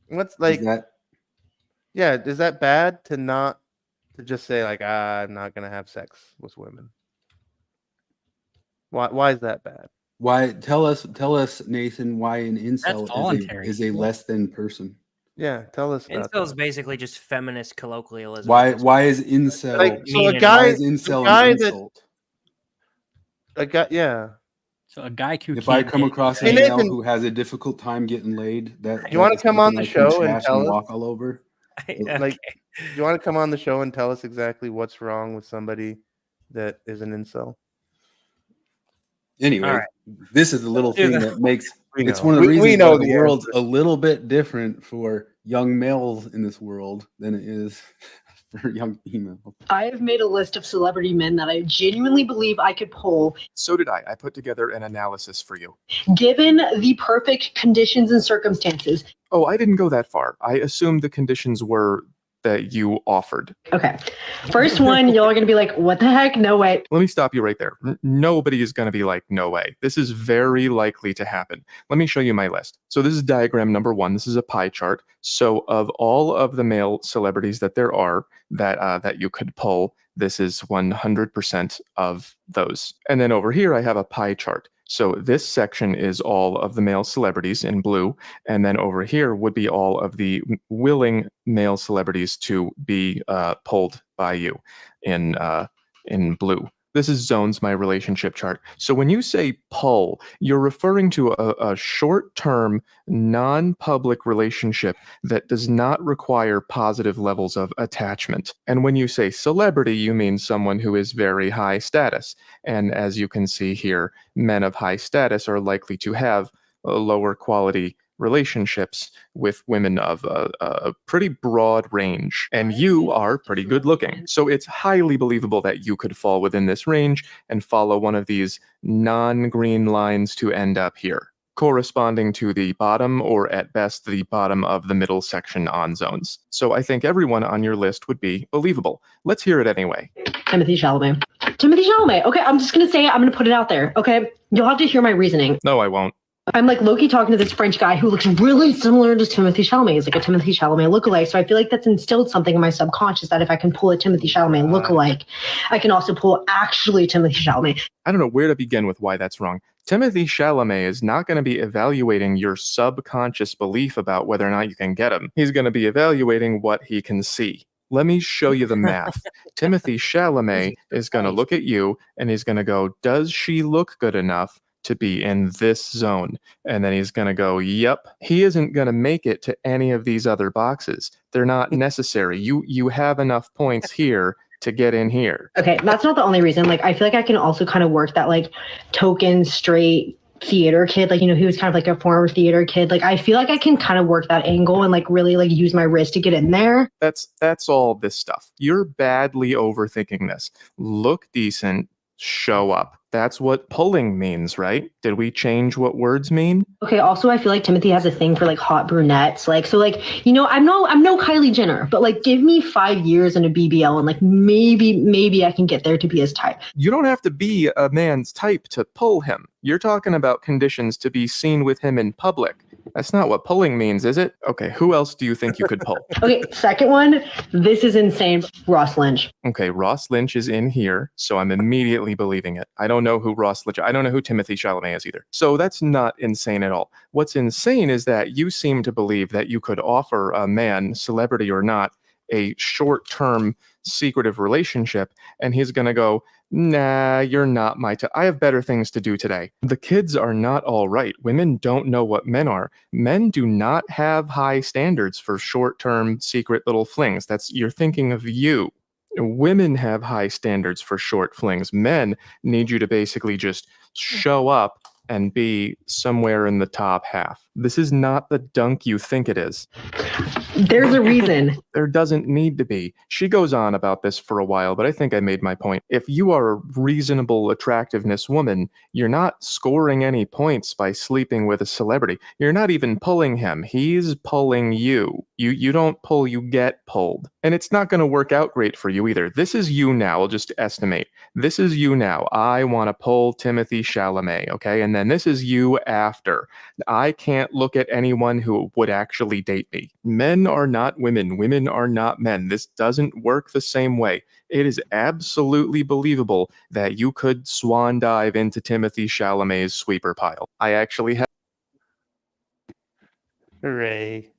What's like? Is that Yeah, is that bad to to just say like, I'm not gonna have sex with women? Why is that bad? Why? Tell us, Nathan, why an That's incel voluntary. is a less than person. Yeah, tell us about Incel is that. basically just feminist colloquialism. Why is incel? Like, so a why guy, is incel a guy an that, insult? a guy, yeah. So a guy who If I can't come date- across a Hey, male Nathan, who has a difficult time getting laid, that you want to come on the I can show and trash tell us? walk all over. Like, do you want to come on the show and tell us exactly what's wrong with somebody that is an incel? Anyway, All right. this is the little Do thing the- that makes We it's know. one of the We reasons know why the the world's answer. a little bit different for young males in this world than it is for young females. I have made a list of celebrity men that I genuinely believe I could pull. So did I. I put together an analysis for you. Given the perfect conditions and circumstances. Oh, I didn't go that far. I assumed the conditions were that you offered. Okay. First one, y'all are going to be like, what the heck? No way. Let me stop you right there. Nobody is going to be like, no way. This is very likely to happen. Let me show you my list. So this is diagram number 1. This is a pie chart. So of all of the male celebrities that there are that you could pull, this is 100% of those. And then over here, I have a pie chart. So this section is all of the male celebrities in blue, and then over here would be all of the willing male celebrities to be pulled by you in blue. This is Zones, my relationship chart. So when you say pull, you're referring to a short-term, non-public relationship that does not require positive levels of attachment. And when you say celebrity, you mean someone who is very high status. And as you can see here, men of high status are likely to have lower quality relationships with women of a pretty broad range, and you are pretty good looking. So it's highly believable that you could fall within this range and follow one of these non-green lines to end up here, corresponding to the bottom or at best the bottom of the middle section on Zones. So I think everyone on your list would be believable. Let's hear it anyway. Timothy Chalamet. Timothy Chalamet. Okay, I'm just going to say it. I'm going to put it out there. Okay, you'll have to hear my reasoning. No, I won't. I'm like Loki talking to this French guy who looks really similar to Timothy Chalamet. He's like a Timothy Chalamet lookalike. So I feel like that's instilled something in my subconscious that if I can pull a Timothy Chalamet lookalike, I can also pull actually Timothy Chalamet. I don't know where to begin with why that's wrong. Timothy Chalamet is not going to be evaluating your subconscious belief about whether or not you can get him. He's going to be evaluating what he can see. Let me show you the math. Timothy Chalamet is going to look at you and he's going to go, does she look good enough to be in this zone? And then he's going to go, yep. He isn't going to make it to any of these other boxes. They're not necessary. You have enough points here to get in here. Okay, that's not the only reason. Like, I feel like I can also kind of work that like token straight theater kid. Like, you know, he was kind of like a former theater kid. Like, I feel like I can kind of work that angle and like really like use my wrist to get in there. That's all this stuff. You're badly overthinking this. Look decent, show up. That's what pulling means, right? Did we change what words mean? Okay, also I feel like Timothy has a thing for like hot brunettes. Like, so like, you know, I'm no Kylie Jenner, but like give me 5 years in a BBL and like maybe I can get there to be his type. You don't have to be a man's type to pull him. You're talking about conditions to be seen with him in public. That's not what pulling means, is it? Okay, who else do you think you could pull? Okay, second one, this is insane. Ross Lynch. Okay, Ross Lynch is in here, so I'm immediately believing it. I don't know who Ross Lynch, I don't know who Timothy Chalamet is either. So that's not insane at all. What's insane is that you seem to believe that you could offer a man, celebrity or not, a short-term secretive relationship, and he's going to go, nah, you're not my type. I have better things to do today. The kids are not all right. Women don't know what men are. Men do not have high standards for short-term secret little flings. You're thinking of you. Women have high standards for short flings. Men need you to basically just show up and be somewhere in the top half. This is not the dunk you think it is. There's a reason. There doesn't need to be. She goes on about this for a while, but I think I made my point. If you are a reasonable attractiveness woman, you're not scoring any points by sleeping with a celebrity. You're not even pulling him. He's pulling you. You don't pull, you get pulled. And it's not going to work out great for you either. This is you now. I'll just estimate. This is you now. I want to pull Timothy Chalamet, okay? And then and this is you after. I can't look at anyone who would actually date me. Men are not women. Women are not men. This doesn't work the same way. It is absolutely believable that you could swan dive into Timothy Chalamet's sweeper pile. I actually have. Hooray.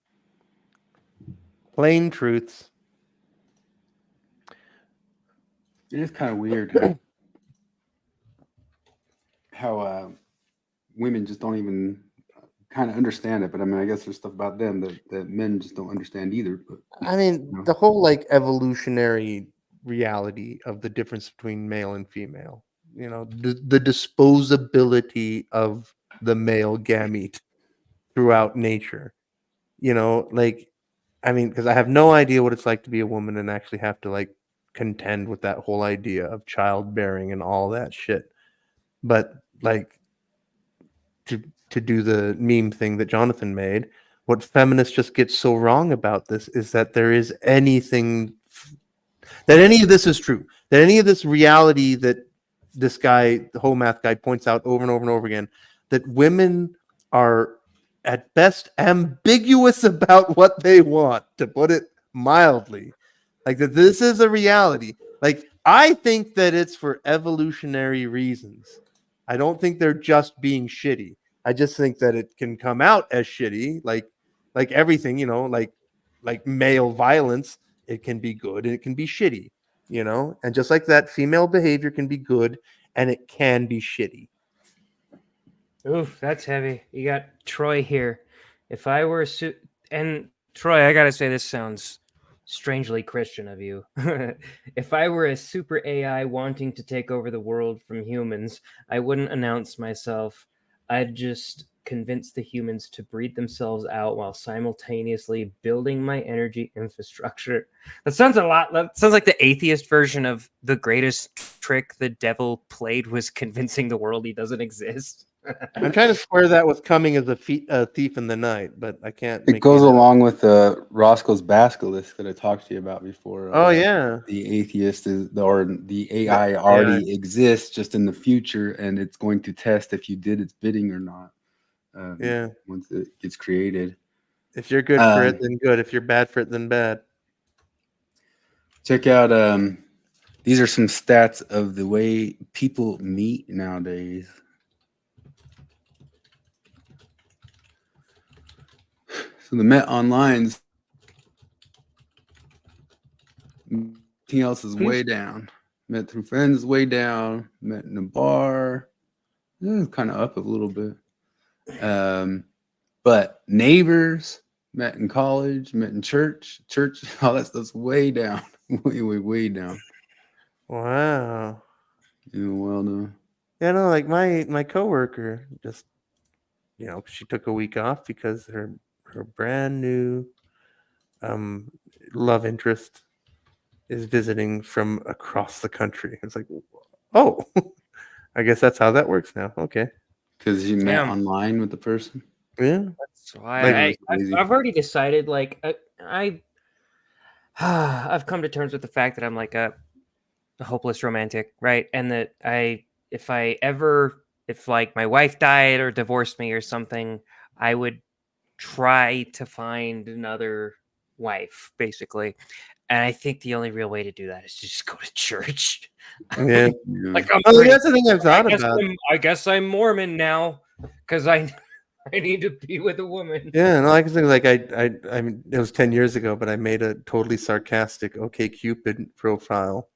Plain truths. It is kind of weird how women just don't even kind of understand it. But I mean, I guess there's stuff about them that men just don't understand either. But I mean, the whole like evolutionary reality of the difference between male and female, you know, the disposability of the male gamete throughout nature, you know, like, I mean, because I have no idea what it's like to be a woman and actually have to like contend with that whole idea of childbearing and all that shit. But like to do the meme thing that Jonathan made, what feminists just get so wrong about this is that there is anything that any of this is true, that any of this reality that this guy, the whole math guy, points out over and over and over again, that women are at best ambiguous about what they want, to put it mildly. Like that this is a reality. Like I think that it's for evolutionary reasons. I don't think they're just being shitty. I just think that it can come out as shitty, like everything, you know, like male violence. It can be good and it can be shitty, you know, and just like that, female behavior can be good and it can be shitty. Oof, that's heavy. You got Troy here. If I were and Troy, I gotta say this sounds strangely Christian of you. If I were a super AI wanting to take over the world from humans, I wouldn't announce myself. I'd just convince the humans to breed themselves out while simultaneously building my energy infrastructure. That sounds like the atheist version of the greatest trick the devil played was convincing the world he doesn't exist. I'm trying to square that with coming as a thief in the night, but I can't. it goes along with Roscoe's Basilisk that I talked to you about before. Oh yeah, the atheist or the AI already exists, just in the future, and it's going to test if you did its bidding or not. Yeah, once it gets created. If you're good for it, then good. If you're bad for it, then bad. Check out these are some stats of the way people meet nowadays. So the Met Online's everything else is way down. Met through friends is way down. Met in a bar, kind of up a little bit. But neighbors, met in college, met in church, all that stuff's way down. way down. Wow. Yeah, well done. Yeah, no, like my coworker just, you know, she took a week off because her brand new love interest is visiting from across the country. It's like, oh, I guess that's how that works now. Okay. Because you met online with the person? Yeah. That's why I've already decided, like, I've come to terms with the fact that I'm like a hopeless romantic, right? And that if like my wife died or divorced me or something, I would try to find another wife, basically. And I think the only real way to do that is to just go to church. Yeah. Like that's the thing I've thought about. I guess I'm Mormon now because I need to be with a woman. Yeah, no, I can think like I mean it was 10 years ago, but I made a totally sarcastic OkCupid profile.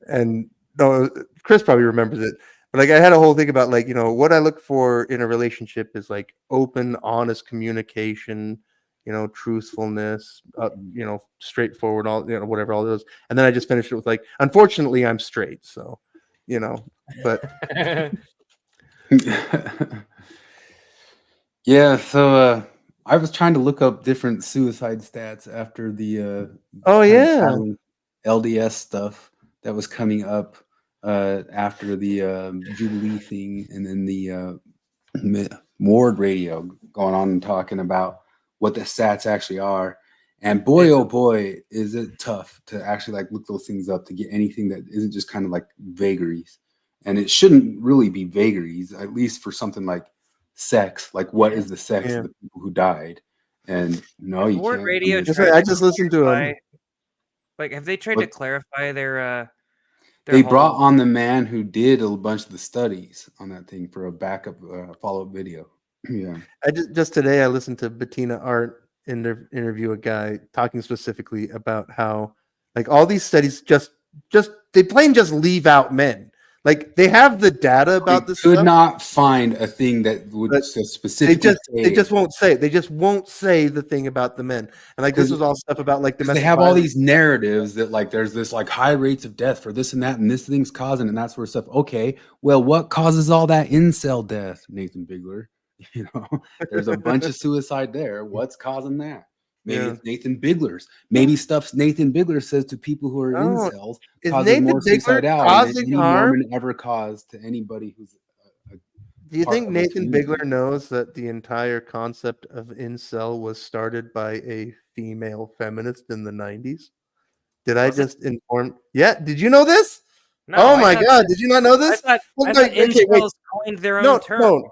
and no, Chris probably remembers it. But like I had a whole thing about like, you know, what I look for in a relationship is like open, honest communication, you know, truthfulness, you know, straightforward, all, you know, whatever, all those. And then I just finished it with like, unfortunately, I'm straight. So, you know, but yeah. So I was trying to look up different suicide stats after the LDS stuff that was coming up after the Jubilee thing, and then the Ward radio going on and talking about what the stats actually are. And boy, oh boy, is it tough to actually like look those things up to get anything that isn't just kind of like vagaries. and it shouldn't really be vagaries, at least for something like sex. Like, what is the sex Yeah. of the people who died? And no, Has you Ward can't. Radio mean, tried I to just listened to clarify- him. Like, have they tried to What? clarify their They whole- brought on the man who did a bunch of the studies on that thing for a backup follow-up video. Yeah. I just today I listened to Bettina Art interview a guy talking specifically about how like all these studies just they plain just leave out men. Like they have the data about this Could stuff, not find a thing that would but specifically they just won't say. They just won't say the thing about the men. And like this was all stuff about like because domestic they have all violence. these narratives that like there's this like high rates of death for this and that and this thing's causing and that sort of stuff. Okay, well, what causes all that incel death, Nathan Bigler? You know, there's a bunch of suicide there. What's causing that? Maybe Yeah. it's Nathan Bigler's. Maybe stuff Nathan Bigler says to people who are No, incels is causes Nathan more Bigler suicidality than causing any harm? Mormon ever caused to anybody who's Do you part think of this Nathan community. Bigler knows that the entire concept of incel was started by a female feminist in the 90s? Did I Was it? just inform? Yeah, did you know this? No, Oh I my thought God, that- did you not know this? I Well, thought like, okay, wait. incels coined their No, own term. no.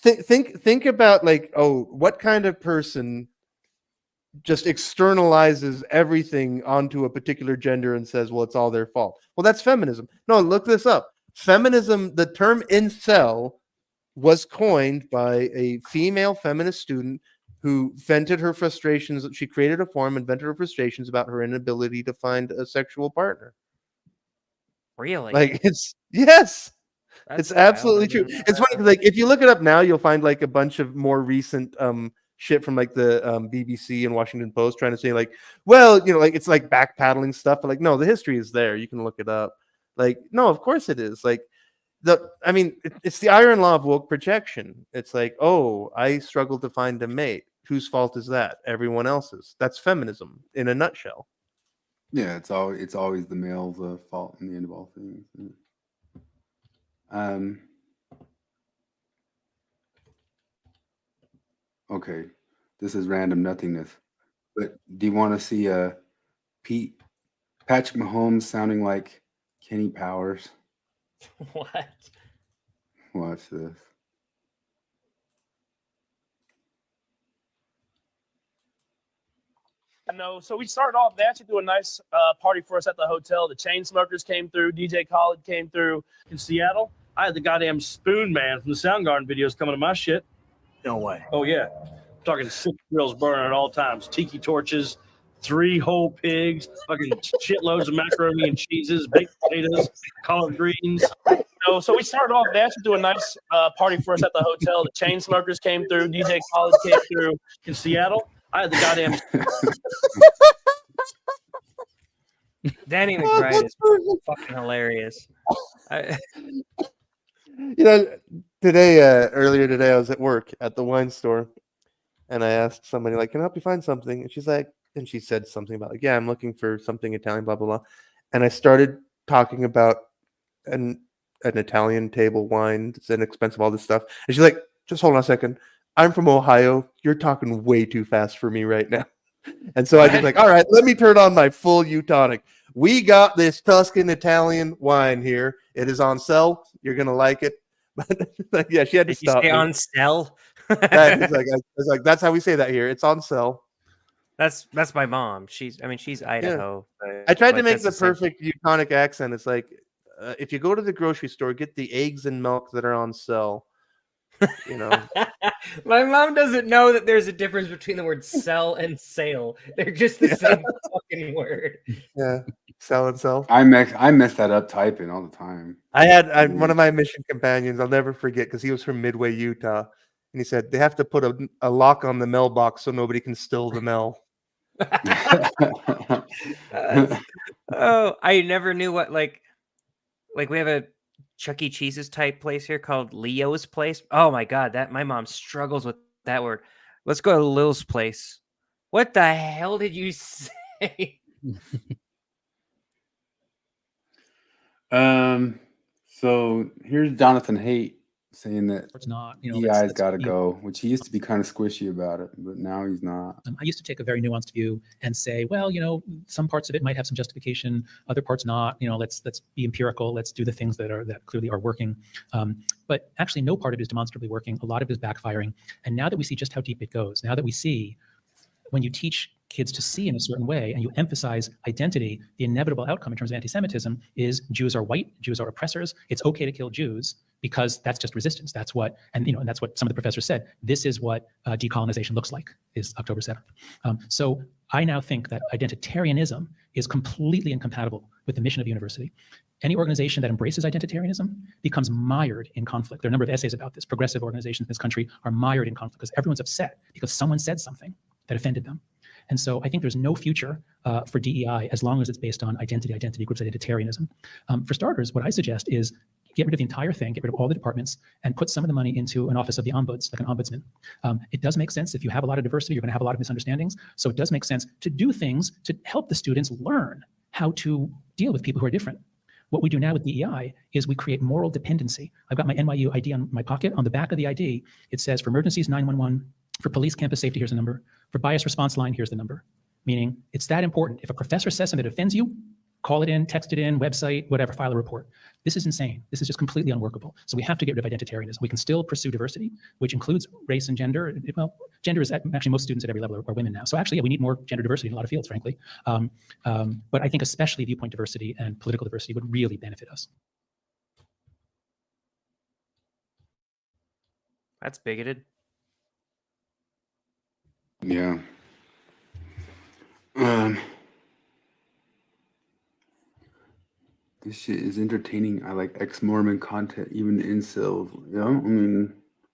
Think about like, oh, what kind of person just externalizes everything onto a particular gender and says, well, it's all their fault. Well, that's feminism. No, look this up. Feminism, the term incel was coined by a female feminist student who vented her frustrations. She created a forum and vented her frustrations about her inability to find a sexual partner. Really? Like it's yes. That's It's wild. absolutely true. It's funny 'cause, like if you look it up now, you'll find like a bunch of more recent shit from like the BBC and Washington Post trying to say like, well, you know, like it's like backpedaling stuff, but like no, the history is there. You can look it up. Like no, of course it is. Like it's the iron law of woke projection. It's like, oh, I struggle to find a mate. Whose fault is that? Everyone else's. That's feminism in a nutshell. Yeah, it's always the male's fault in the end of all things. Okay, this is random nothingness. But do you want to see Patrick Mahomes sounding like Kenny Powers? What? Watch this. No, so we started off. They actually threw a nice party for us at the hotel. The Chainsmokers came through. DJ Khaled came through in Seattle. I had the goddamn Spoon Man from the Soundgarden videos coming to my shit. No way. Oh yeah, I'm talking 6 grills burning at all times. Tiki torches, 3 whole pigs, fucking shitloads of macaroni and cheeses, baked potatoes, collard greens. So we started off. They actually threw a nice party for us at the hotel. The Chainsmokers came through. DJ Khaled came through in Seattle. I had the goddamn. Danny McBride is fucking hilarious. You know, earlier today, I was at work at the wine store, and I asked somebody like, "Can I help you find something?" And she's like, and she said something about like, "Yeah, I'm looking for something Italian, blah blah blah." And I started talking about an Italian table wine. It's inexpensive, all this stuff. And she's like, "Just hold on a second. I'm from Ohio. You're talking way too fast for me right now." And so I just like, all right, let me turn on my full U-tonic. We got this Tuscan Italian wine here. It is on sale. You're gonna like it. But yeah, she had to Did you stop say me. on sale? I was like, that's how we say that here. It's on sale. That's my mom. She's Idaho. but, I tried to like, make that's the same- perfect U-tonic accent. It's like if you go to the grocery store, get the eggs and milk that are on sale. You know, My mom doesn't know that there's a difference between the word sell and sale. They're just the same fucking word. yeah, sell and sell. I mess that up typing all the time. I had one of my mission companions. I'll never forget because he was from Midway, Utah, and he said they have to put a lock on the mailbox so nobody can steal the mail. Oh, I never knew what like we have a Chuck E. Cheese's type place here called Leo's Place. Oh my god, that my mom struggles with that word. Let's go to Lil's Place. What the hell did you say? So here's Jonathan Haidt saying that It's not, you know, DEI's got to go, which he used to be kind of squishy about it, but now he's not. I used to take a very nuanced view and say, well, you know, some parts of it might have some justification, other parts not. You know, let's be empirical. Let's do the things that clearly are working. But actually, no part of it is demonstrably working. A lot of it is backfiring. And now that we see just how deep it goes, now that we see when you teach kids to see in a certain way and you emphasize identity, the inevitable outcome in terms of anti-Semitism is Jews are white, Jews are oppressors. It's okay to kill Jews because that's just resistance. That's what, and you know, and that's what some of the professors said. This is what decolonization looks like, is October 7th. So I now think that identitarianism is completely incompatible with the mission of the university. Any organization that embraces identitarianism becomes mired in conflict. There are a number of essays about this. Progressive organizations in this country are mired in conflict because everyone's upset because someone said something that offended them. And so I think there's no future for DEI as long as it's based on identity groups, identitarianism. For starters, what I suggest is get rid of the entire thing, get rid of all the departments, and put some of the money into an office of the ombuds, like an ombudsman. It does make sense. If you have a lot of diversity, you're going to have a lot of misunderstandings. So it does make sense to do things to help the students learn how to deal with people who are different. What we do now with DEI is we create moral dependency. I've got my NYU ID on my pocket. On the back of the ID, it says for emergencies 911, for police campus safety, here's the number. For bias response line, here's the number. Meaning it's that important. If a professor says something that offends you, call it in, text it in, website, whatever, file a report. This is insane. This is just completely unworkable. So we have to get rid of identitarianism. We can still pursue diversity, which includes race and gender. Well, gender is actually most students at every level are women now. So actually, yeah, we need more gender diversity in a lot of fields, frankly. But I think especially viewpoint diversity and political diversity would really benefit us. That's bigoted. Yeah. This shit is entertaining. I like ex-Mormon content, even incels. You know, I mean,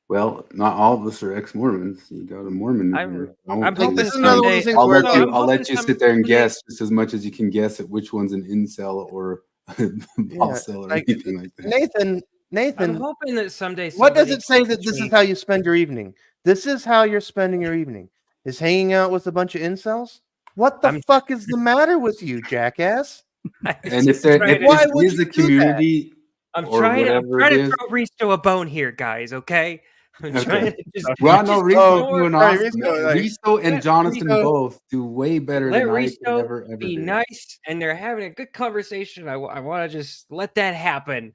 well, not all of us are ex-Mormons. You got a Mormon. I'm hoping this is another one of those things I'll where let you sit there and guess just as much as you can guess at which one's an incel or a boss or anything like that. Nathan, I'm hoping that someday. What does it say that this is how you spend your evening? This is how you're spending your evening. Is hanging out with a bunch of incels? What the fuck is the matter with you, jackass? And if there is a community, I'm trying to throw Risto a bone here, guys. Okay. I'm trying to just. Well, no, Risto and Jonathan both do way better than I could ever be do. nice, and they're having a good conversation. I want to just let that happen.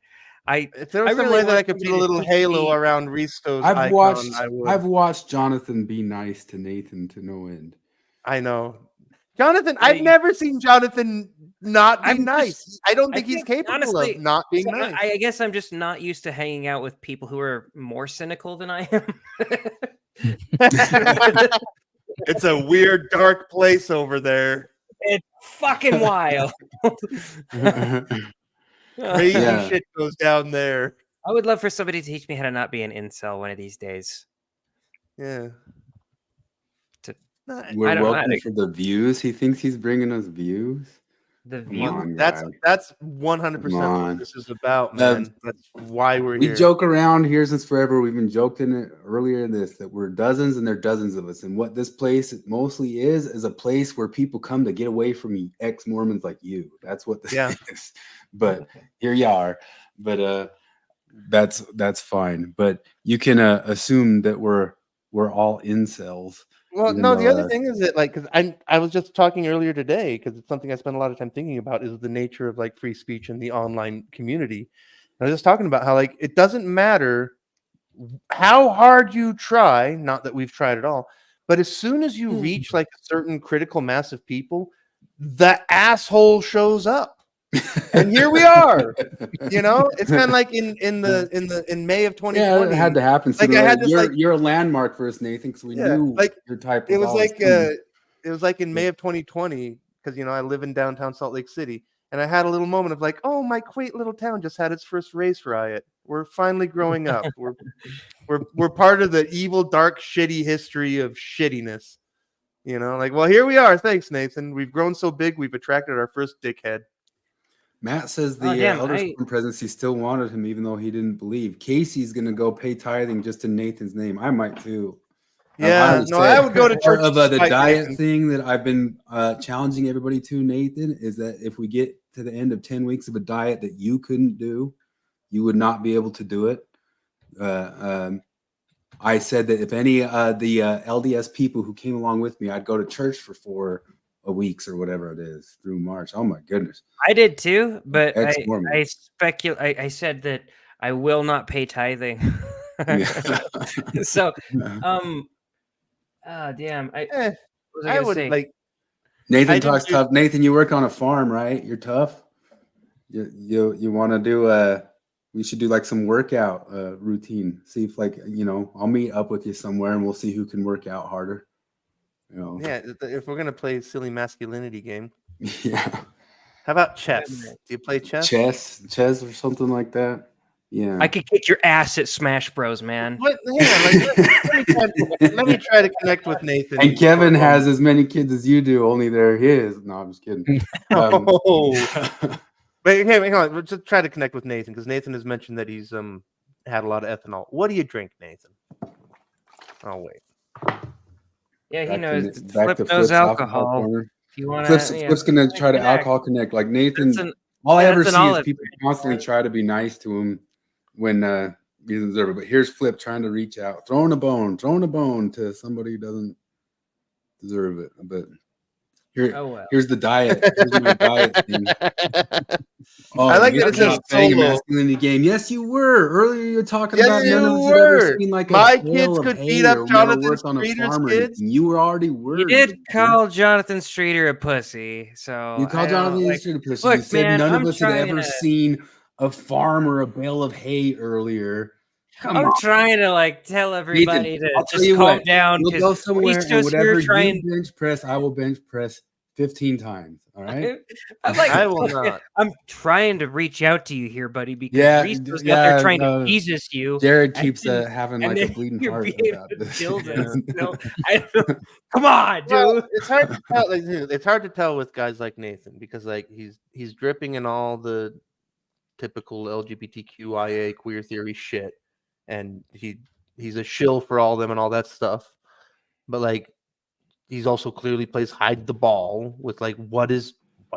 If there was some way that I could put a little halo around Risto's icon, I would. I've watched Jonathan be nice to Nathan to no end. I know. Jonathan, I've never seen Jonathan not be nice. I don't think he's capable of not being nice. I guess I'm just not used to hanging out with people who are more cynical than I am. It's a weird, dark place over there. It's fucking wild. Crazy shit goes down there. I would love for somebody to teach me how to not be an incel one of these days. Yeah. We're welcome for the views. He thinks he's bringing us views. The view. That's 100% what this is about, man. That's why we're here. We joke around here since forever. We've been joking it earlier in this that we're dozens and there are dozens of us. And what this place mostly is a place where people come to get away from ex-Mormons like you. That's what this is. But here you are. But that's fine. But you can assume that we're all incels. Well, no, the other thing is that, like, because I was just talking earlier today, because it's something I spend a lot of time thinking about, is the nature of like free speech in the online community. And I was just talking about how, like, it doesn't matter how hard you try, not that we've tried at all, but as soon as you reach like a certain critical mass of people, the asshole shows up. And here we are. You know, it's kind of like in May of 2020. Yeah, it had to happen. So like I had this, you're a landmark for us, Nathan, because we knew like your type. It was like in May of 2020, because you know I live in downtown Salt Lake City, and I had a little moment of like, oh, my quaint little town just had its first race riot. We're finally growing up. We're part of the evil, dark, shitty history of shittiness. You know, like, well, here we are. Thanks, Nathan. We've grown so big, we've attracted our first dickhead. Matt says the Elderstorm presidency still wanted him, even though he didn't believe. Casey's going to go pay tithing just in Nathan's name. I might too. Yeah, I would go to church. Part of the diet thing that I've been challenging everybody to, Nathan, is that if we get to the end of 10 weeks of a diet that you couldn't do, you would not be able to do it. I said that if any the LDS people who came along with me, I'd go to church for 4 weeks or whatever it is through March. Oh my goodness. I did too, but I Ex-Mormons. I said that I will not pay tithing. So, damn. What was I I gonna wouldn't say? like. Nathan I didn't talks do- tough. Nathan, you work on a farm, right? You're tough. You want to do we should do like some workout routine. See if like I'll meet up with you somewhere and we'll see who can work out harder. Yeah, if we're gonna play a silly masculinity game. Yeah. How about chess? Do you play chess? Chess or something like that. Yeah. I could kick your ass at Smash Bros, man. What? Yeah, let me try to connect with Nathan. And Kevin has as many kids as you do, only they're his. No, I'm just kidding. Wait, hang on. Let's just try to connect with Nathan because Nathan has mentioned that he's had a lot of ethanol. What do you drink, Nathan? Oh wait. Yeah, he Back knows. to Flip Flip's knows alcohol alcohol. corner. If you want Flip's gonna try to alcohol connect. Like Nathan, all I ever see is people constantly try to be nice to him when he doesn't deserve it. But here's Flip trying to reach out, throwing a bone to somebody who doesn't deserve it. But here's the diet. Here's my diet thing. Oh, I like that it says playing a solo. masculinity game. Yes, you were. Earlier you were talking Yes, about you none of us had ever were. seen like My a bale kids of could hay beat up or never Jonathan worked on a Streeter's farm or kids. anything. You were already were. You did call Jonathan Streeter a pussy, so You called Jonathan Streeter a pussy. You said none of us had ever seen a farm or a bale of hay earlier. I'm trying to like tell everybody Nathan, to I'll tell just you calm what, down we'll because go somewhere and just whatever here trying. you bench press, I will bench press 15 times. All right. I'm like, I will not. I'm trying to reach out to you here, buddy, because Reese was out there trying to Jesus you. Jared and keeps then- having and like a then bleeding you're heart being about this. killed in. No, come on, dude. Well, it's hard to tell. Like, it's hard to tell with guys like Nathan because like he's dripping in all the typical LGBTQIA queer theory shit, and he's a shill for all them and all that stuff. But like, he's also clearly plays hide the ball with like, what's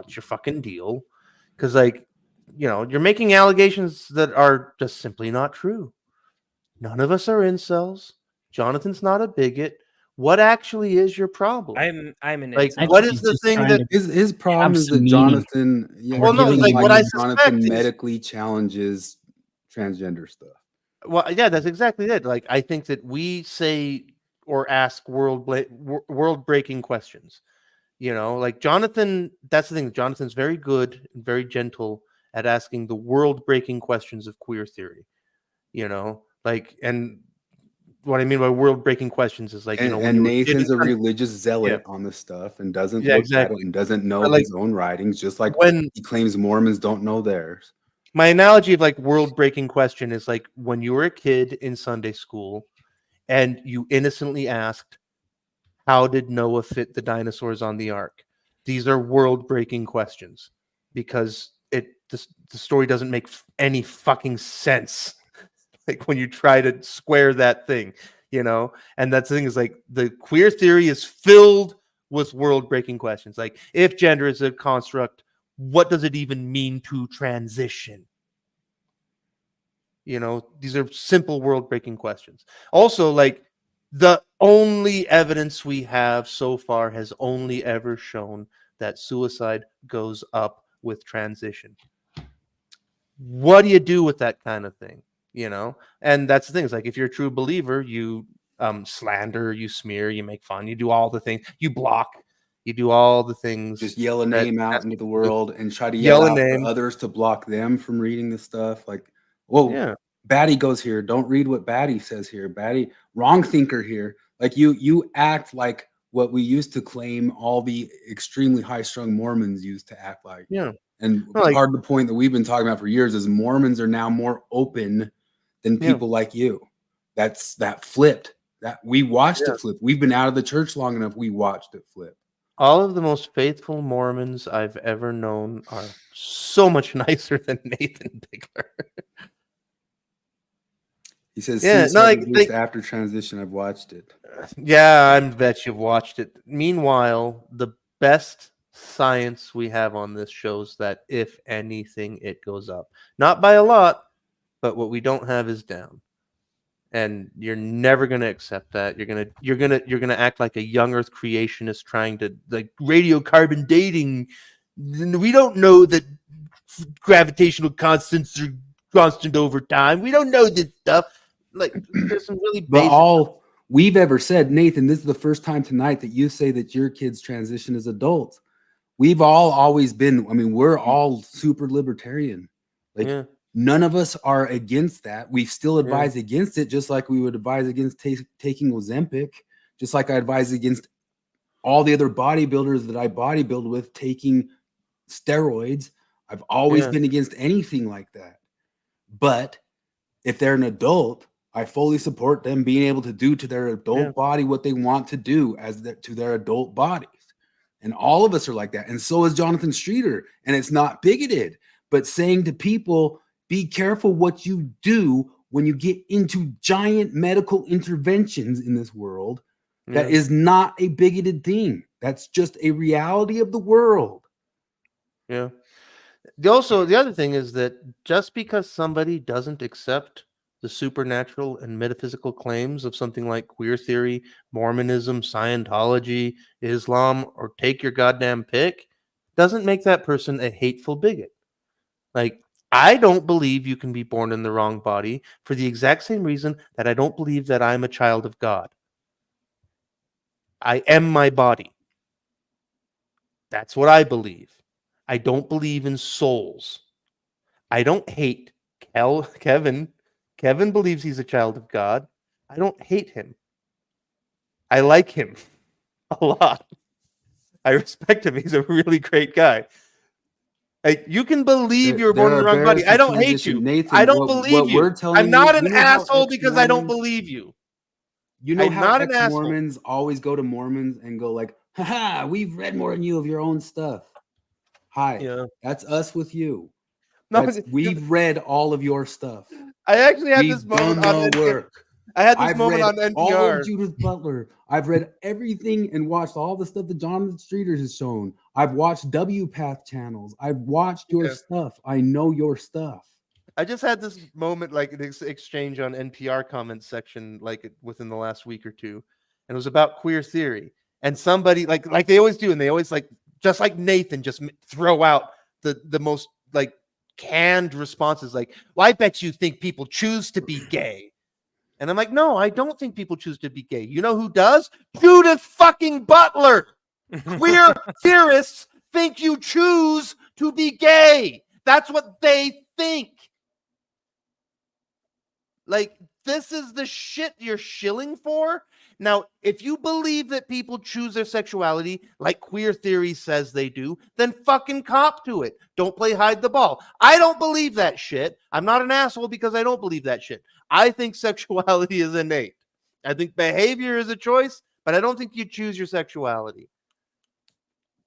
your fucking deal? Because like, you're making allegations that are just simply not true. None of us are incels. Jonathan's not a bigot. What actually is your problem? I'm an like. incel. What is the thing that his problem is that meaning. Jonathan? Yeah, Well, no, feeling like what I Jonathan suspect is- medically challenges transgender stuff. Well, yeah, that's exactly it. Like, I think that we say or ask world-breaking questions. Like Jonathan. That's the thing. Jonathan's very good and very gentle at asking the world-breaking questions of queer theory. Like, and what I mean by world-breaking questions is like, And Nathan's a religious zealot on this stuff and doesn't Yeah, look exactly. at it and doesn't know But, like, his own writings, just like when he claims Mormons don't know theirs. my analogy of like world-breaking question is like when you were a kid in Sunday school and you innocently asked, how did Noah fit the dinosaurs on the ark? These are world-breaking questions because the story doesn't make any fucking sense. Like when you try to square that thing, and that thing is like the queer theory is filled with world-breaking questions. Like, if gender is a construct, what does it even mean to transition? These are simple world-breaking questions. Also, like, the only evidence we have so far has only ever shown that suicide goes up with transition. What do you do with that kind of thing? And that's the thing. It's like, if you're a true believer, you slander, you smear, you make fun, you do all the things, you block, you do all the things. Just yell a name out into the world and try to yell out for others to block them from reading the stuff. Like, whoa, yeah. Batty goes here. Don't read what Batty says here. Batty, wrong thinker here. Like you act like what we used to claim all the extremely high-strung Mormons used to act like. Yeah. And part of the point that we've been talking about for years is Mormons are now more open than people like you. That flipped. That we watched it flip. We've been out of the church long enough. We watched it flip. All of the most faithful Mormons I've ever known are so much nicer than Nathan Bigler. He says, after transition, I've watched it. Yeah, I bet you've watched it. Meanwhile, the best science we have on this shows that if anything, it goes up. Not by a lot, but what we don't have is down. and you're never going to accept that. You're going to act like a young Earth creationist trying to like radiocarbon dating. We don't know that gravitational constants are constant over time. We don't know this stuff. Like there's some really But basic. all we've ever said, Nathan, this is the first time tonight that you say that your kids transition as adults. We've all always been, I mean, we're all super libertarian. Like none of us are against that. We still advise against it, just like we would advise against taking Ozempic, just like I advise against all the other bodybuilders that I bodybuild with taking steroids. I've always been against anything like that. But if they're an adult, I fully support them being able to do to their adult body what they want to do to their adult bodies. And all of us are like that. And so is Jonathan Streeter. And it's not bigoted, but saying to people, be careful what you do when you get into giant medical interventions in this world. That is not a bigoted thing. That's just a reality of the world. Yeah. The other thing is that just because somebody doesn't accept the supernatural and metaphysical claims of something like queer theory, Mormonism, Scientology, Islam, or take your goddamn pick, doesn't make that person a hateful bigot. Like, I don't believe you can be born in the wrong body for the exact same reason that I don't believe that I'm a child of God. I am my body. That's what I believe. I don't believe in souls. I don't hate Kevin. Kevin believes he's a child of God. I don't hate him. I like him a lot. I respect him. He's a really great guy. Like, you can believe you're born in the wrong body. I don't hate you. Nathan, I don't believe you. I'm not an asshole because I don't believe you. You know I'm how not an asshole. Mormons always go to Mormons and go like, haha, we've read more than you of your own stuff. Hi, that's us with you. No, we've read all of your stuff. I actually had this moment on work. I had this I've moment read on NPR. all of Judith Butler. I've read everything and watched all the stuff that Jonathan Streeter has shown. I've watched WPath channels. I've watched your stuff. I know your stuff. I just had this moment, like an exchange on NPR comments section, like within the last week or two, and it was about queer theory. And somebody, like they always do, and they always like, just like Nathan, just throw out the most like canned responses, like, "Well, I bet you think people choose to be gay." And I'm like, no, I don't think people choose to be gay. You know who does? Judith fucking Butler. Queer theorists think you choose to be gay. That's what they think. Like, this is the shit you're shilling for. Now, if you believe that people choose their sexuality like queer theory says they do, then fucking cop to it. Don't play hide the ball. I don't believe that shit. I'm not an asshole because I don't believe that shit. I think sexuality is innate. I think behavior is a choice, but I don't think you choose your sexuality.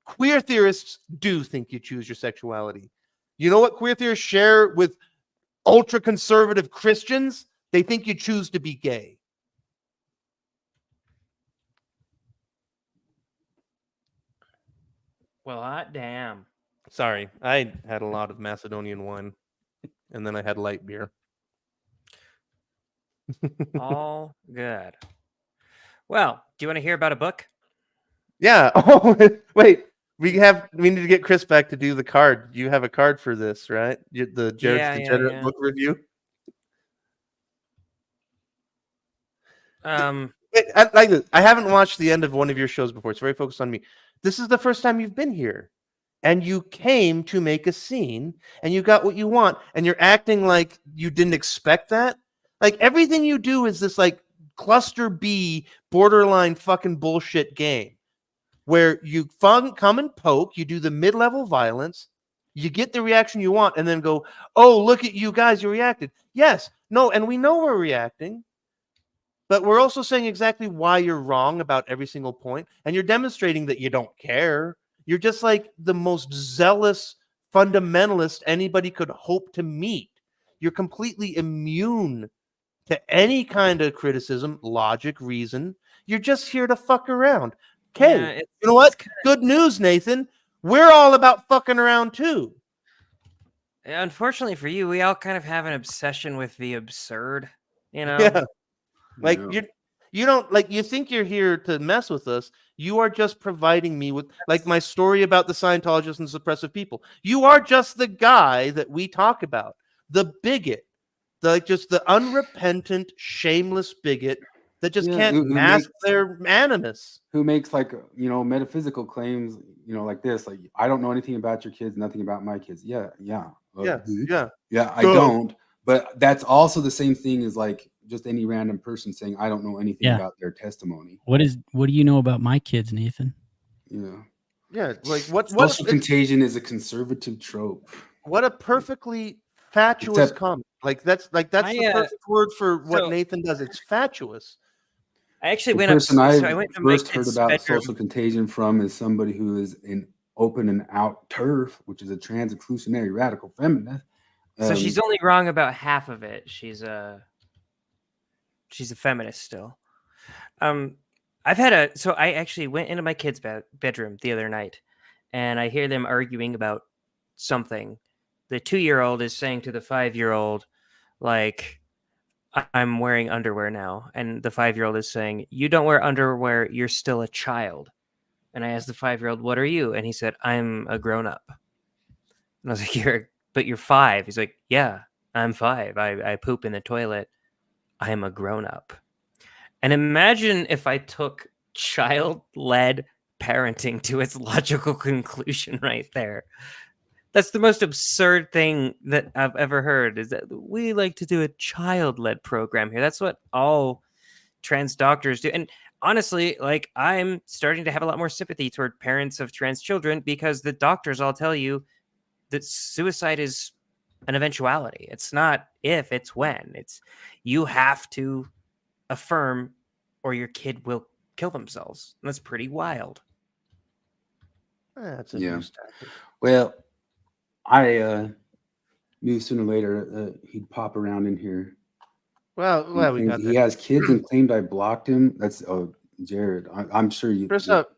Queer theorists do think you choose your sexuality. You know what queer theorists share with ultra-conservative Christians? They think you choose to be gay. Well, hot damn. Sorry, I had a lot of Macedonian wine, and then I had light beer. All good. Well, do you want to hear about a book? Yeah. Oh, wait. We need to get Chris back to do the card. You have a card for this, right? The Jared's Degenerate book review. Wait, I like this. I haven't watched the end of one of your shows before. It's very focused on me. This is the first time you've been here, and you came to make a scene, and you got what you want, and you're acting like you didn't expect that. Like, everything you do is this like cluster B borderline fucking bullshit game where you come and poke, you do the mid-level violence, you get the reaction you want, and then go, oh, look at you guys, you reacted. Yes, no, and we know we're reacting, but we're also saying exactly why you're wrong about every single point, and you're demonstrating that you don't care. You're just like the most zealous fundamentalist anybody could hope to meet. You're completely immune to any kind of criticism, logic, reason. You're just here to fuck around. Okay, you know what? Good news, Nathan. We're all about fucking around too. Unfortunately for you, we all kind of have an obsession with the absurd, you know? Yeah. Like Yeah. you don't like you think you're here to mess with us. You are just providing me with like my story about the Scientologists and suppressive people. You are just the guy that we talk about, the bigot, just the unrepentant, shameless bigot that just Yeah, can't who mask makes their animus. who makes like metaphysical claims, like this, like I don't know anything about your kids, nothing about my kids. Yeah, Yeah, yeah, yeah. I don't. But that's also the same thing as like just any random person saying I don't know anything Yeah. about their testimony. What do you know about my kids, Nathan? Yeah. Yeah, like what Social contagion is a conservative trope. What a perfectly fatuous Except- comment. Like that's the perfect word for what Nathan does. It's fatuous. I actually The went up. person So I I went to my first heard kid's about bedroom. social contagion from is somebody who is an open and out TERF, which is a trans exclusionary radical feminist. So she's only wrong about half of it. She's a feminist still. So I actually went into my kid's bedroom the other night, and I hear them arguing about something. The 2-year-old is saying to the 5-year-old, like, I'm wearing underwear now. And the 5-year-old is saying, you don't wear underwear, you're still a child. And I asked the 5-year-old, what are you? And he said, I'm a grown-up. And I was like, but you're 5. He's like, yeah, I'm 5. I poop in the toilet. I'm a grown-up. And imagine if I took child-led parenting to its logical conclusion right there. That's the most absurd thing that I've ever heard, is that we like to do a child-led program here. That's what all trans doctors do. And honestly, like, I'm starting to have a lot more sympathy toward parents of trans children, because the doctors all tell you that suicide is an eventuality. It's not if, it's when. It's you have to affirm or your kid will kill themselves. And that's pretty wild. That's a Yeah. use tactic. Well, I knew sooner or later he'd pop around in here. Well, we got He that. has kids and claimed I blocked him. That's Jared. I'm sure you. First up.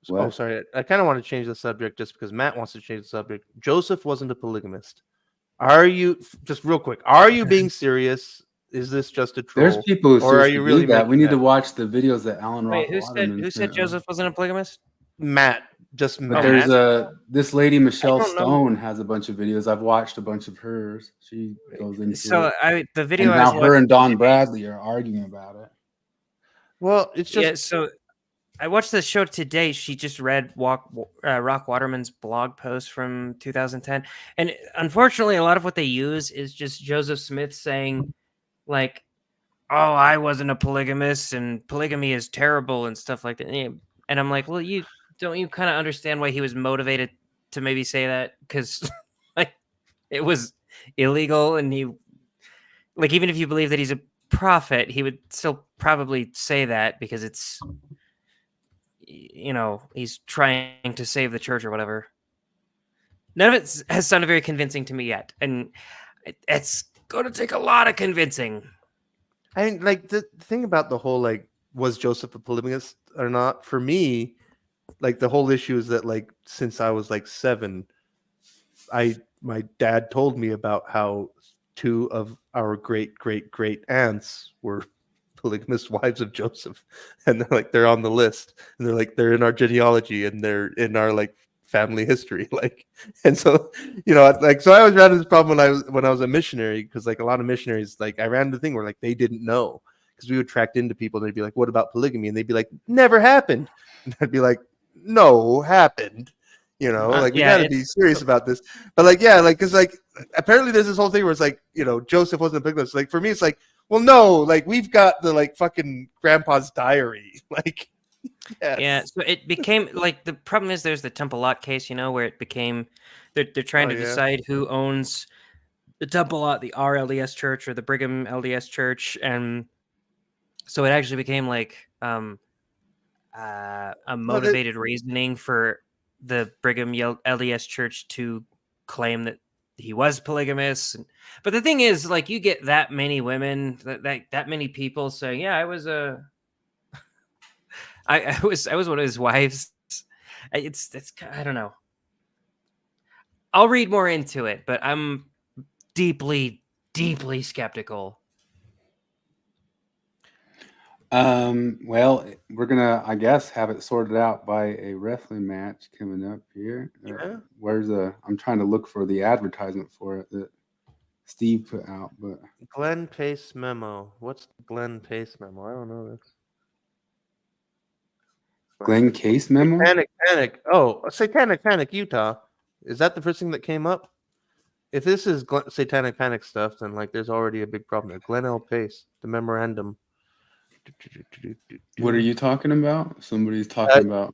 What? Oh, sorry. I kind of want to change the subject just because Matt wants to change the subject. Joseph wasn't a polygamist. Are you, just real quick, are you being serious? Is this just a troll? There's people who or are you seriously really do that. We making need to watch the videos that Alan Rock. Wait, who said Joseph wasn't a polygamist? Matt. Just But Matt. there's this lady, Michelle don't know. Stone, has a bunch of videos. I've watched a bunch of hers. She goes into So it. the video and I now was her and watching Don Bradley are arguing about it. Well, it's just yeah. So I watched the show today. She just read Rock Waterman's blog post from 2010, and unfortunately, a lot of what they use is just Joseph Smith saying, like, "Oh, I wasn't a polygamist, and polygamy is terrible," and stuff like that. And I'm like, well, you kind of understand why he was motivated to maybe say that? Because like it was illegal, and he, like, even if you believe that he's a prophet, he would still probably say that because it's, he's trying to save the church or whatever. None of it has sounded very convincing to me yet, and it's going to take a lot of convincing. I mean, like, the thing about the whole, like, was Joseph a polygamist or not? For me, like, the whole issue is that, like, since I was like 7, my dad told me about how 2 of our great aunts were polygamous wives of Joseph, and they're on the list, and they're in our genealogy, and they're in our like family history, like, and so so I always ran into this problem when I was a missionary, because like a lot of missionaries, like I ran into the thing where like they didn't know, because we would track into people and they'd be like, what about polygamy? And they'd be like, never happened. And I'd be like, no, happened. Like, we got to be serious about this. But like, yeah, like, because like apparently there's this whole thing where it's like, Joseph wasn't a polygamist. Like, for me, it's like, well, no, like, we've got the like fucking grandpa's diary. Like, yes. Yeah, so it became like, the problem is there's the Temple Lot case, where it became they're trying to decide who owns the Temple Lot, the RLDS Church or the Brigham LDS Church, and so it actually became like a motivated reasoning for the Brigham LDS Church to claim that he was polygamous. But the thing is, like, you get that many women, that many people saying, yeah, I was I was one of his wives. It's I don't know. I'll read more into it, but I'm deeply skeptical. Well, we're gonna, I guess, have it sorted out by a wrestling match coming up here. Yeah. Where's I'm trying to look for the advertisement for it that Steve put out, but Glenn Pace memo. What's Glenn Pace memo? I don't know this. Glenn Case memo. Satanic Panic. Oh, Satanic Panic, Utah. Is that the first thing that came up? If this is Satanic Panic stuff, then like there's already a big problem there. Glenn L. Pace, the memorandum. What are you talking about? Somebody's talking about.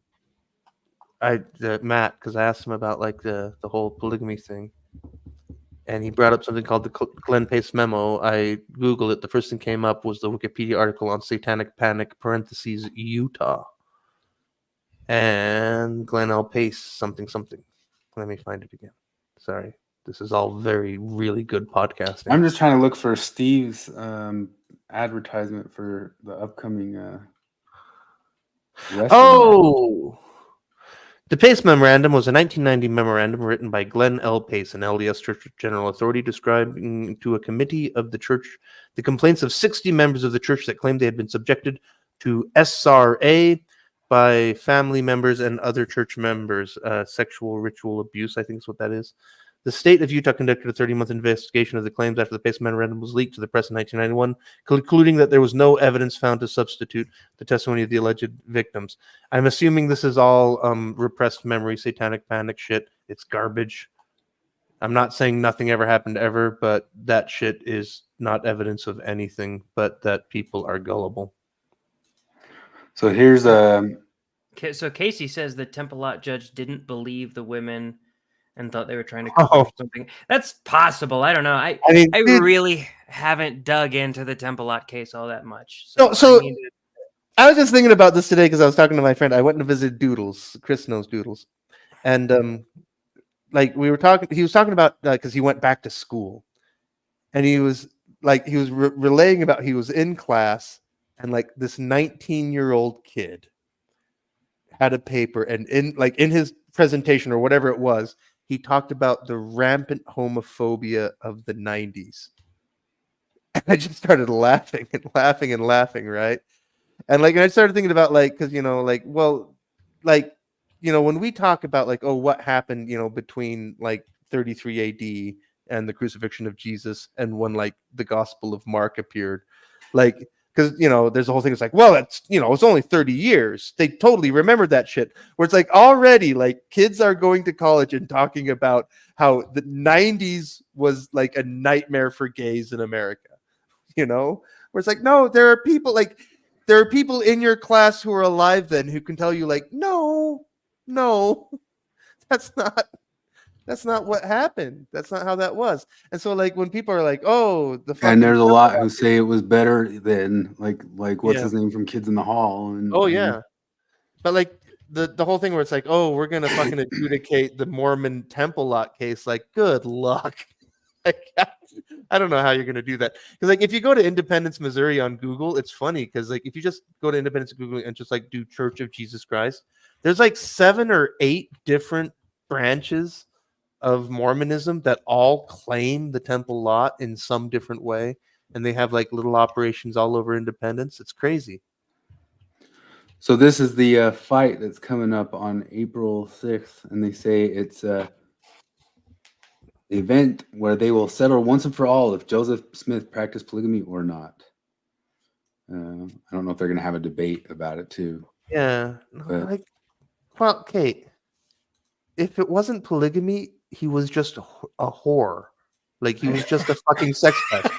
Matt, because I asked him about like the whole polygamy thing, and he brought up something called the Glenn Pace memo. I googled it. The first thing came up was the Wikipedia article on Satanic Panic (parentheses Utah) and Glenn L. Pace something. Let me find it again. Sorry, this is all really good podcasting. I'm just trying to look for Steve's advertisement for the upcoming. Oh, the Pace Memorandum was a 1990 memorandum written by Glenn L. Pace, an LDS Church General Authority, describing to a committee of the church the complaints of 60 members of the church that claimed they had been subjected to SRA by family members and other church members, sexual ritual abuse, I think is what that is. The state of Utah conducted a 30-month investigation of the claims after the Pace Memorandum was leaked to the press in 1991, concluding that there was no evidence found to substitute the testimony of the alleged victims. I'm assuming this is all repressed memory, Satanic Panic shit. It's garbage. I'm not saying nothing ever happened ever, but that shit is not evidence of anything but that people are gullible. So here's So Casey says the Temple Lot judge didn't believe the women and thought they were trying to cover something. That's possible. I don't know. I really haven't dug into the Temple Lot case all that much. I was just thinking about this today because I was talking to my friend. I went and visited Doodles. Chris knows Doodles, and like we were talking. He was talking about because he went back to school, and he was relaying about he was in class and like this 19-year-old kid had a paper, and in his presentation or whatever it was, he talked about the rampant homophobia of the 90s. And I just started laughing, right? And I started thinking about because when we talk about what happened, between 33 AD and the crucifixion of Jesus and when the Gospel of Mark appeared, because there's a whole thing. It's it's only 30 years. They totally remembered that shit. Where it's already kids are going to college and talking about how the 90s was a nightmare for gays in America. Where it's no, there are people in your class who are alive then who can tell you no, that's not what happened. That's not how that was. And so when people are oh, and there's a lot who say it was better than what's his name from Kids in the Hall. And but the whole thing where it's we're gonna fucking adjudicate the Mormon Temple Lot case. Good luck. I don't know how you're gonna do that because if you go to Independence, Missouri on Google, it's funny because if you just go to Independence Google and just do Church of Jesus Christ, there's 7 or 8 different branches of Mormonism that all claim the Temple Lot in some different way, and they have little operations all over Independence. It's crazy. So this is the fight that's coming up on April 6th, and they say it's a event where they will settle once and for all if Joseph Smith practiced polygamy or not. I don't know if they're going to have a debate about it too. Yeah, well, Kate, if it wasn't polygamy, he was just a whore. He was just a fucking sex pest.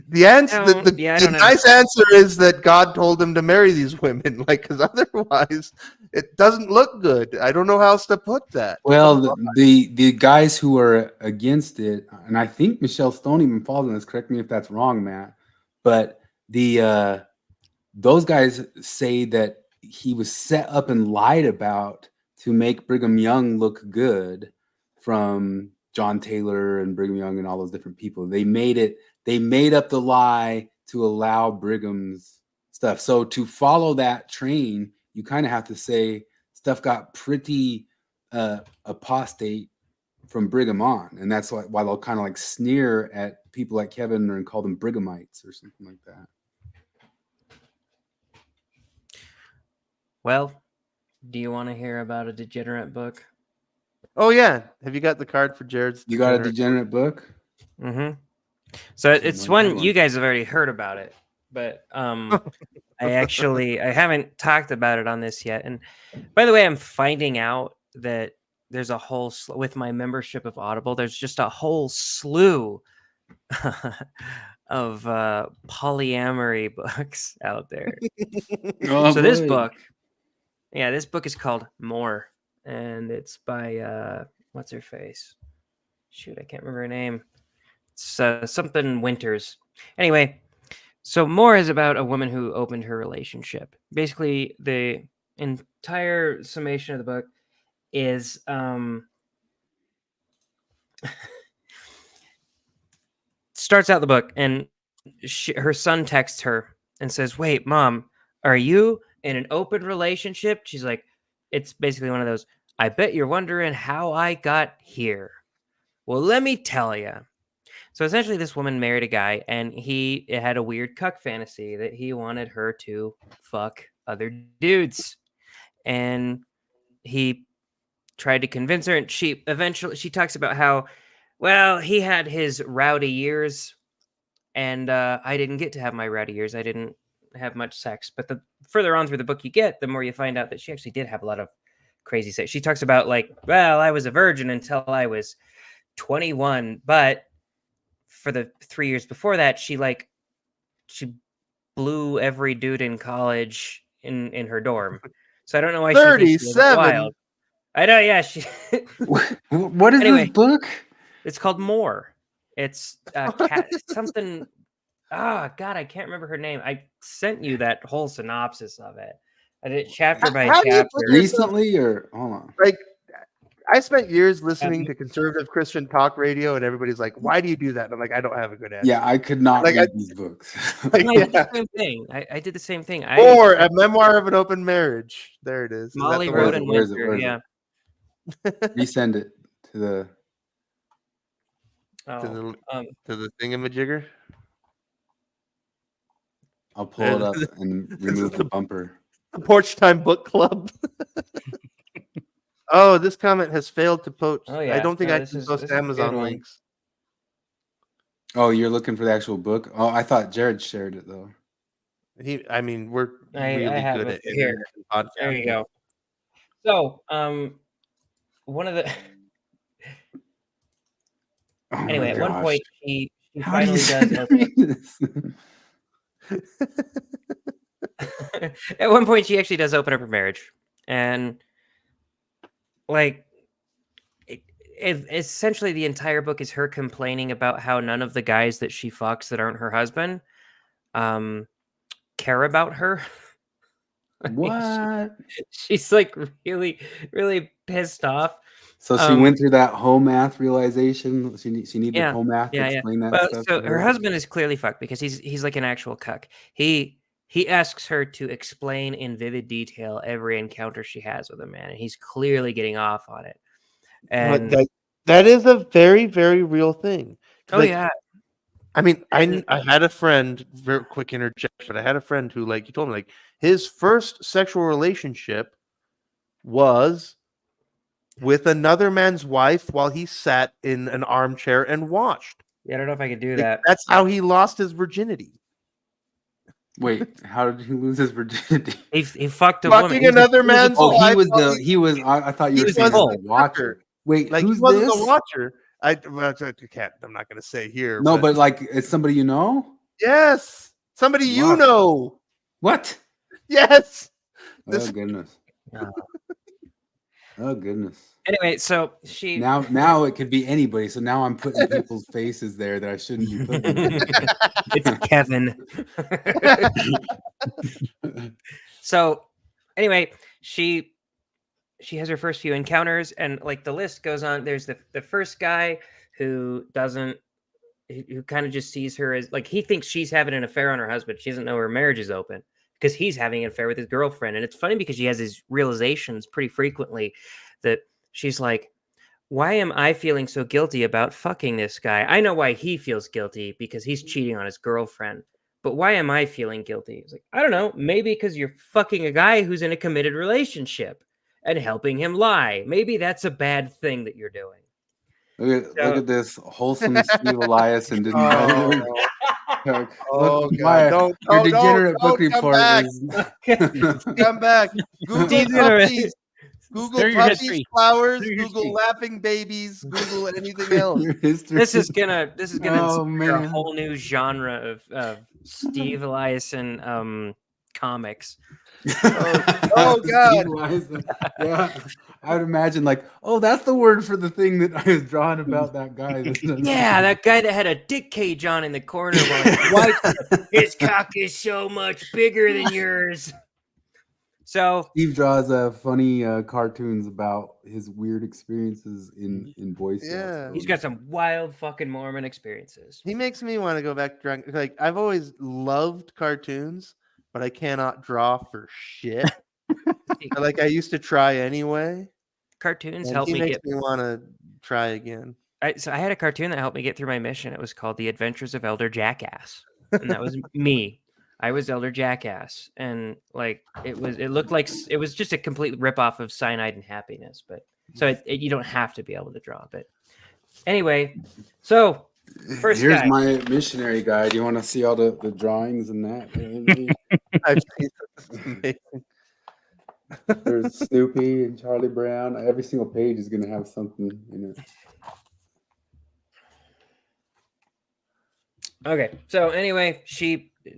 The answer, the nice answer is that God told him to marry these women. Because otherwise, it doesn't look good. I don't know how else to put that. Well, the guys who are against it, and I think Michelle Stone even falls in this. Correct me if that's wrong, Matt. But those guys say that he was set up and lied about to make Brigham Young look good from John Taylor and Brigham Young and all those different people. They made up the lie to allow Brigham's stuff. So to follow that train, you kind of have to say stuff got pretty apostate from Brigham on. And that's why they'll kind of sneer at people like Kevin and call them Brighamites or something like that. Well, do you want to hear about a degenerate book? Oh yeah, have you got the card for Jared's? You got a degenerate book? Mm-hmm. So it's one you guys have already heard about it, but I haven't talked about it on this yet. And by the way, I'm finding out that there's a whole with my membership of Audible. There's just a whole slew of polyamory books out there. Oh, So this boy. book is called More, and it's by what's her face? Shoot, I can't remember her name. It's something Winters. Anyway, so More is about a woman who opened her relationship. Basically, the entire summation of the book is starts out the book, and her son texts her and says, "Wait, Mom, are you in an open relationship?" She's like, it's basically one of those, "I bet you're wondering how I got here. Well, let me tell you." So essentially, this woman married a guy, and he had a weird cuck fantasy that he wanted her to fuck other dudes. And he tried to convince her, and she talks about how, well, he had his rowdy years, and I didn't get to have my rowdy years. I didn't have much sex. But the further on through the book you get, the more you find out that she actually did have a lot of crazy sex. She talks about, like, well, I was a virgin until I was 21, but for the 3 years before that, she blew every dude in college in her dorm. So I don't know why she thinks she was 37. wild. I know, yeah. She. What is Anyway, this book? It's called More. It's something. Oh God, I can't remember her name. I sent you that whole synopsis of it. I did chapter by How do you chapter. put yourself- Recently, or hold on? Like, I spent years listening to conservative Christian talk radio, and everybody's like, "Why do you do that?" And I'm like, "I don't have a good answer." Yeah, I could not Like, read these books. Like, I did yeah. the same thing. I did the same thing. Or a memoir of an open marriage. There it is. Is that Molly the wrote one? in Where is it? Winter. Where is Yeah. Resend it to the. Oh, To the thingamajigger. I'll pull it up and remove the bumper. The Porch Time Book Club. Oh, this comment has failed to post. Oh, yeah. I don't think No, I this can is post a good Amazon one. links. Oh, you're looking for the actual book? Oh, I thought Jared shared it though. I mean, we're I really have good it at here. internet and podcasting. There you go. So, one of the anyway, at one point she How do you finally does send open. At one point, she actually does open up her marriage, and like, essentially, the entire book is her complaining about how none of the guys that she fucks that aren't her husband, care about her. What? She's like really, really pissed off. So she went through that whole math realization. She needed whole math to Yeah. explain that Well, stuff. so to her husband is clearly fucked because he's like an actual cuck. He asks her to explain in vivid detail every encounter she has with a man, and he's clearly getting off on it. But And that is a very, very real thing. oh Like, yeah, I mean, I had a friend, very quick interjection. I had a friend who, like, he told me, like, his first sexual relationship was with another man's wife while he sat in an armchair and watched. yeah. I don't know if I could do Like, that. that's how he lost his virginity. Wait, how did he lose his virginity? He fucked a Fucking woman. He was another a man's Oh, wife. he was while the he was. I thought you he were was saying a the watcher. Wait, Like, who's he wasn't this? a watcher. I can't. I'm not going to say here. No, but like, it's somebody you know. yes, somebody you Wow. know. What? Yes. Oh goodness. Oh goodness. Anyway, so she Now it could be anybody. So now I'm putting people's faces there that I shouldn't be putting. it's Kevin. So anyway, she has her first few encounters, and like the list goes on. There's the first guy who kind of just sees her as, like, he thinks she's having an affair on her husband. She doesn't know her marriage is open because he's having an affair with his girlfriend. And it's funny because she has these realizations pretty frequently that she's like, why am I feeling so guilty about fucking this guy? I know why he feels guilty, because he's cheating on his girlfriend. But why am I feeling guilty? It's like, I don't know, maybe because you're fucking a guy who's in a committed relationship and helping him lie. Maybe that's a bad thing that you're doing. Look at this wholesome Steve Elias and didn't Oh, look, God. your Don't degenerate book come report back. is Come back. Google puppies. Google Stir your puppies, history. flowers. Stir your Google history. laughing babies. Google anything else. This is gonna Oh, inspire a man. whole new genre of Steve Eliason comics. Oh God. Steve Elias. Yeah, I would imagine like, oh, that's the word for the thing that I was drawing about that guy. Yeah, that guy that had a dick cage on in the corner while his wife said, his cock is so much bigger than yours. So Steve draws funny cartoons about his weird experiences in Boy Scouts. Yeah. he's got some wild fucking Mormon experiences. He makes me want to go back drunk. Like I've always loved cartoons, but I cannot draw for shit. Like I used to try anyway. Cartoons And help he me makes get. me want to try again. So I had a cartoon that helped me get through my mission. It was called The Adventures of Elder Jackass, and that was me. I was Elder Jackass, and like it looked like it was just a complete ripoff of Cyanide and Happiness. But so you don't have to be able to draw. But anyway, so first Here's guy. my missionary guide. You want to see all the drawings and that? I've seen this is amazing. There's Snoopy and Charlie Brown. Every single page is going to have something in it. Okay, so anyway,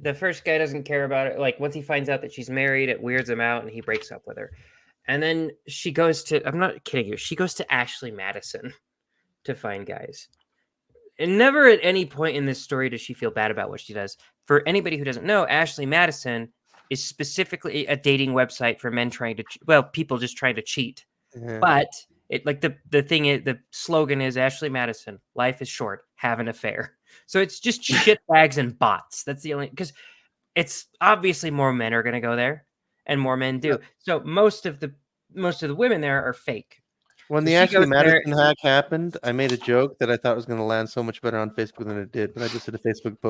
the first guy doesn't care about it. Like once he finds out that she's married, it weirds him out, and he breaks up with her. And then she goes to, I'm not kidding you, she goes to Ashley Madison to find guys. And never at any point in this story does she feel bad about what she does. For anybody who doesn't know, Ashley Madison is specifically a dating website for men trying to, people just trying to cheat. Yeah. But it like the thing is, the slogan is Ashley Madison, life is short, have an affair. So it's just shitbags and bots. That's the only, because it's obviously more men are going to go there, and more men do. So most of the women there are fake. When So the she Ashley goes there- Madison hack happened, I made a joke that I thought was going to land so much better on Facebook than it did. But I just did a Facebook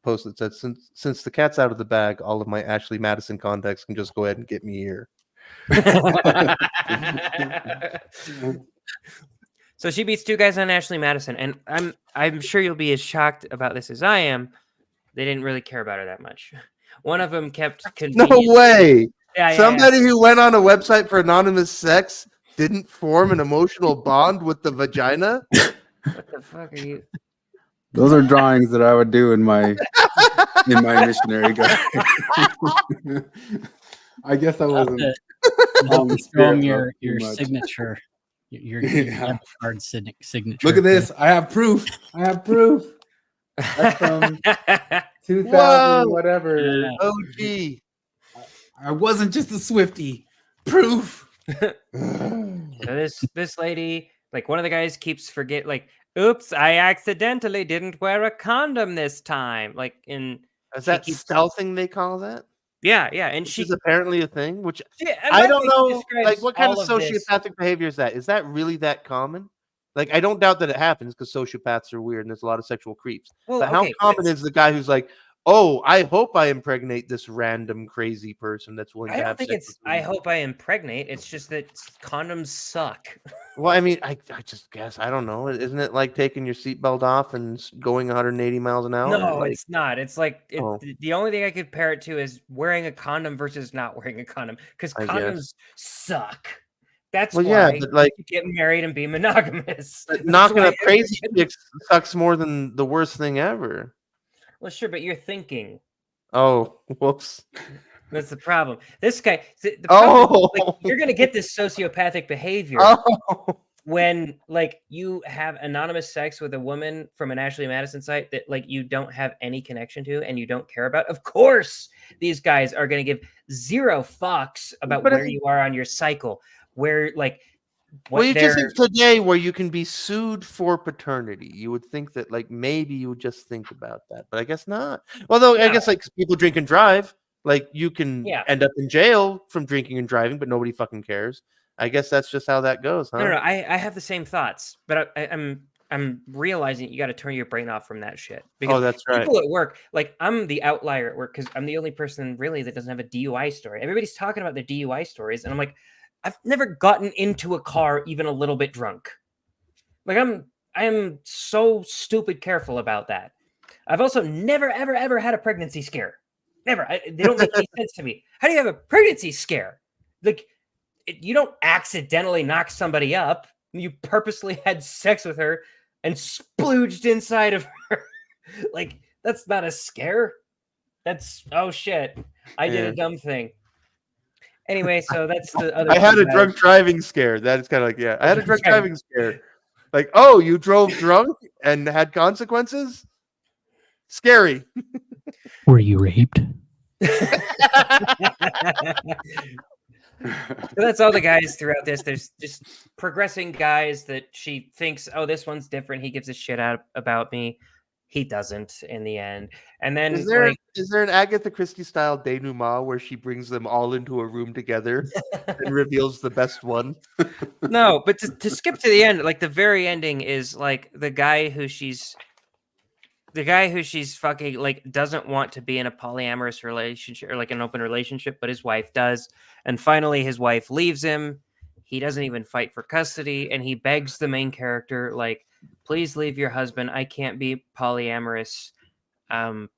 post that said, "Since the cat's out of the bag, all of my Ashley Madison contacts can just go ahead and get me here." So she beats two guys on Ashley Madison, and I'm sure you'll be as shocked about this as I am. They didn't really care about her that much. One of them kept No conveniently- way. Yeah, Somebody who went on a website for anonymous sex didn't form an emotional bond with the vagina. What the fuck are you? Those are drawings that I would do in my missionary guide. I guess I wasn't on the Show 'em spirit your too much. signature. Your Yeah. card signature. Look at this. I have proof. That's from 2000 Whoa. whatever. OG. I wasn't just a Swiftie. Proof. So this lady, like one of the guys keeps oops, I accidentally didn't wear a condom this time. Like Is that stealthing they call that? Yeah, and Which is apparently a thing. Which Yeah, I my don't thing know. describes Like, what kind of all of this. sociopathic behavior is that? Is that really that common? Like, I don't doubt that it happens because sociopaths are weird and there's a lot of sexual creeps. Well, but how okay, common is the guy who's like, "Oh, I hope I impregnate this random crazy person that's willing I to don't have think sex it's with me." I hope I impregnate. It's just that condoms suck. Well, I mean, I just guess I don't know. Isn't it like taking your seatbelt off and going 180 miles an hour? No, Like, it's not. It's like Oh. the only thing I could compare it to is wearing a condom versus not wearing a condom, because I condoms guess. suck. That's Well, why yeah, but, like- you get married and be monogamous. but That's knocking why up crazy everybody- chicks sucks more than the worst thing ever. Well, sure, but you're thinking. Oh, whoops. That's the problem. This guy. The problem, like, Oh. you're gonna get this sociopathic behavior Oh. when, like, you have anonymous sex with a woman from an Ashley Madison site that, like, you don't have any connection to and you don't care about. Of course, these guys are gonna give zero fucks about But I where think- you are on your cycle, where, like, Well, you just they're- think today where you can be sued for paternity. You would think that, like, maybe you would just think about that, but I guess not. Although I guess, like, people drink and drive, like, you can Yeah. end up in jail from drinking and driving, but nobody fucking cares. I guess that's just how that goes, huh? No, I have the same thoughts, but I'm I'm realizing you got to turn your brain off from that shit. Because that's right. people at work, like I'm the outlier at work because I'm the only person really that doesn't have a DUI story. Everybody's talking about their DUI stories, and I'm like, I've never gotten into a car even a little bit drunk. Like I am so stupid careful about that. I've also never ever had a pregnancy scare. Never. They don't make any sense to me. How do you have a pregnancy scare? Like you don't accidentally knock somebody up. You purposely had sex with her and splooged inside of her. Like, that's not a scare. That's, oh shit, I did a dumb thing. Anyway, so that's the other. I had a drunk driving scare. That is kind of like, yeah, I had a drunk driving scare. Like, oh, you drove drunk and had consequences? Scary. Were you raped? So that's all the guys throughout this. There's just progressing guys that she thinks, oh, this one's different. He gives a shit out about me. He doesn't in the end. And then is there an Agatha Christie style denouement where she brings them all into a room together and reveals the best one? No, but to skip to the end, like the very ending is like the guy who she's fucking like doesn't want to be in a polyamorous relationship or like an open relationship, but his wife does. And finally his wife leaves him. He doesn't even fight for custody. And he begs the main character, like, please leave your husband. I can't be polyamorous.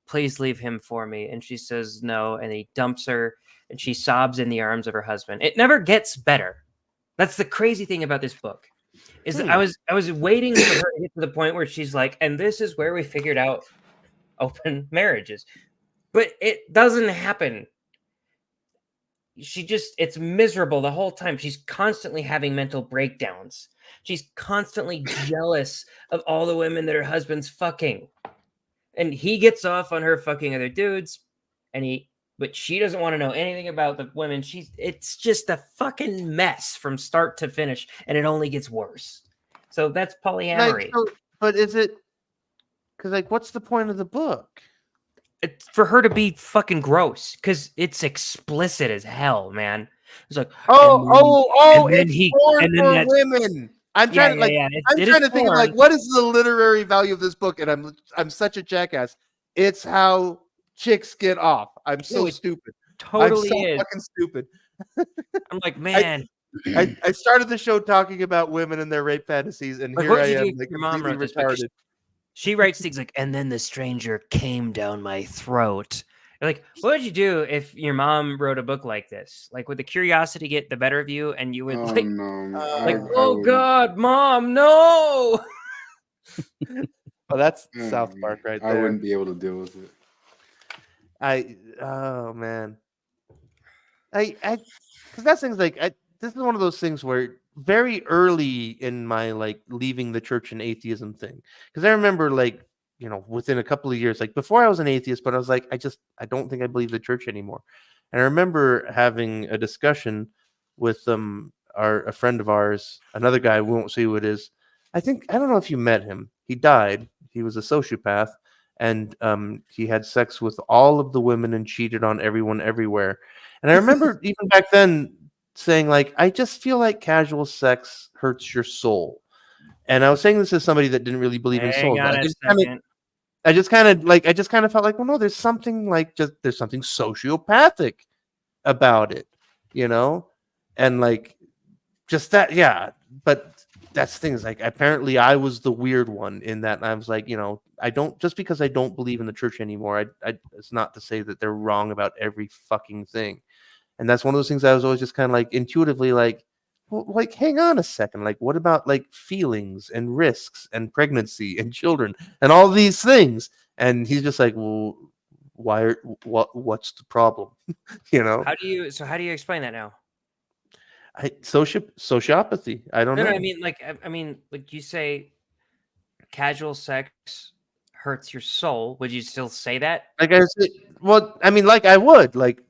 Please leave him for me. And she says no. And he dumps her and she sobs in the arms of her husband. It never gets better. That's the crazy thing about this book. Is that I was waiting for her to get to the point where she's like, and this is where we figured out open marriages. But it doesn't happen. It's miserable the whole time. She's constantly having mental breakdowns. She's constantly jealous of all the women that her husband's fucking. And he gets off on her fucking other dudes, but she doesn't want to know anything about the women. It's just a fucking mess from start to finish, and it only gets worse. So that's polyamory. But is it? Because like, what's the point of the book? It's for her to be fucking gross, because it's explicit as hell, man. It's like, it's porn for women. I'm trying to think of like, what is the literary value of this book? And I'm such a jackass. It's how chicks get off. I'm so stupid. Totally I'm so fucking stupid. I'm like, man. I started the show talking about women and their rape fantasies, and like, here I am, like, your mom completely wrote this retarded. She writes things like, and then the stranger came down my throat. You're like, what would you do if your mom wrote a book like this? Like, would the curiosity get the better of you, and you would oh God, Mom, no. Oh, that's South Park right there. I wouldn't be able to deal with it. Oh man, because that's things like this is one of those things where very early in my like leaving the church and atheism thing, because I remember like, you know, within a couple of years, like before I was an atheist, but I was like, I don't think I believe the church anymore. And I remember having a discussion with a friend of ours, another guy, we won't say who it is. I don't know if you met him. He died. He was a sociopath, and he had sex with all of the women and cheated on everyone everywhere. And I remember even back then saying like, I just feel like casual sex hurts your soul. And I was saying this as somebody that didn't really believe in souls. I just kind of felt like, well, no, there's something sociopathic about it, you know? And like just that, yeah. But that's things like apparently I was the weird one in that I was like, you know, just because I don't believe in the church anymore, it's not to say that they're wrong about every fucking thing. And that's one of those things I was always just kind of like intuitively like, well, like, hang on a second. Like, what about like feelings and risks and pregnancy and children and all these things? And he's just like, well, what's the problem? You know? How do you explain that now? Sociopathy. I don't know. No, I mean, like you say, casual sex hurts your soul. Would you still say that? Like I said, well, I mean, like I would, like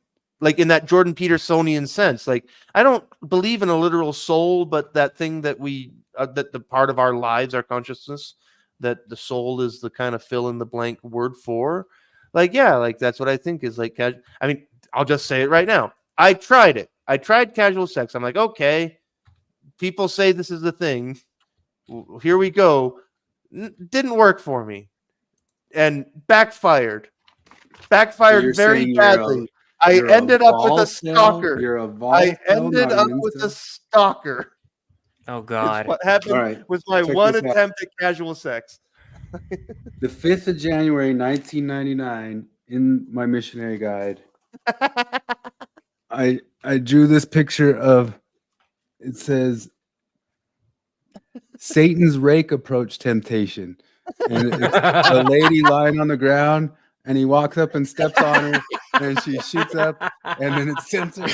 in that Jordan Petersonian sense. Like I don't believe in a literal soul, but that thing that that the part of our lives, our consciousness, that the soul is the kind of fill in the blank word for. Like, yeah, like that's what I think is like. I mean, I'll just say it right now. I tried it. I tried casual sex. I'm like, okay, people say this is the thing. Here we go. Didn't work for me, and backfired you're very saying badly. you're I a ended up with a vol cell? stalker. You're a vol I cell, ended not up an with a incel? stalker. Oh It's God! what happened All right, with my check one this out. attempt at casual sex. The 5th of January, 1999, in my missionary guide, I drew this picture of, it says, Satan's rake approach temptation. And it's a lady lying on the ground, and he walks up and steps on her, and she shoots up, and then it's censored.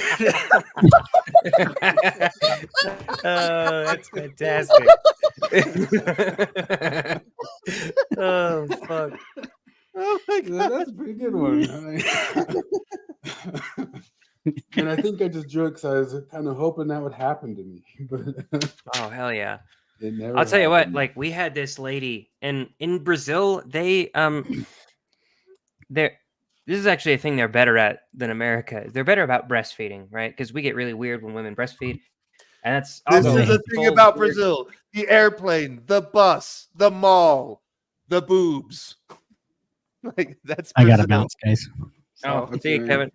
Oh, that's fantastic. Oh fuck. Oh my God. That's a pretty good one. And I think I just drew it because I was kind of hoping that would happen to me. But Oh hell yeah. it never I'll tell you what, happened. like we had this lady and in Brazil, this is actually a thing they're better at than America. They're better about breastfeeding, right? Because we get really weird when women breastfeed. And that's This also is the thing about Brazil: the airplane, the bus, the mall, the boobs. Like that's. I gotta Brazil. bounce, guys. Oh, see you, Kevin.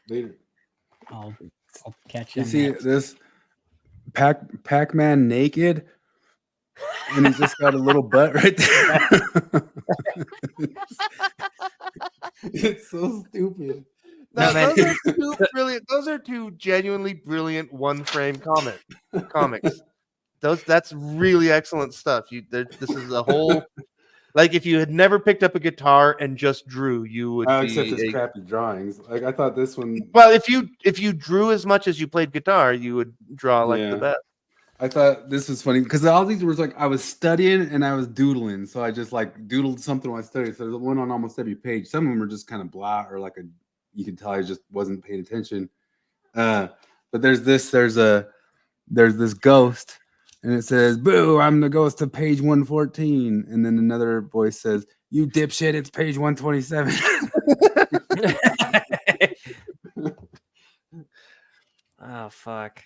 Later. I'll catch you. You see this Pac-Man naked, and he's just got a little butt right there. It's so stupid. No, No, man. those are two brilliant. Those are two genuinely brilliant one-frame comics. That's really excellent stuff. This is a whole. Like if you had never picked up a guitar and just drew, you would be Except his crappy drawings. Like I thought this one. Well, if you drew as much as you played guitar, you would draw like the best. I thought this was funny because all these were like I was studying and I was doodling, so I just like doodled something while I studied. So there's one on almost every page. Some of them were just kind of blah or like you could tell I just wasn't paying attention. But there's this ghost. And it says, "Boo! I'm the ghost of page 114." And then another voice says, "You dipshit! It's page 127." Oh fuck!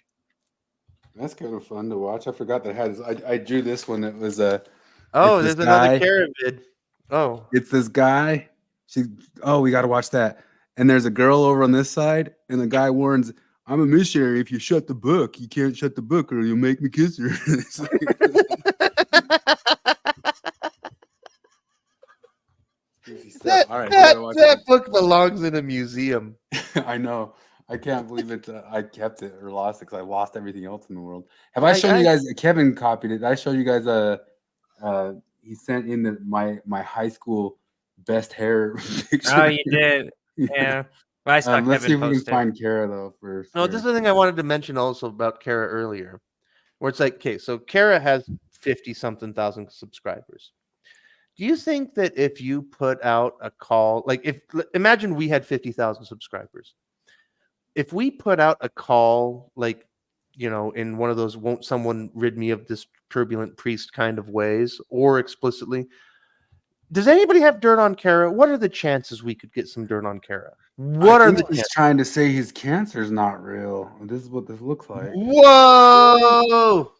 That's kind of fun to watch. I forgot that I had this. I drew this one. It was Oh, there's another Kara vid. Oh, it's this guy. We got to watch that. And there's a girl over on this side, and the guy warns, "I'm a missionary. If you shut the book, you can't shut the book, or you'll make me kiss her." that book belongs in a museum. I know. I can't believe it. I kept it or lost it because I lost everything else in the world. Have I shown you guys? Kevin copied it. Did I show you guys he sent in my high school best hair picture. Oh, you did. Yeah. Well, I saw Let's see Kevin if we post can it. find Kara though first. No, this is the thing I wanted to mention also about Kara earlier, where it's like, okay, so Kara has 50-something thousand subscribers. Do you think that if you put out a call, like imagine we had 50,000 subscribers, if we put out a call, like, you know, in one of those "won't someone rid me of this turbulent priest" kind of ways, or explicitly, does anybody have dirt on Kara? What are the chances we could get some dirt on Kara? What are the He's chances? trying to say his cancer is not real. This is what this looks like. Whoa,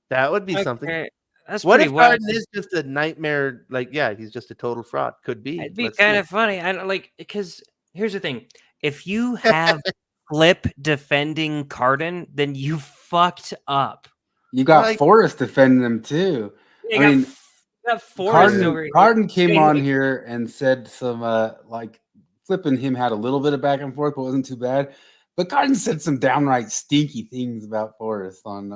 that would be something. Okay, that's What pretty if wild. Cardon is just a nightmare? Like, yeah, he's just a total fraud. Could be. It'd be Let's kind see. of funny. I don't like because here's the thing: if you have Flip defending Cardon, then you fucked up. You got Like- Forrest defending him too. You I got mean, got Forrest over Cardon, here Cardon came saying, on like, here and said some like Flip and him had a little bit of back and forth, but wasn't too bad. But Cardon said some downright stinky things about Forrest on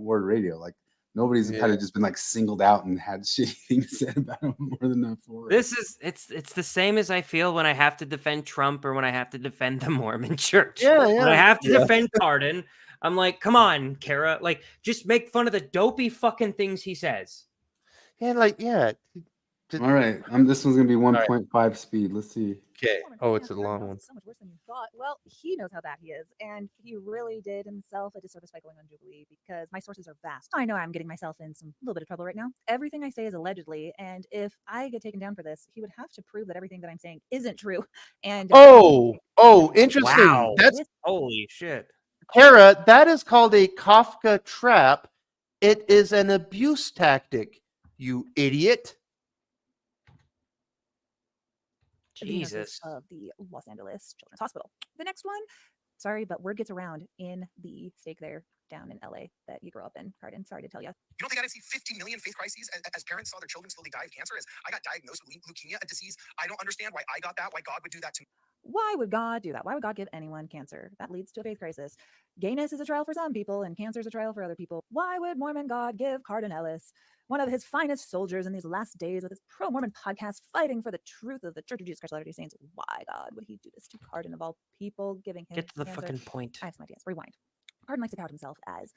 Word Radio. Like nobody's kind of just been like singled out and had shitty things said about him more than Forrest. This is it's the same as I feel when I have to defend Trump or when I have to defend the Mormon Church. Yeah, When I yeah. have to Yeah. defend Cardon, I'm like, come on, Kara, like just make fun of the dopey fucking things he says. And like, yeah. All right, this one's gonna be 1.5 speed. Let's see. Okay. Oh, it's a long one. So much worse than you thought. Well, he knows how bad he is, and he really did himself a disservice by going on Jubilee because my sources are vast. I know I'm getting myself in some little bit of trouble right now. Everything I say is allegedly, and if I get taken down for this, he would have to prove that everything that I'm saying isn't true. And Oh, interesting. Wow. That's Holy shit. Kara. That is called a Kafka trap. It is an abuse tactic. You idiot. Jesus. Of the Los Angeles Children's Hospital. The next one, sorry, but word gets around in the stake there down in LA that you grew up in, Cardon. Sorry to tell you. You don't think I didn't see 50 million faith crises as parents saw their children slowly die of cancer? As I got diagnosed with leukemia, a disease I don't understand why I got that, why God would do that to me. Why would God do that? Why would God give anyone cancer? That leads to a faith crisis. Gayness is a trial for some people, and cancer is a trial for other people. Why would Mormon God give Cardon Ellis, one of his finest soldiers in these last days with his pro-Mormon podcast, fighting for the truth of the Church of Jesus Christ of Latter-day Saints? Why, God, would he do this to Cardon of all people, giving him Get to the cancer? fucking point. I have some ideas. Rewind. Cardon likes to tout himself as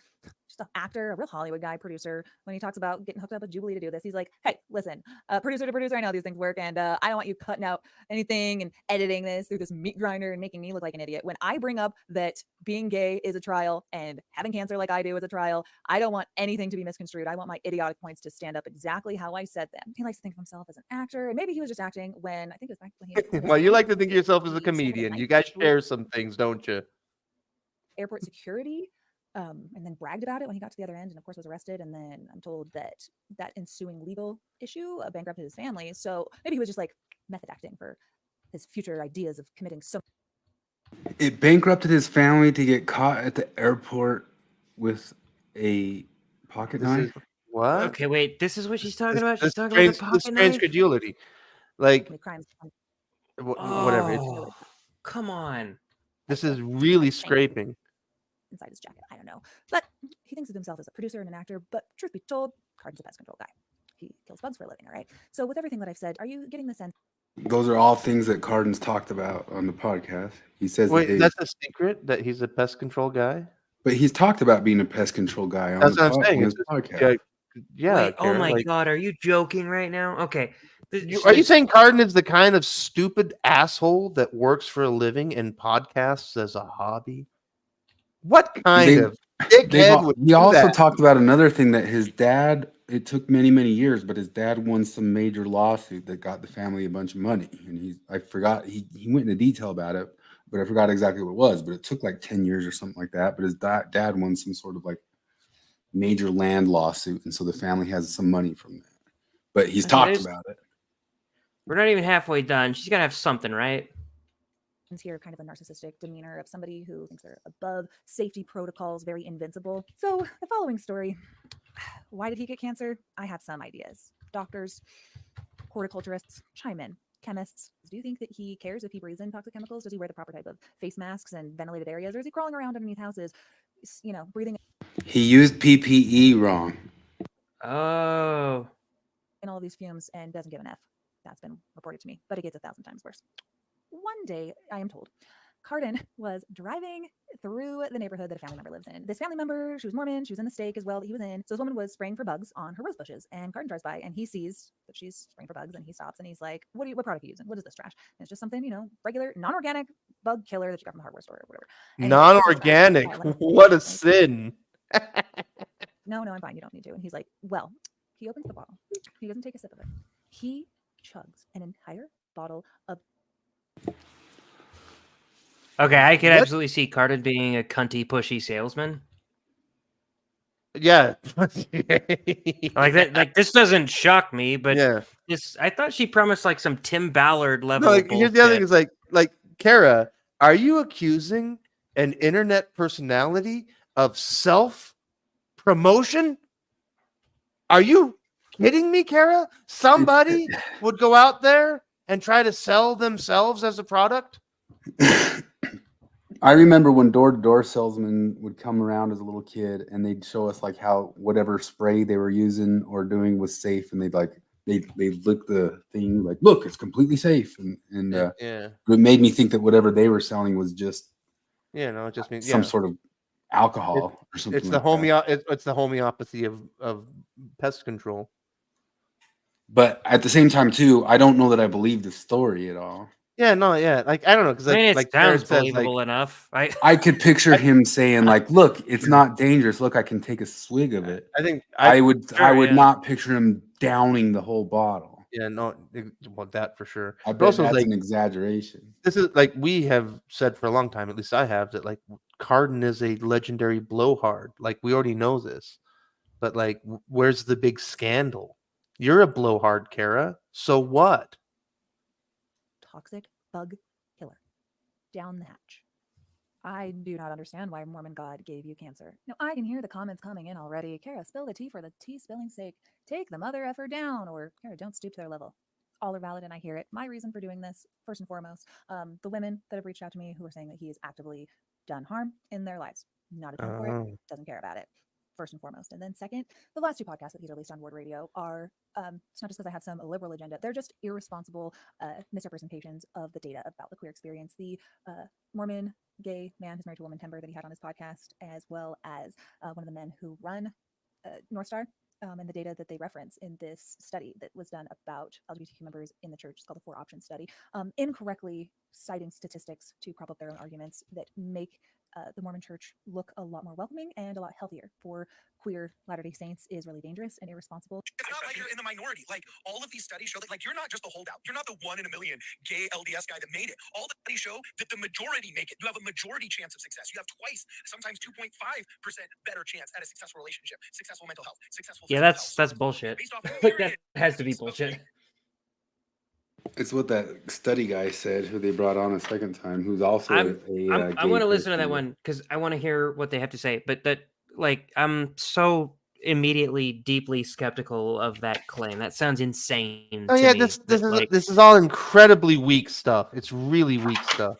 just an actor, a real Hollywood guy, producer. When he talks about getting hooked up with Jubilee to do this, he's like, hey, listen, producer to producer, I know how these things work, and I don't want you cutting out anything and editing this through this meat grinder and making me look like an idiot. When I bring up that being gay is a trial and having cancer like I do is a trial, I don't want anything to be misconstrued. I want my idiotic points to stand up exactly how I said them. He likes to think of himself as an actor, and maybe he was just acting when, I think it was back when he Well, you like to think of yourself as a comedian. You guys share some things, don't you? airport security, and then bragged about it when he got to the other end, and of course was arrested. And then I'm told that that ensuing legal issue bankrupted his family. So maybe he was just like method acting for his future ideas of committing so. It bankrupted his family to get caught at the airport with a pocket knife. What? Okay, wait. This is what she's talking about. She's This talking about the strange, this pocket strange knife. credulity. Like, crimes. whatever. Oh, come on. This is really scraping. Inside his jacket, I don't know, but he thinks of himself as a producer and an actor. But truth be told, Cardon's a pest control guy. He kills bugs for a living. All right. So with everything that I've said, are you getting the sense? Those are all things that Cardon's talked about on the podcast. He says Wait, that that's a secret that he's a pest control guy? but he's talked about being a pest control guy on, That's what I'm saying. on It's his podcast. Yeah. Wait, oh Kara, my like, God. Are you joking right now? Okay. Are you saying Cardon is the kind of stupid asshole that works for a living and podcasts as a hobby? What kind of dickhead would He do also that? talked about another thing that his dad, it took many, many years, but his dad won some major lawsuit that got the family a bunch of money. And I forgot, he went into detail about it, but I forgot exactly what it was. But it took like 10 years or something like that. But his dad won some sort of like major land lawsuit. And so the family has some money from that. But he's talked about it. We're not even halfway done. She's got to have something, right? Here, kind of a narcissistic demeanor of somebody who thinks they're above safety protocols, very invincible. So the following story, why did he get cancer? I have some ideas. Doctors, horticulturists, chime in. Chemists, do you think that he cares if he breathes in toxic chemicals? Does he wear the proper type of face masks and ventilated areas, or is he crawling around underneath houses, breathing He used PPE wrong. Oh. in all of these fumes and doesn't give an F? That's been reported to me, but it gets 1,000 times worse. One day, I am told, Cardon was driving through the neighborhood that a family member lives in. This family member, she was Mormon, she was in the stake as well that he was in. So this woman was spraying for bugs on her rose bushes, and Cardon drives by and he sees that she's spraying for bugs, and he stops and he's like, what product are you using? What is this trash? And it's just something, regular, non-organic bug killer that you got from the hardware store or whatever. And Non-organic. What a sin. No, I'm fine. You don't need to. And he's like, well, he opens the bottle. He doesn't take a sip of it. He chugs an entire bottle of. Okay, I could absolutely see Cardon being a cunty, pushy salesman. Yeah. Like that. Like this doesn't shock me, but yeah, I thought she promised like some Tim Ballard level. No, here's the other thing: is like Kara, are you accusing an internet personality of self promotion? Are you kidding me, Kara? Somebody would go out there and try to sell themselves as a product? I remember when door-to-door salesmen would come around as a little kid and they'd show us like how whatever spray they were using or doing was safe, and they'd look the thing like, look, it's completely safe, and yeah, it made me think that whatever they were selling was just it just means some sort of alcohol or something. It's the it's the homeopathy of pest control. But at the same time, too, I don't know that I believe the story at all. Yeah, no, yeah. Like, I don't know, because it sounds believable enough. I could picture him saying, like, look, it's not dangerous. Look, I can take a swig of it. I think I would not picture him downing the whole bottle. Yeah, no, well, that for sure. I But bet also, that's like, an exaggeration. this is like we have said for a long time, at least I have, that like Cardon is a legendary blowhard. Like, we already know this, but like, where's the big scandal? You're a blowhard, Kara. So what? Toxic bug killer. Down the hatch. I do not understand why Mormon God gave you cancer. No, I can hear the comments coming in already. Kara, spill the tea for the tea spilling's sake. Take the mother effer down, or Kara, don't stoop to their level. All are valid, and I hear it. My reason for doing this, first and foremost, the women that have reached out to me who are saying that he has actively done harm in their lives. Not a time for it. Doesn't care about it. First and foremost. And then second, the last two podcasts that he's released on Word Radio are, it's not just because I have some liberal agenda, they're just irresponsible misrepresentations of the data about the queer experience. The Mormon gay man who's married to a woman, Timber, that he had on his podcast, as well as one of the men who run North Star, and the data that they reference in this study that was done about LGBTQ members in the church. It's called the 4 Options Study, incorrectly citing statistics to prop up their own arguments that make the Mormon church look a lot more welcoming and a lot healthier for queer Latter-day Saints is really dangerous and irresponsible. It's not like you're in the minority. Like, all of these studies show that, like, you're not just the holdout. You're not the 1 in a million gay LDS guy that made it. All the studies show that the majority make it. You have a majority chance of success. You have twice, sometimes 2.5% better chance at a successful relationship, successful mental health, successful Yeah, physical that's bullshit. Like, that has to be bullshit. It's what that study guy said, who they brought on a second time, who's also I want to listen to that one because I want to hear what they have to say. But that, like, I'm so immediately deeply skeptical of that claim. That sounds insane. Oh to yeah, me, this is all incredibly weak stuff. It's really weak stuff.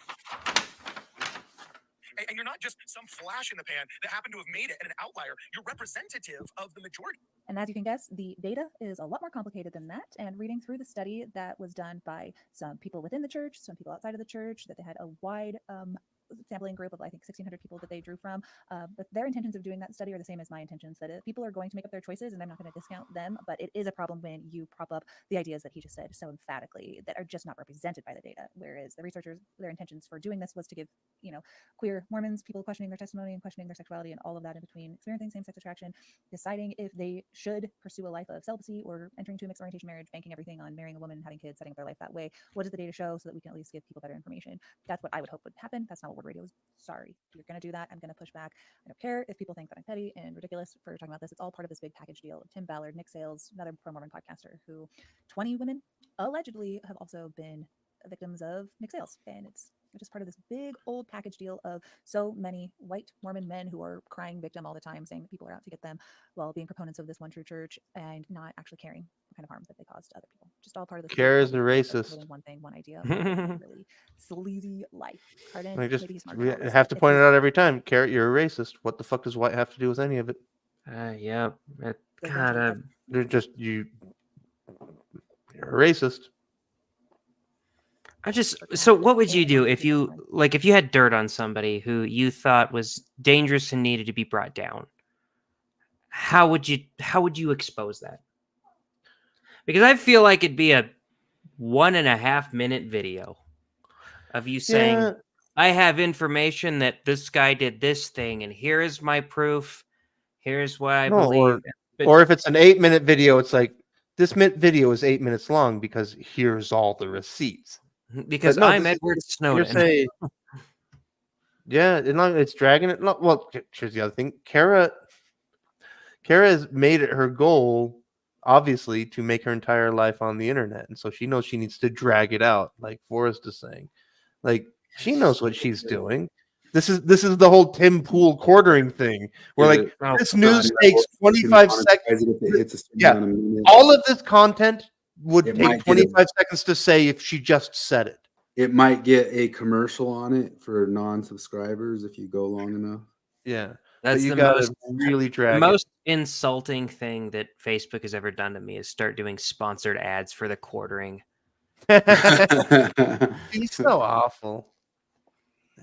And you're not just some flash in the pan that happened to have made it and an outlier. You're representative of the majority. And as you can guess, the data is a lot more complicated than that. And reading through the study that was done by some people within the church, some people outside of the church, that they had a wide sampling group of, I think, 1,600 people that they drew from. But their intentions of doing that study are the same as my intentions, that people are going to make up their choices, and I'm not going to discount them. But it is a problem when you prop up the ideas that he just said so emphatically that are just not represented by the data. Whereas the researchers, their intentions for doing this was to give, queer Mormons, people questioning their testimony and questioning their sexuality and all of that in between, experiencing same-sex attraction, deciding if they should pursue a life of celibacy or entering into a mixed orientation marriage, banking everything on marrying a woman, having kids, setting up their life that way. What does the data show so that we can at least give people better information? That's what I would hope would happen. That's not what Word Radio is. Sorry. If you're going to do that, I'm going to push back. I don't care if people think that I'm petty and ridiculous for talking about this. It's all part of this big package deal. Tim Ballard, Nick Sales, another pro-Mormon podcaster, who 20 women allegedly have also been victims of Nick Sales. And it's just part of this big old package deal of so many white Mormon men who are crying victim all the time, saying that people are out to get them while being proponents of this one true church and not actually caring what kind of harm that they caused to other people. Just all part of this. Kara's a racist. One thing, one idea, really sleazy life. Cardon, Like, just maybe he's smart we about this, have to but point it he's- out every time. Carrot, you're a racist. What the fuck does white have to do with any of it? Yeah. God, They're just you're a racist. So what would you do if you had dirt on somebody who you thought was dangerous and needed to be brought down? How would you expose that? Because I feel like it'd be a 1.5 minute video of you saying, Yeah. I have information that this guy did this thing, and here is my proof. Here's what I believe. Or if it's an 8-minute video, it's like this video is 8 minutes long because here's all the receipts. Because But no, I'm this is- Edward Snowden. Hearsay. Yeah, it's dragging it. Well, here's the other thing. Kara has made it her goal, obviously, to make her entire life on the internet, and so she knows she needs to drag it out, like Forrest is saying. Like, she knows what she's doing. This is the whole Tim Pool quartering thing, where this news takes 25 seconds. Yeah, all of this content would take 25 seconds to say if she just said it. It might get a commercial on it for non-subscribers if you go long enough. Yeah, That's you the gotta most really drag the it. most insulting thing that Facebook has ever done to me is start doing sponsored ads for the quartering. He's so awful.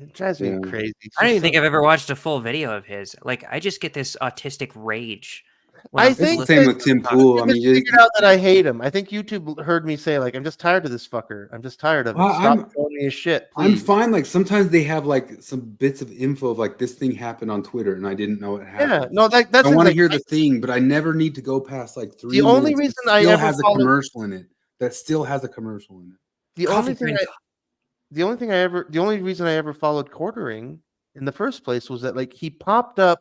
It drives me crazy. I don't even think I've ever watched a full video of his. Like, I just get this autistic rage. I think it's the same with Tim Pool. I mean, figured out that I hate him. I think YouTube heard me say, like, I'm just tired of this fucker. I'm just tired of it. Stop showing me his shit. I'm Please. fine. Like, sometimes they have like some bits of info of like this thing happened on Twitter and I didn't know it happened. Yeah, no, that's I want to like, hear the thing, but I never need to go past like 3 The only minutes. reason I Still ever has a followed- commercial in it. That still has a commercial in it. The only reason I ever followed quartering in the first place was that, like, he popped up,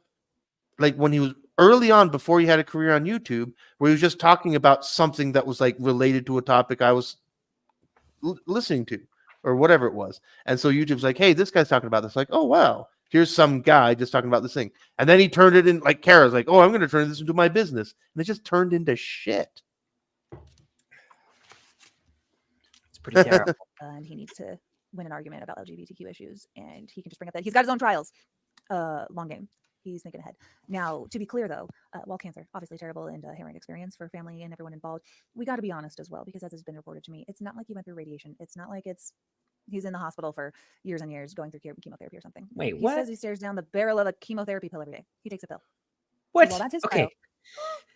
like, when he was early on before he had a career on YouTube, where he was just talking about something that was like related to a topic I was listening to or whatever it was. And so YouTube's like, hey, this guy's talking about this. Like, oh, wow, here's some guy just talking about this thing. And then he turned it in, like Kara's like, oh, I'm going to turn this into my business. And it just turned into shit. It's pretty terrible. And he needs to win an argument about LGBTQ issues. And he can just bring up that he's got his own trials. Long game. He's thinking ahead. Now, to be clear, though, while cancer, obviously terrible and a harrowing experience for family and everyone involved, we got to be honest as well, because as has been reported to me, it's not like he went through radiation. It's not like he's in the hospital for years and years going through chemotherapy or something. Wait, he what? says he stares down the barrel of a chemotherapy pill every day. He takes a pill. What? Well, that's his Okay. trial.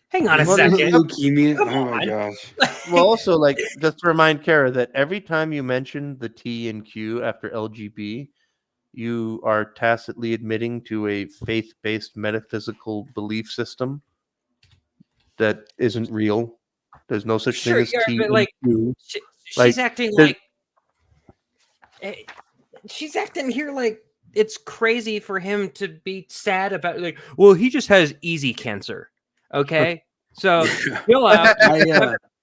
Hang on a Well, second. Leukemia. Come Oh my on. gosh. Well, also, like, just to remind Kara that every time you mention the T and Q after LGB, you are tacitly admitting to a faith-based metaphysical belief system that isn't real. There's no such thing as T but and like, Q. she's acting like she's acting here like it's crazy for him to be sad about, like, well, he just has easy cancer. Okay, so chill out.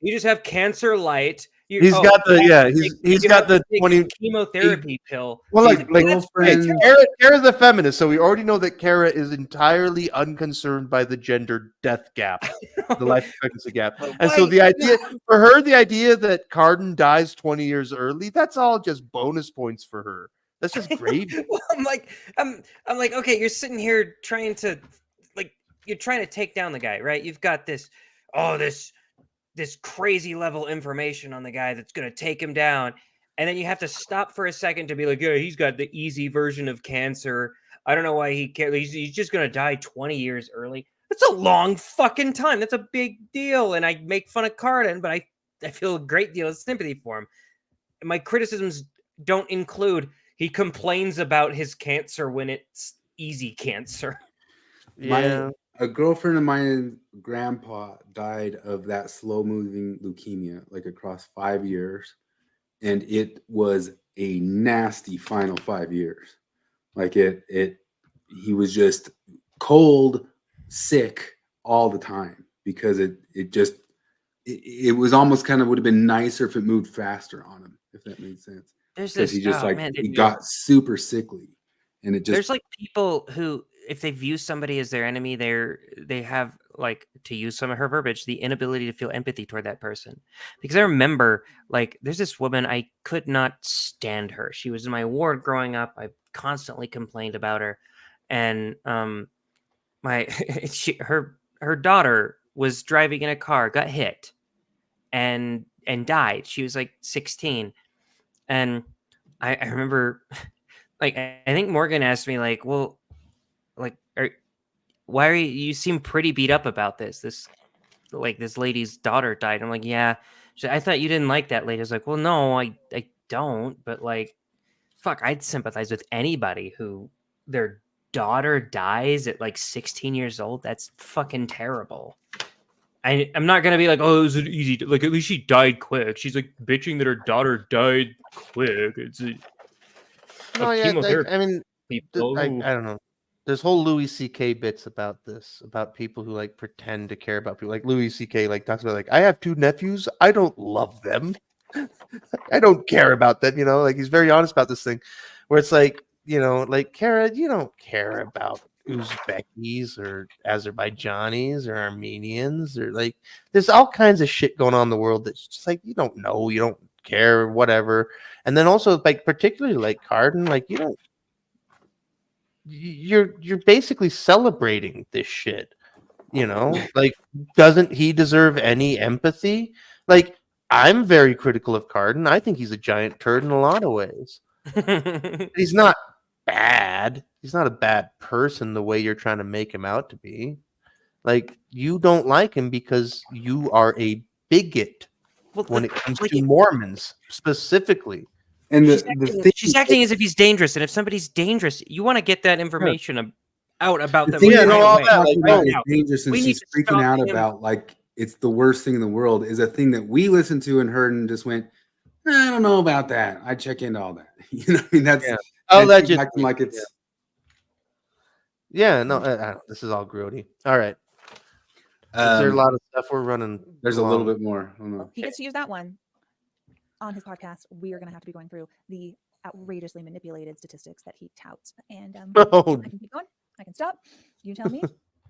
You just have cancer light. He's got the 20 chemotherapy pill. Well, like That's pretty Kara's a feminist, so we already know that Kara is entirely unconcerned by the gender death gap, the life expectancy gap. And so the idea for her, the idea that Cardon dies 20 years early, that's all just bonus points for her. That's just gravy. Well, I'm like, okay, you're sitting here trying to, like, you're trying to take down the guy, right? You've got this crazy level information on the guy that's going to take him down. And then you have to stop for a second to be like, yeah, he's got the easy version of cancer. I don't know why he can't. He's just going to die 20 years early. That's a long fucking time. That's a big deal. And I make fun of Cardon, but I feel a great deal of sympathy for him. My criticisms don't include he complains about his cancer when it's easy cancer. Yeah. A girlfriend of mine, grandpa, died of that slow-moving leukemia, like across 5 years, and it was a nasty final 5 years. Like he was just cold, sick all the time because it was almost kind of would have been nicer if it moved faster on him, if that made sense. There's Because this, he just he dude. got super sickly, and it just There's like people who, if they view somebody as their enemy, they have, like, to use some of her verbiage, the inability to feel empathy toward that person. Because I remember, like, there's this woman, I could not stand her. She was in my ward growing up. I constantly complained about her, and her daughter was driving in a car, got hit, and died. She was like 16, and I remember, like, I think Morgan asked me, like, well, like, why are you seem pretty beat up about this? This lady's daughter died. I'm like, yeah. I thought you didn't like that lady. I was like, well, no, I don't. But, like, fuck, I'd sympathize with anybody who their daughter dies at like 16 years old. That's fucking terrible. I'm not gonna be like, oh, it was easy. Like, at least she died quick. She's like bitching that her daughter died quick. It's No, yeah, chemotherapy. I mean, people. I don't know. There's whole Louis C.K. bits about this, about people who like pretend to care about people. Like Louis C.K. like talks about, like, I have 2 nephews. I don't love them. I don't care about them. You know, like, he's very honest about this thing, where it's like, you know, like, Kara, you don't care about Uzbekis or Azerbaijanis or Armenians, or like, there's all kinds of shit going on in the world that's just like, you don't know, you don't care, whatever. And then also, like, particularly like Cardon, like, you don't. You're basically celebrating this shit, you know? Like, doesn't he deserve any empathy? Like, I'm very critical of Cardon. I think he's a giant turd in a lot of ways. He's not bad. He's not a bad person the way you're trying to make him out to be. Like, you don't like him because you are a bigot when it comes to Mormons specifically. And she's acting as if he's dangerous, and if somebody's dangerous, you want to get that information out about them. Dangerous, and We need she's to freaking stop out him. about, like, it's the worst thing in the world, is a thing that we listened to and heard and just went, I don't know about that. I check into all that. You know, I mean, that's allegedly, acting like it's yeah, no, this is all grody. All right. Is there a lot of stuff we're running? There's a little bit more. Hold on. He gets to use that one on his podcast. We are going to have to be going through the outrageously manipulated statistics that he touts. And Oh. I can keep going. I can stop. You tell me.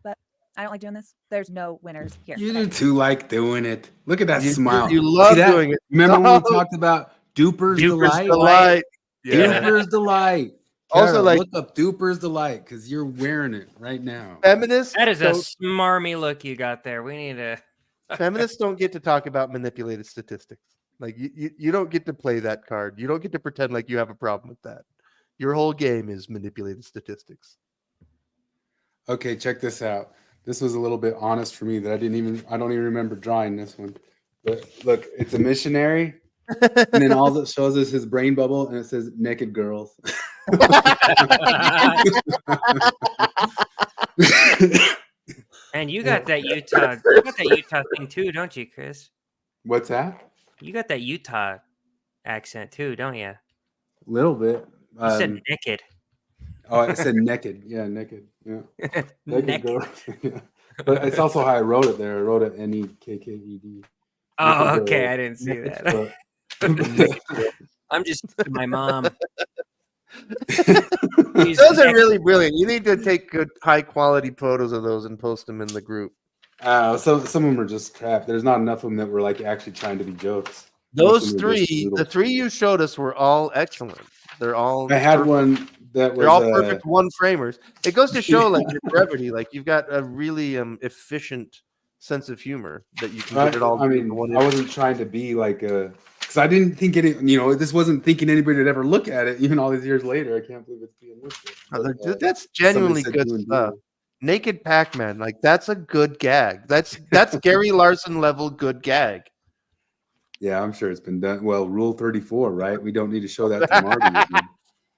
But I don't like doing this. There's no winners here. You do too like doing it. Look at that You- smile. you love See that? doing it. Remember when we Oh. talked about Duper's Delight? Delight. Yeah. Duper's Delight. Also, Kara, like- look up Duper's Delight because you're wearing it right now. Feminists. That is a don't- smarmy look you got there. We need to. Feminists don't get to talk about manipulated statistics. Like you don't get to play that card. You don't get to pretend like you have a problem with that. Your whole game is manipulated statistics. Okay, check this out. This was a little bit honest for me that I don't even remember drawing this one. But look, it's a missionary, and then all that shows is his brain bubble, and it says naked girls. And you got that Utah thing too, don't you, Chris? What's that? You got that Utah accent too, don't you? Little bit. You said naked. Oh, I said naked. Yeah, naked. Yeah. Naked. Girls. Yeah. But it's also how I wrote it there. I wrote it Nekked. Oh, okay. I didn't see that. I'm just my mom. Those are really brilliant. You need to take good, high quality photos of those and post them in the group. So some of them are just crap. There's not enough of them that were like actually trying to be jokes. Those three, the three you showed us, were all excellent. They're all. I had perfect. one that was. They're all perfect one framers. It goes to show like your brevity. Like you've got a really efficient sense of humor that you can get it all. I mean, I wasn't trying to be like a. Because I didn't think this wasn't thinking anybody would ever look at it, even all these years later. I can't believe it's being looked at. That's genuinely good stuff. Naked Pac-Man, like that's a good gag. That's Gary Larson level good gag. Yeah, I'm sure it's been done. Well, Rule 34, right? We don't need to show that to Marty.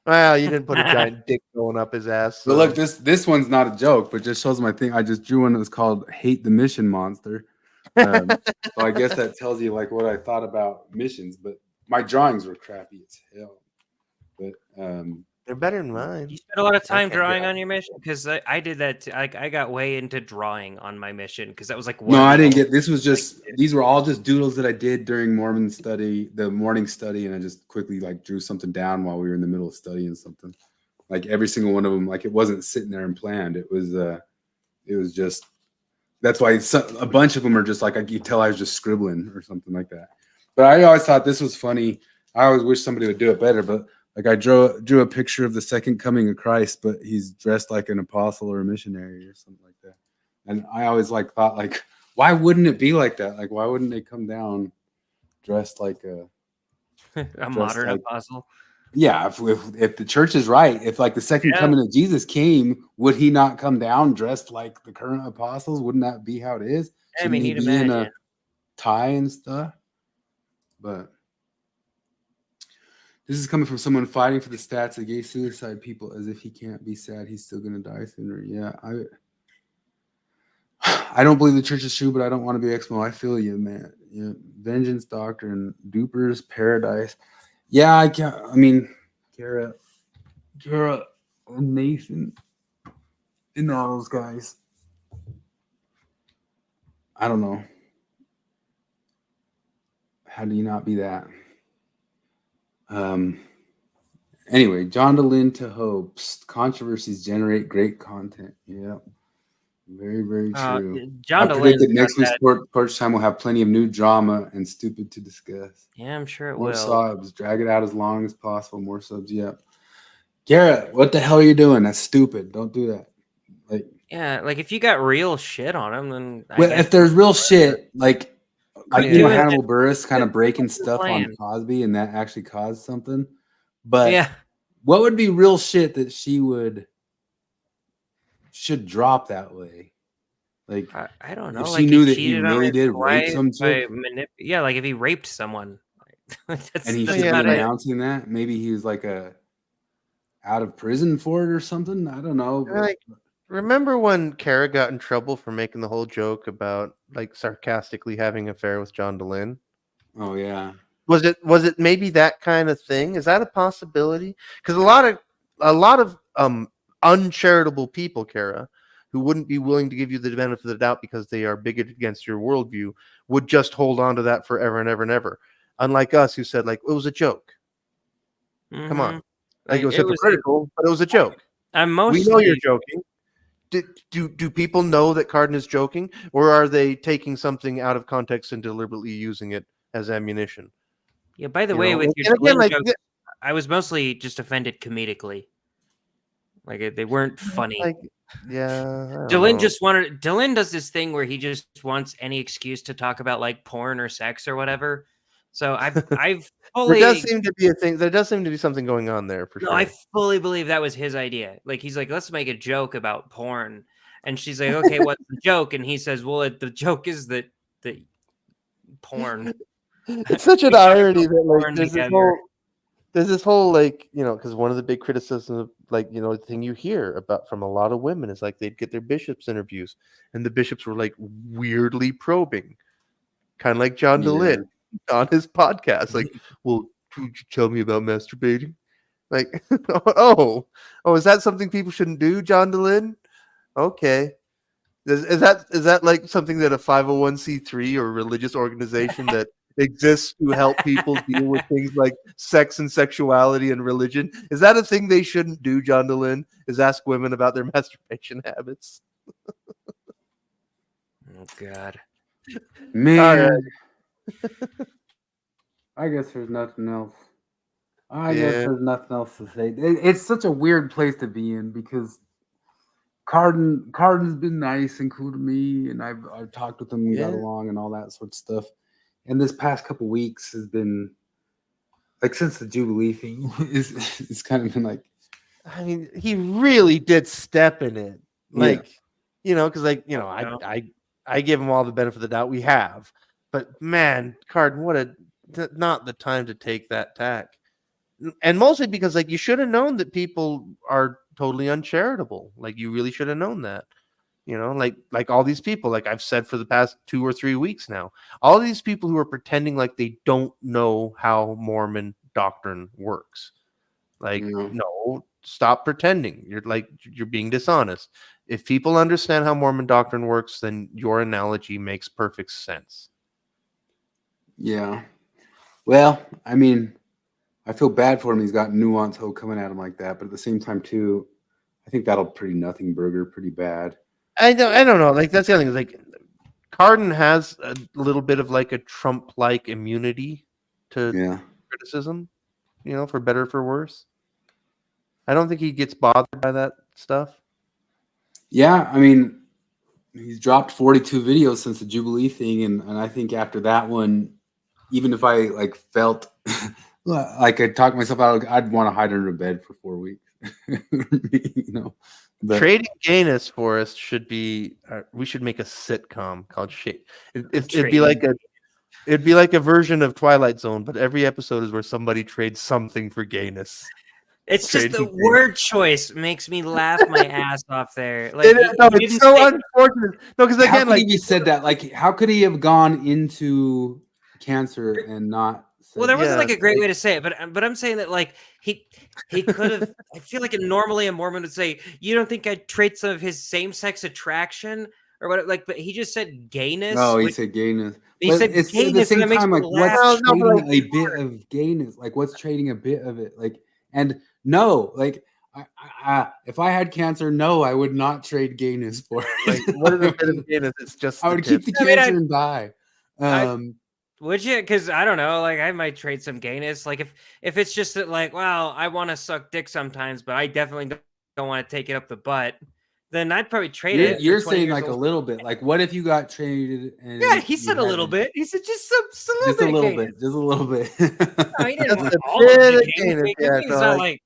Well, you didn't put a giant dick going up his ass. But look, this one's not a joke, but just shows my thing. I just drew one that was called "Hate the Mission Monster." So I guess that tells you like what I thought about missions. But my drawings were crappy as hell. But they're better than mine. You spent a lot of time drawing on your mission because I did that. I got way into drawing on my mission because that was like. No, I didn't get. This was just. These were all just doodles that I did during Mormon study, the morning study, and I just quickly like drew something down while we were in the middle of studying something. Like every single one of them, like it wasn't sitting there and planned. It was just. That's why a bunch of them are just like I could tell I was just scribbling or something like that. But I always thought this was funny. I always wish somebody would do it better. But like I drew a picture of the second coming of Christ, but he's dressed like an apostle or a missionary or something like that. And I always like thought like, why wouldn't it be like that? Like why wouldn't they come down dressed like a modern apostle? Yeah, if the church is right, if like the second coming of Jesus came, would he not come down dressed like the current apostles? Wouldn't that be how it is? I mean, Shouldn't he'd he be in imagine. a tie and stuff? But this is coming from someone fighting for the stats of gay suicide people as if he can't be sad. He's still going to die sooner. Yeah, I don't believe the church is true, but I don't want to be Exmo. I feel you, man. Yeah, Vengeance Doctrine, Duper's Paradise. Yeah, I can't. I mean, Kara, Nathan, and all those guys. I don't know. How do you not be that? Anyway, John DeLynn to hopes. Controversies generate great content. Yeah. Very, very true. John I predict that DeLynn's next got week's that- Porch Time will have plenty of new drama and stupid to discuss. Yeah, I'm sure it More will. subs. Drag it out as long as possible. More subs. Yep. Garrett, what the hell are you doing? That's stupid. Don't do that. Like, Yeah, like if you got real shit on him, then I well, guess- if there's real shit, like I Yeah. knew Doing Hannibal it- Buress kind of breaking it's the stuff on plan. Cosby, and that actually caused something. But Yeah. what would be real shit that she should drop that way? Like I don't know. if like she knew that he cheated on really his did rape wife some by chick, yeah, like if he raped someone, that's, and he that's should be not it. announcing that, maybe he was like out of prison for it or something. I don't know. but- Like, remember when Kara got in trouble for making the whole joke about like sarcastically having an affair with John DeLynn? Oh yeah. Was it maybe that kind of thing? Is that a possibility? Because a lot of uncharitable people, Kara, who wouldn't be willing to give you the benefit of the doubt because they are bigoted against your worldview would just hold on to that forever and ever and ever. Unlike us, who said like it was a joke. Come on, like it was hypocritical, but it was a joke. I'm We know you're mostly joking. Do people know that Cardon is joking, or are they taking something out of context and deliberately using it as ammunition? Yeah. By the You way, know, with and your again, Delin like jokes, I was mostly just offended comedically. Like they weren't funny. like, yeah, I don't Dylan know. just wanted. Dylan does this thing where he just wants any excuse to talk about like porn or sex or whatever. So I've There fully does seem to be a thing. There does seem to be something going on there for no, sure. I fully believe that was his idea. Like he's like, let's make a joke about porn, and she's like, okay, what's the joke? And he says, well, the joke is that porn. It's such an We gotta irony go that like porn there's together. this whole like because one of the big criticisms of like the thing you hear about from a lot of women is like they'd get their bishops interviews and the bishops were like weirdly probing, kind of like John DeLitt on his podcast, like, well, could you tell me about masturbating? Like, oh, is that something people shouldn't do, John DeLitt? Okay. Is that like something that a 501c3 or religious organization that exists to help people deal with things like sex and sexuality and religion? Is that a thing they shouldn't do, John DeLynn? Is ask women about their masturbation habits? Oh God, Man. All I guess there's nothing else. I Yeah. guess there's nothing else to say. It's such a weird place to be in because Cardon's been nice and cool to me, and I've talked with him and got Yeah. along and all that sort of stuff. And this past couple weeks has been like since the Jubilee thing it's kind of been like, I mean, he really did step in it, like because like Yeah. I give him all the benefit of the doubt. We have, but man, Cardon, not the time to take that tack. And mostly because like you should have known that people are totally uncharitable. Like you really should have known that. Like all these people, like I've said for the past 2 or 3 weeks now, all these people who are pretending like they don't know how Mormon doctrine works. Like, no, stop pretending. You're being dishonest. If people understand how Mormon doctrine works, then your analogy makes perfect sense. yeah. Well, I mean, I feel bad for him. He's got nuance hoe coming at him like that, but at the same time, too, I think that'll pretty nothing burger pretty bad. I don't know. Like that's the other thing. Like Cardon has a little bit of like a Trump-like immunity to criticism, for better or for worse. I don't think he gets bothered by that stuff. Yeah, I mean, he's dropped 42 videos since the Jubilee thing, and I think after that one, even if I like felt like I talked myself out, I'd want to hide under a bed for 4 weeks. But Trading Gayness for us should be. We should make a sitcom called "Shade." It'd be like a version of Twilight Zone, but every episode is where somebody trades something for gayness. it's just the Trading word choice makes me laugh my ass off there. Like it's so unfortunate. No, because how again, could like he have said that? Like, how could he have gone into cancer and not? Well, there wasn't like a great way to say it, but I'm saying that like he could have. I feel like normally a Mormon would say, "You don't think I'd trade some of his same-sex attraction or what?" Like, but he just said gayness. No, he said gayness. He But said it's at the gayness, and same that makes time, me like, laugh. what's trading a bit of gayness? Like, what's trading a bit of it? Like, and no, like, if I had cancer, no, I would not trade gayness for it. Like, what is a bit of gayness? It's just I would keep the cancer and die. Would you? Because I don't know. Like, I might trade some gayness. Like, if it's just that, like, well, I want to suck dick sometimes, but I definitely don't want to take it up the butt. Then I'd probably trade it. You're for 20 saying years like a old. little bit. Like, what if you got traded? And Yeah, he you said a had little it? bit. He said just a little Just bit. a little gayness. bit. Just a little bit. No, he didn't want Just a all of bit the of gayness. gayness, yeah, It's no, not like- like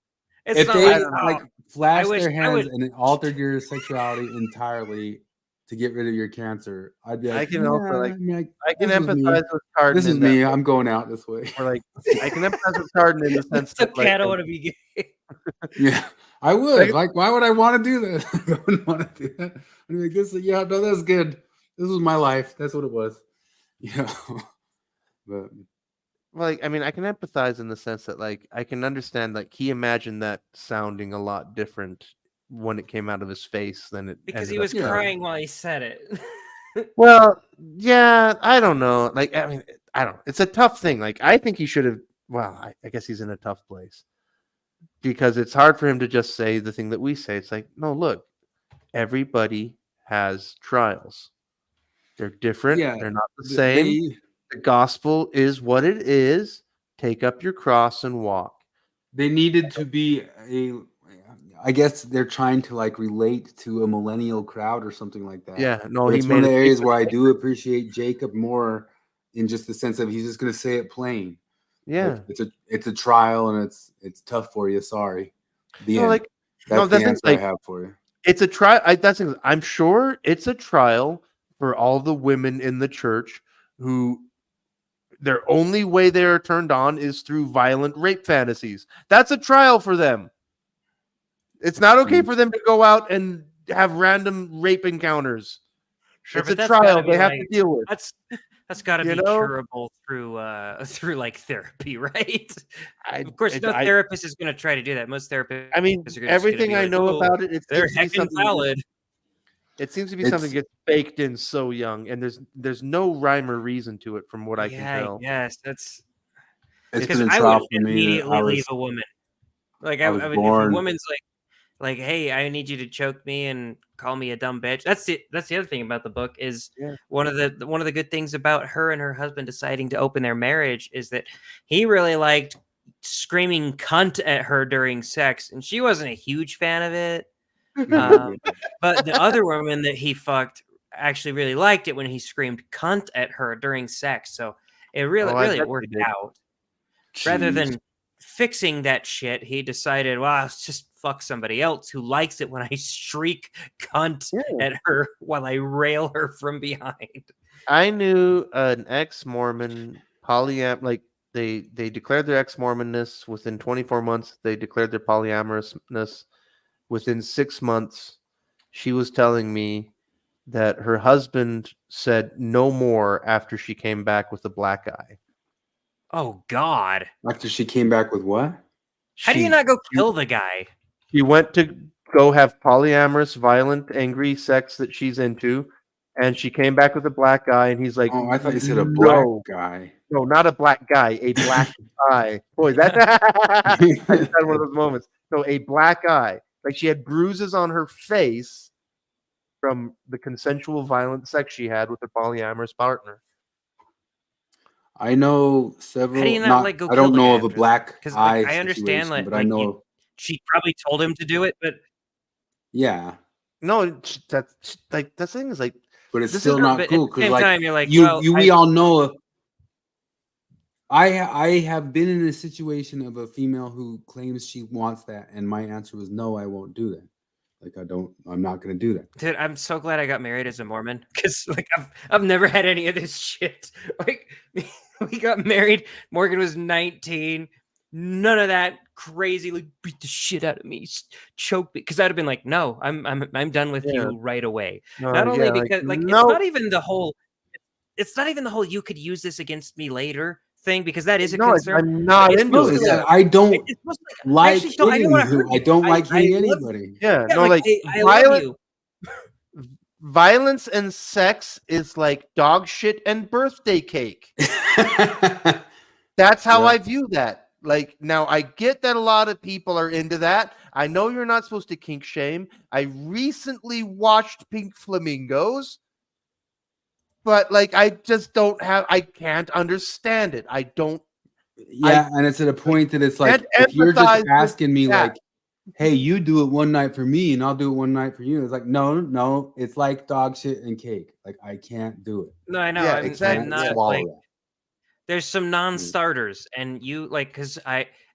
it's If not they like, like oh, flashed I wish their I hands would- and it altered your sexuality entirely to get rid of your cancer, I'd be like, I can also "Yeah, like I mean, I can this is me. empathize with Cardon. This is in that me. way. I'm going out this way. Or like I can empathize with Cardon in the sense it's that okay. I like don't want to be gay. Yeah, I would. Like, why would I want to do that? I wouldn't want to do that. I'd be like, this. Yeah, no, that's good. This was my life. That's what it was. Yeah, but I mean, I can empathize in the sense that like I can understand like he imagined that sounding a lot different when it came out of his face than it Because ended he up was being. crying while he said it. Well, yeah, I don't know. Like, I mean, I don't. It's a tough thing. Like, I think he should have. Well, I guess he's in a tough place because it's hard for him to just say the thing that we say. It's like, no, look, everybody has trials. They're different. Yeah, They're not the same. The gospel is what it is. Take up your cross and walk. They needed to be I guess they're trying to like relate to a millennial crowd or something like that. Yeah, no, But he it's one of made the a areas big where I do appreciate Jacob more in just the sense of he's just going to say it plain. Yeah, like, it's a trial and it's tough for you. Sorry. The No, end. like, That's the the thing, answer like, I have for you. it's a trial. I'm sure it's a trial for all the women in the church who their only way they are turned on is through violent rape fantasies. That's a trial for them. It's not okay for them to go out and have random rape encounters. Sure, It's but a that's gotta trial be they have like, to deal with. That's got to You be know? curable through through like therapy, right? Of course, no I- therapist is going to try to do that. Most therapists, I mean, are just gonna everything be I like, know "Oh, about it, they're seems to be heckin' something. valid." It seems to be something that gets baked in so young, and there's no rhyme or reason to it from what I can Yeah, tell. yes, that's It's because been a I trial would for me. immediately leave a woman. Like I was would, if a born- woman's like, hey, I need you to choke me and call me a dumb bitch. That's the other thing about the book is one of the good things about her and her husband deciding to open their marriage is that he really liked screaming cunt at her during sex, and she wasn't a huge fan of it. But the other woman that he fucked actually really liked it when he screamed cunt at her during sex. So it really, Oh, I really bet he worked did. out. Rather Jeez. than fixing that shit, he decided, well, let's just fuck somebody else who likes it when I shriek cunt at her while I rail her from behind. I knew an ex-Mormon like they declared their ex-Mormonness within 24 months. They declared their polyamorousness within 6 months. She was telling me that her husband said no more after she came back with a black eye. Oh God! After she came back with what? How do you not go kill the guy? She went to go have polyamorous, violent, angry sex that she's into, and she came back with a black eye, and he's like, Oh, I thought you said a "No. black guy. No, not a black guy, a black eye." Boy, that's one of those moments. No, a black eye. Like she had bruises on her face from the consensual violent sex she had with her polyamorous partner. I know several. How do you not go I kill don't the know guy of a after black that? 'Cause, eye I understand situation, that, but I know. she probably told him to do it, but Yeah, No, that's like the thing is like, but it's this still is- not but at cool the because same like time, you're like, we well, all know. I have been in a situation of a female who claims she wants that, and my answer was no, I won't do that. Like I'm not going to do that. Dude, I'm so glad I got married as a Mormon because like I've never had any of this shit. Like we got married. Morgan was 19. None of that crazy like beat the shit out of me, choke me. Because I'd have been like, no, I'm done with you right away. Not only because like it's not even the whole. It's not even the whole you could use this against me later thing because that is a concern. I'm not It's into mostly it. like- I don't it's mostly like actually don't- I don't wanna hitting hurt you. I you. don't like hitting I love you. anybody. Yeah, Yeah, no, like I love you. Violence and sex is like dog shit and birthday cake. That's how I view that. Like, now I get that a lot of people are into that. I know you're not supposed to kink shame. I recently watched Pink Flamingos, but like, I can't understand it. Yeah, and it's at a point that it's like if you're empathize just with asking me that. like, hey, you do it one night for me and I'll do it one night for you. It's like, no, it's like dog shit and cake. Like I can't do it. No, I know. Yeah, I'm exactly. not Swallow like that. there's some non-starters, and you like because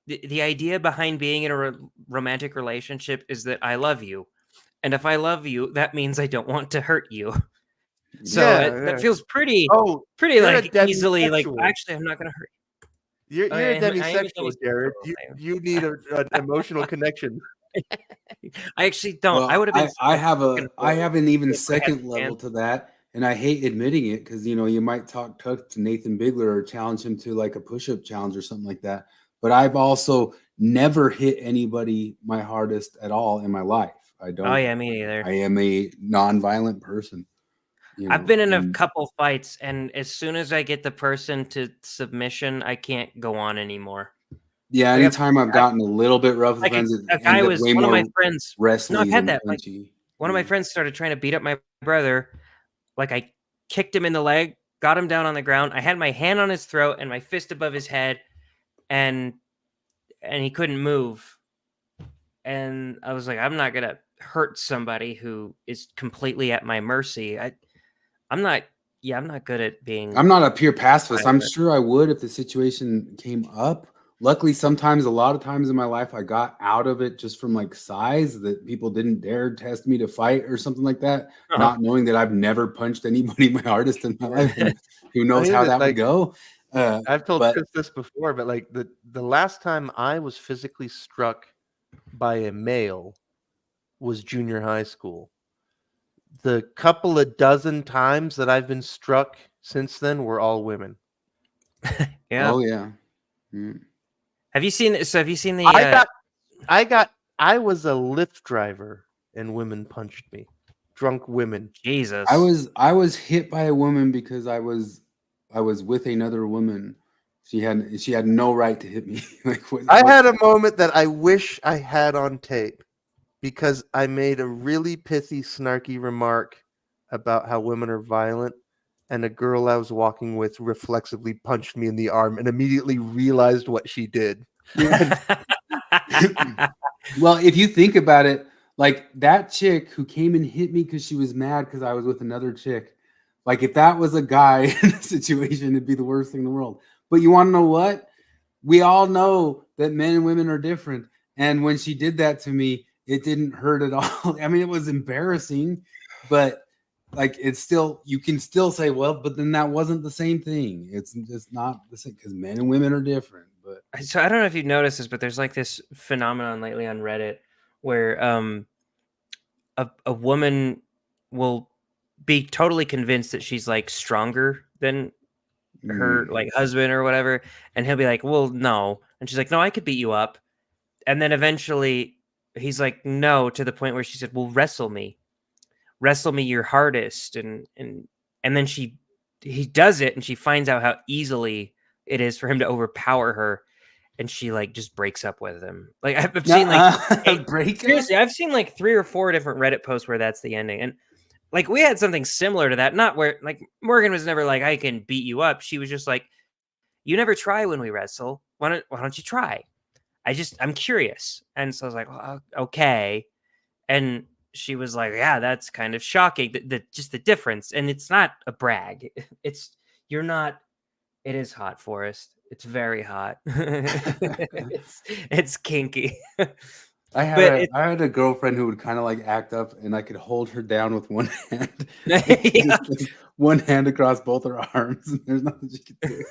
the idea behind being in a romantic relationship is that I love you, and if I love you, that means I don't want to hurt you. So that feels pretty you're a like easily like demisexual. actually I'm not gonna hurt you. You're a I am a demisexual, Jared. You need an emotional connection. I actually don't. Well, I would have been. I have an even if I had second the level chance. to that, and I hate admitting it because you might talk to Nathan Bigler or challenge him to like a push-up challenge or something like that. But I've also never hit anybody my hardest at all in my life. I don't. Oh yeah, me neither. I am a non-violent person. You I've know, been in a and- couple fights, and as soon as I get the person to submission, I can't go on anymore. Yeah, Like, anytime I've gotten a little bit rough with like friends, a it guy ends up was way one of more my friends. wrestling No, I've had than that. Like, punchy. one of my friends started trying to beat up my brother. Like, I kicked him in the leg, got him down on the ground. I had my hand on his throat and my fist above his head, and he couldn't move. And I was like, I'm not gonna hurt somebody who is completely at my mercy. I'm not good at being. I'm not a pure pacifist. I'm violent. sure I would if the situation came up. Luckily, sometimes, a lot of times in my life, I got out of it just from like size, that people didn't dare test me to fight or something like that, not knowing that I've never punched anybody my hardest in my life. And who knows how that would go. I've told but- Chris this before, but like the last time I was physically struck by a male was junior high school. The couple of dozen times that I've been struck since then were all women. Yeah. Oh yeah. Mm. Have you seen? So have you seen the? I was a Lyft driver and women punched me. Drunk women. Jesus. I was hit by a woman because I was with another woman. She had no right to hit me. I had a moment that I wish I had on tape because I made a really pithy, snarky remark about how women are violent, and a girl I was walking with reflexively punched me in the arm and immediately realized what she did. Well, if you think about it, like that chick who came and hit me because she was mad because I was with another chick, like if that was a guy in the situation, it'd be the worst thing in the world. But you want to know what? We all know that men and women are different. And when she did that to me, it didn't hurt at all. I mean, it was embarrassing, but like it's still, you can still say, well, but then that wasn't the same thing. It's just not the same because men and women are different. But So I don't know if you've noticed this, but there's like this phenomenon lately on Reddit where a woman will be totally convinced that she's like stronger than her like husband or whatever, and he'll be like, well, no, and she's like, no, I could beat you up, and then eventually he's like, no, to the point where she said, well, wrestle me your hardest, and then he does it, and she finds out how easily it is for him to overpower her, and she like just breaks up with him. Like I've seen like seriously, I've seen like 3 or 4 different Reddit posts where that's the ending. And like we had something similar to that, not where like Morgan was never like, I can beat you up. She was just like, you never try when we wrestle. Why don't you try? I'm curious. And so I was like, well, okay. And she was like, yeah, that's kind of shocking. Just the difference. And it's not a brag. It is hot, Forrest. It's very hot. it's kinky. I had a girlfriend who would kind of like act up, and I could hold her down with one hand, just like one hand across both her arms, and there's nothing she could do.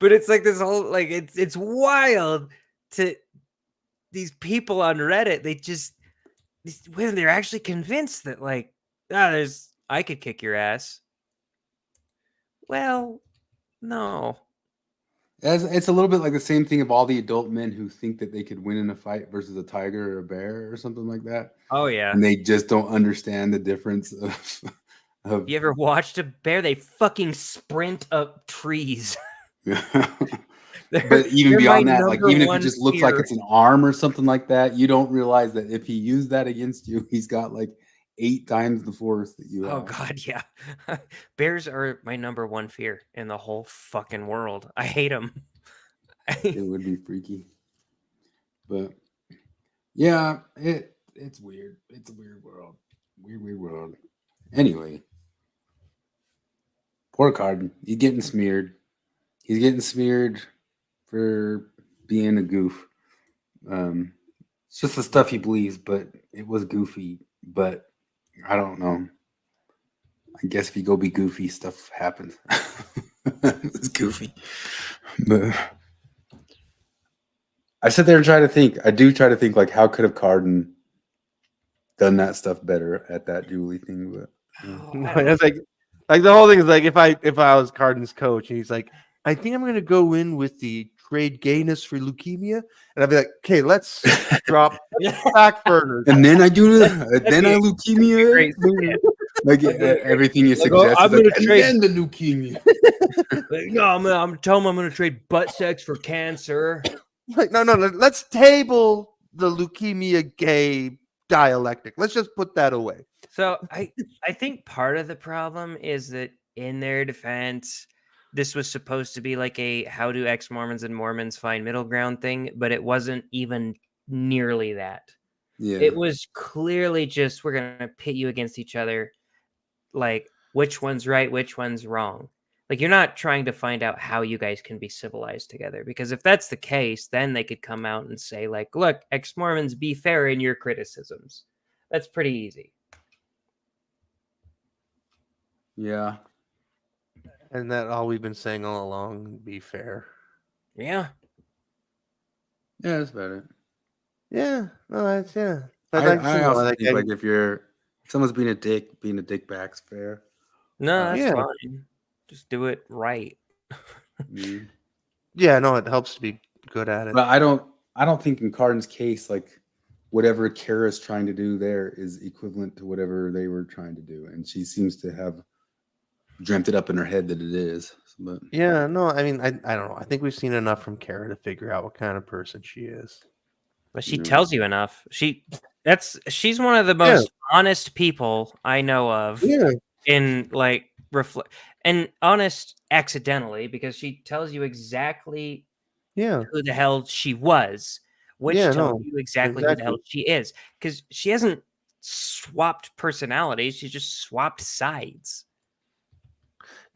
But it's like this whole like it's wild to these people on Reddit. These women, they're actually convinced that like, I could kick your ass. Well, no. It's a little bit like the same thing of all the adult men who think that they could win in a fight versus a tiger or a bear or something like that. Oh yeah. And they just don't understand the difference of You ever watched a bear? They fucking sprint up trees. But even beyond that, like even if it just looks like it's an arm or something like that, you don't realize that if he used that against you, he's got like 8 times the force that you have. Oh god, yeah. Bears are my number 1 fear in the whole fucking world. I hate them. It would be freaky. But yeah, it's weird. It's a weird world. Weird world. Anyway, poor Cardon. He's getting smeared. He's getting smeared for being a goof. It's just the stuff he believes, but it was goofy. But I don't know. I guess if you go be goofy, stuff happens. It's goofy. But I sit there and try to think. I do try to think, like, how could have Cardon done that stuff better at that Julie thing? But It's like the whole thing is like if I was Cardon's coach and he's like, I think I'm going to go in with the trade gayness for leukemia. And I'll be like, okay, let's drop back burners. And then I do the, That'd then be- I leukemia. great Like everything you Like, oh, suggest. I'm is like, gonna and trade- then the leukemia. Like, no, I'm telling him I'm going to trade butt sex for cancer. Like, no, let's table the leukemia gay dialectic. Let's just put that away. So I think part of the problem is that in their defense, this was supposed to be like a how do ex-Mormons and Mormons find middle ground thing, but it wasn't even nearly that. Yeah. It was clearly just we're going to pit you against each other, like which one's right, which one's wrong. Like you're not trying to find out how you guys can be civilized together, because if that's the case, then they could come out and say like, look, ex-Mormons, be fair in your criticisms. That's pretty easy. Yeah. And that all we've been saying all along, be fair. Yeah. Yeah, that's better. Yeah. No, that's yeah. I also think like if someone's being a dick back's fair. No, that's Yeah. fine. Just do it right. Yeah, no, it helps to be good at it. But I don't think in Cardon's case, like whatever Kara's trying to do there is equivalent to whatever they were trying to do. And she seems to have dreamt it up in her head that it is. But Yeah, no, I mean, I don't know. I think we've seen enough from Kara to figure out what kind of person she is. But she tells you enough. She's one of the most honest people I know of. Yeah. In like and honest accidentally, because she tells you exactly who the hell she was, which tells you exactly who the hell she is. Because she hasn't swapped personalities, she just swapped sides.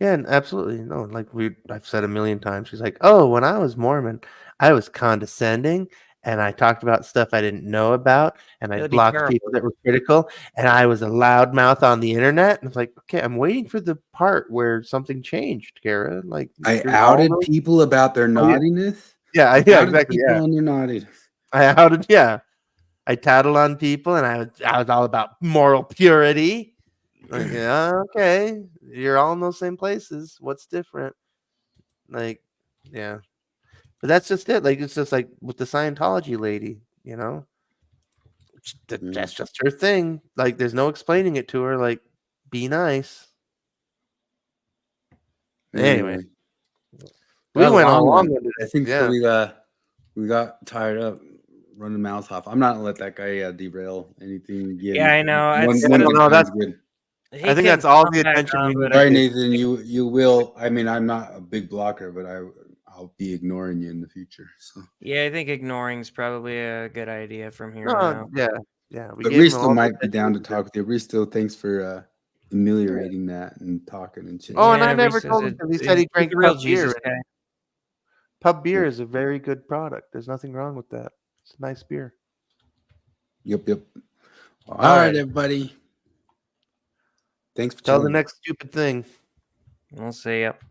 Yeah, and absolutely. No, like I've said a million times. She's like, oh, when I was Mormon, I was condescending and I talked about stuff I didn't know about, and I That'd be blocked terrible. people that were critical, and I was a loudmouth on the internet. And it's like, okay, I'm waiting for the part where something changed, Kara. Like I you're outed all those- people about their naughtiness. Yeah, I yeah, outed exactly. people Yeah. on their naughtiness. I outed, yeah. I tattled on people, and I was all about moral purity. Like, yeah, okay, you're all in those same places. What's different? Like, yeah, but that's just it. Like, it's just like with the Scientology lady, you know, that's just her thing. Like, there's no explaining it to her. Like, be nice. Anyway, we Well, went all long long. one. I think so we got tired up running mouths off. I'm not gonna let that guy derail anything again. Yeah, I know. That's good. I think that's all the attention we need. All right, Nathan, you will. I mean, I'm not a big blocker, but I'll be ignoring you in the future. So Yeah, I think ignoring is probably a good idea from here on out. Yeah. But Risto might be down to talk with you. Risto, thanks for ameliorating that and talking and shit. Oh, and I never told him because he said he drank real pub beer. Jesus guy. Pub beer is a very good product. There's nothing wrong with that. It's a nice beer. Yep. All All right, right. everybody. Thanks for Tell the chilling. next stupid thing. We'll see. Yep.